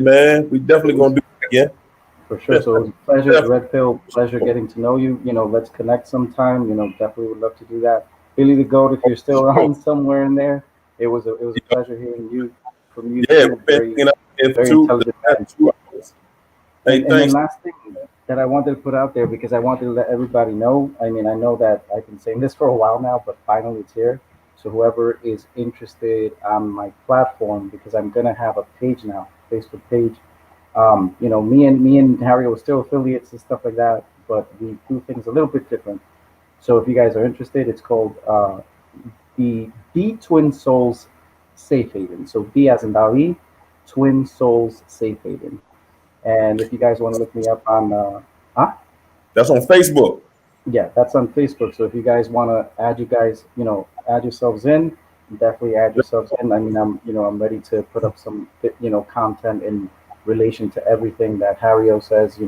man. We definitely gonna do it again. For sure. So it was a pleasure, Red Pill. Pleasure getting to know you. Let's connect sometime. Definitely would love to do that. Billy the Goat, if you're still around somewhere in there, it was a pleasure hearing you from you. Yeah, very intelligent man. And the last thing that I wanted to put out there, because I wanted to let everybody know, I know that I've been saying this for a while now, but finally it's here. So whoever is interested on my platform, because I'm going to have a page now, Facebook page. Me and Harry were still affiliates and stuff like that, but we do things a little bit different. So if you guys are interested, it's called the Twin Souls Safe Haven. So D as in Dali, Twin Souls Safe Haven. And if you guys want to look me up on, that's on Facebook. Yeah, that's on Facebook. So if you guys want to add yourselves in, definitely add yourselves in. I'm ready to put up some, content in relation to everything that Hario says.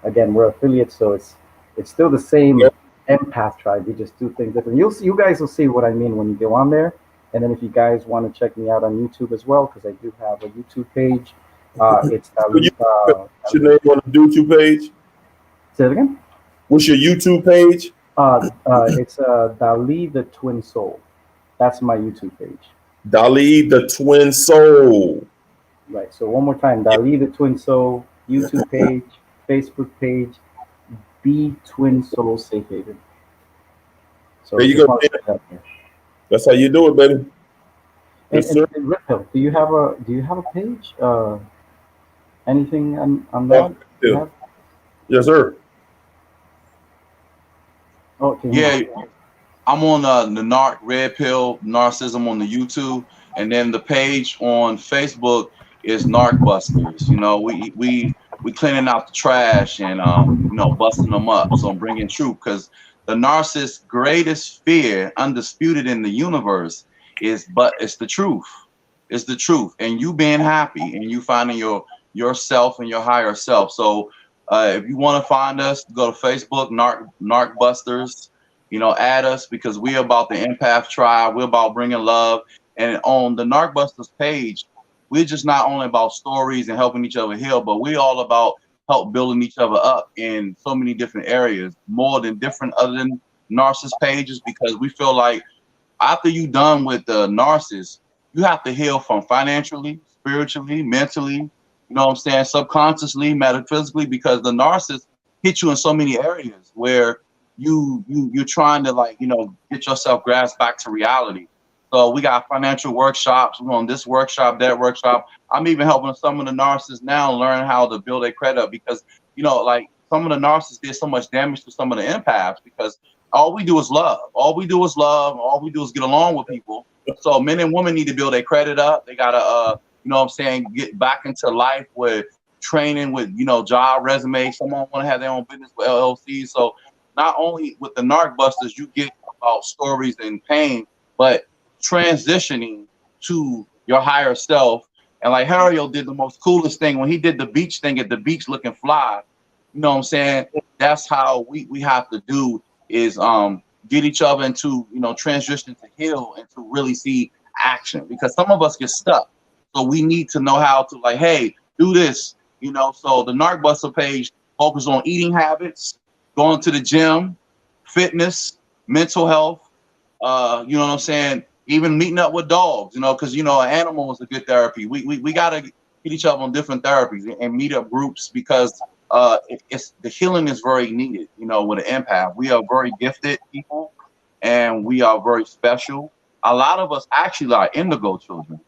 Again, we're affiliates, so it's still the same empath tribe. We just do things different. You guys will see what I mean when you go on there. And then if you guys want to check me out on YouTube as well, because I do have a YouTube page. It's what's your name on the YouTube page? Say it again. What's your YouTube page? It's Dali the Twin Soul. That's my YouTube page. Dali the Twin Soul. Right. So one more time, Dali the Twin Soul, YouTube page, Facebook page, the Twin Soul Safe Haven. So there you go. That's how you do it, baby. Yes, sir. And Red Pill, do you have a page? Anything on that you Yeah. have? Yes, sir. Oh, can you? Yeah, I'm on the Narc Red Pill Narcissism on the YouTube, and then the page on Facebook is Narc Busters. You know, we cleaning out the trash and you know, busting them up. So I'm bringing truth, because the narcissist's greatest fear, undisputed in the universe, but it's the truth. It's the truth, and you being happy and you finding yourself and your higher self. So if you want to find us, go to Facebook, Narc Busters. You know, add us, because we're about the empath tribe. We're about bringing love. And on the Narcbusters page, we're just not only about stories and helping each other heal, but we're all about help building each other up in so many different areas, more than different other than narcissist pages, because we feel like after you done with the narcissist, you have to heal from financially, spiritually, mentally, you know what I'm saying, subconsciously, metaphysically, because the narcissist hit you in so many areas where you're trying to, like, you know, get yourself grasped back to reality. So we got financial workshops. We're on this workshop, that workshop. I'm even helping some of the narcissists now learn how to build their credit up, because, you know, like, some of the narcissists did so much damage to some of the empaths, because all we do is love. All we do is love. All we do is get along with people. So men and women need to build their credit up. They gotta, you know what I'm saying, get back into life with training, with, you know, job resumes. Someone want to have their own business with LLCs. So not only with the Narc Busters, you get about stories and pain, but transitioning to your higher self. And like Harold did the most coolest thing when he did the beach thing at the beach looking fly. You know what I'm saying? That's how we have to do, is get each other into, you know, transition to heal and to really see action, because some of us get stuck. So we need to know how to, like, hey, do this, you know. So the Narc Buster page focuses on eating habits, going to the gym, fitness, mental health, you know what I'm saying, even meeting up with dogs, you know, because, you know, an animal is a good therapy. We got to get each other on different therapies and meet up groups, because it's the healing is very needed, you know, with an empath. We are very gifted people, and we are very special. A lot of us actually are indigo children.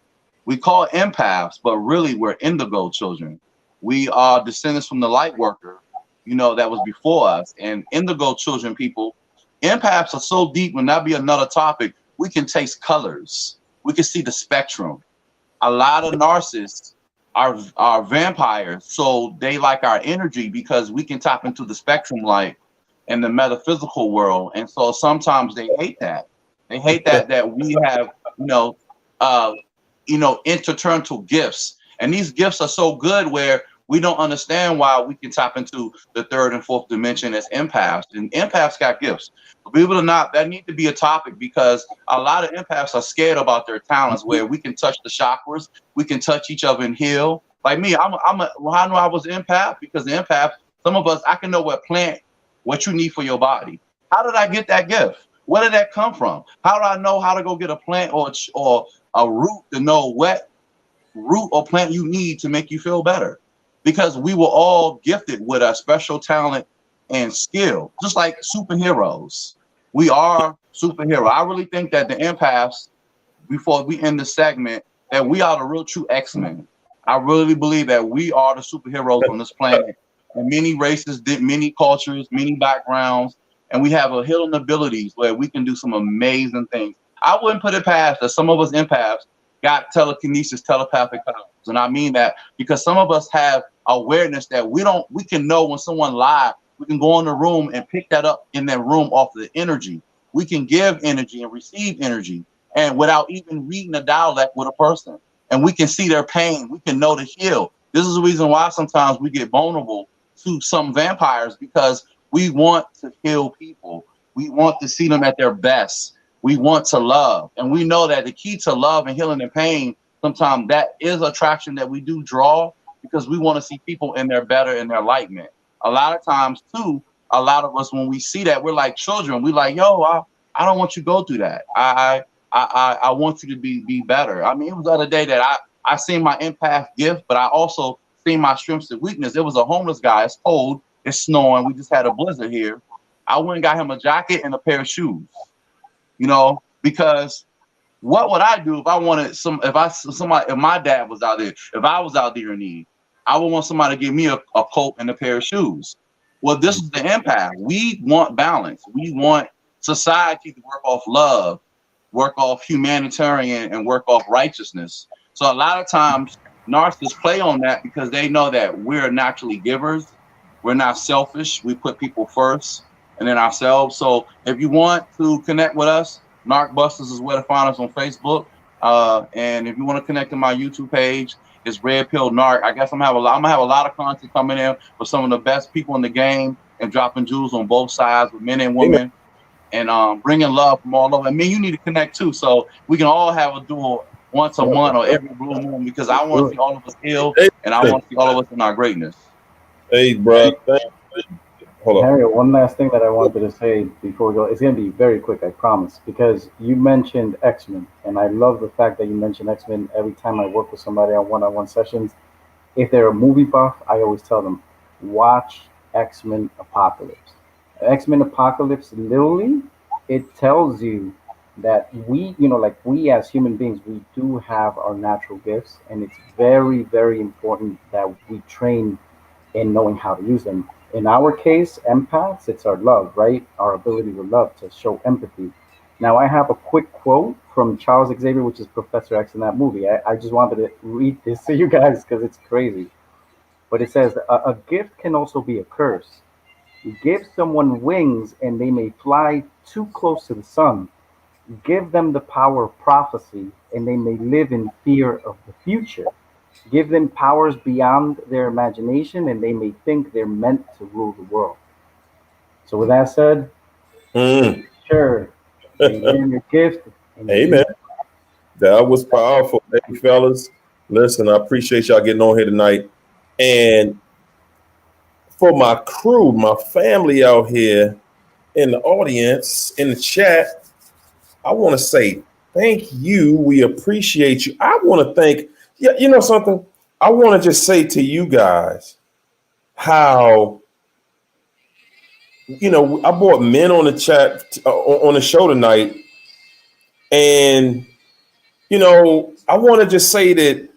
We call empaths, but really we're indigo children. We are descendants from the light worker, you know, that was before us. And indigo children, people, empaths are so deep, and that'd be another topic. We can taste colors. We can see the spectrum. A lot of narcissists are vampires, so they like our energy, because we can tap into the spectrum light and the metaphysical world. And so sometimes they hate that. They hate that we have, interternal gifts. And these gifts are so good where we don't understand why we can tap into the third and fourth dimension as empaths. And empaths got gifts. Believe it or not, that needs to be a topic, because a lot of empaths are scared about their talents, where we can touch the chakras, we can touch each other and heal. Like me, well, I know I was an empath, because the empath, some of us, I can know what you need for your body. How did I get that gift? Where did that come from? How do I know how to go get a plant or a root to know what root or plant you need to make you feel better? Because we were all gifted with a special talent and skill, just like superheroes. We are superheroes. I really think that the empaths, before we end the segment, that we are the real true X-Men. I really believe that we are the superheroes on this planet. And many races, many cultures, many backgrounds, and we have a hidden abilities where we can do some amazing things. I wouldn't put it past that some of us empaths got telekinesis, telepathic powers. And I mean that because some of us have awareness that we can know when someone lied. We can go in the room and pick that up in that room off the energy. We can give energy and receive energy, and without even reading a dialect with a person. And we can see their pain. We can know to heal. This is the reason why sometimes we get vulnerable to some vampires, because we want to heal people. We want to see them at their best. We want to love. And we know that the key to love and healing and pain, sometimes that is attraction that we do draw, because we want to see people in their better, in their enlightenment. A lot of times too, a lot of us, when we see that, we're like children. We're like, yo, I don't want you to go through that. I want you to be better. I mean, it was the other day that I seen my empath gift, but I also seen my strengths and weakness. It was a homeless guy. It's cold. It's snowing. We just had a blizzard here. I went and got him a jacket and a pair of shoes, because what would I do if I wanted if my dad was out there, if I was out there in need, I would want somebody to give me a coat and a pair of shoes. Well, this is the empath. We want balance. We want society to work off love, work off humanitarian, and work off righteousness. So a lot of times narcissists play on that because they know that we're naturally givers. We're not selfish. We put people first and then ourselves. So if you want to connect with us, Narc Busters is where to find us on Facebook. And if you want to connect to my YouTube page, it's Red Pill Narc. I guess I'm gonna have a lot of content coming in with some of the best people in the game and dropping jewels on both sides with men and women, and bringing love from all over. I mean, you need to connect too, so we can all have a duel once a month or every blue moon, because I want to see all of us heal, and I want to see all of us in our greatness. Hey, bro. Hold on. Harry, one last thing that I wanted to say before we go. It's going to be very quick, I promise, because you mentioned X-Men, and I love the fact that you mentioned X-Men every time I work with somebody on one-on-one sessions. If they're a movie buff, I always tell them, watch X-Men Apocalypse. X-Men Apocalypse, literally, it tells you that we, like we as human beings, we do have our natural gifts, and it's very, very important that we train in knowing how to use them. In our case, empaths, it's our love, right? Our ability to love, to show empathy. Now, I have a quick quote from Charles Xavier, which is Professor X in that movie. I just wanted to read this to you guys because it's crazy. But it says, a gift can also be a curse. Give someone wings and they may fly too close to the sun. Give them the power of prophecy and they may live in fear of the future. Give them powers beyond their imagination, and they may think they're meant to rule the world. So with that said, sure, you're your gift. Amen. That was powerful. Hey, fellas, listen, I appreciate y'all getting on here tonight. And for my crew, my family out here in the audience, in the chat, I want to say thank you. We appreciate you. I want to thank, you know something? I want to just say to you guys how, I brought men on the chat, on the show tonight. And, I want to just say that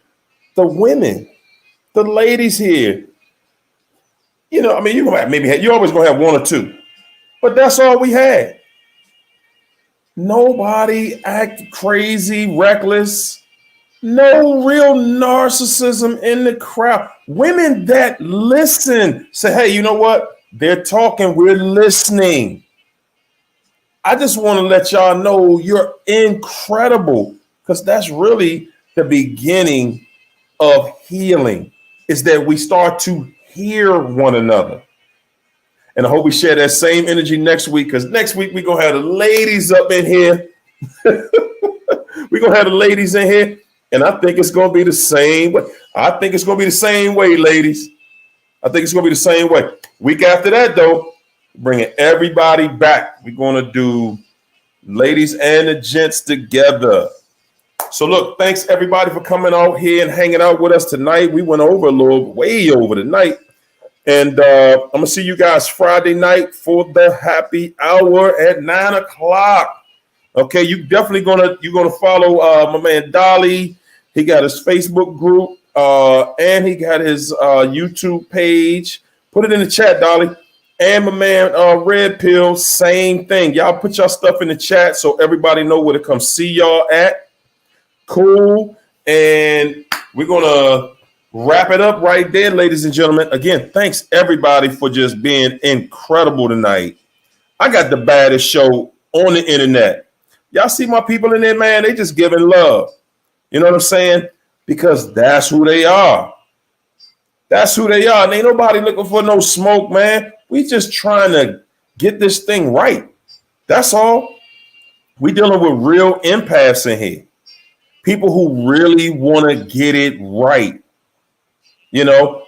the women, the ladies here, you're going to have you're always going to have one or two, but that's all we had. Nobody act crazy, reckless. No real narcissism in the crowd. Women that listen say, hey, you know what? They're talking, we're listening. I just want to let y'all know you're incredible, because that's really the beginning of healing, is that we start to hear one another. And I hope we share that same energy next week, because next week we're going to have the ladies up in here. We're going to have the ladies in here. And I think it's going to be the same way. I think it's going to be the same way, ladies. I think it's going to be the same way. Week after that, though, bringing everybody back. We're going to do ladies and the gents together. So, look, thanks, everybody, for coming out here and hanging out with us tonight. We went over way over tonight. And I'm going to see you guys Friday night for the happy hour at 9 o'clock. Okay, you're gonna follow my man Dolly. He got his Facebook group, and he got his YouTube page. Put it in the chat, Dolly. And my man Red Pill, same thing. Y'all put y'all stuff in the chat so everybody know where to come see y'all at. Cool. And we're gonna wrap it up right there, ladies and gentlemen. Again, thanks everybody for just being incredible tonight. I got the baddest show on the internet. Y'all see my people in there, man? They just giving love. You know what I'm saying? Because that's who they are. That's who they are. And ain't nobody looking for no smoke, man. We just trying to get this thing right. That's all. We dealing with real empaths in here. People who really want to get it right.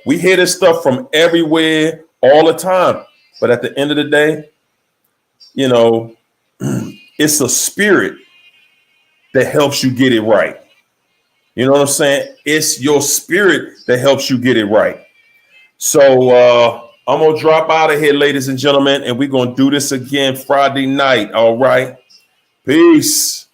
We hear this stuff from everywhere all the time. But at the end of the day, it's a spirit that helps you get it right. You know what I'm saying? It's your spirit that helps you get it right. So I'm going to drop out of here, ladies and gentlemen, and we're going to do this again Friday night. All right. Peace.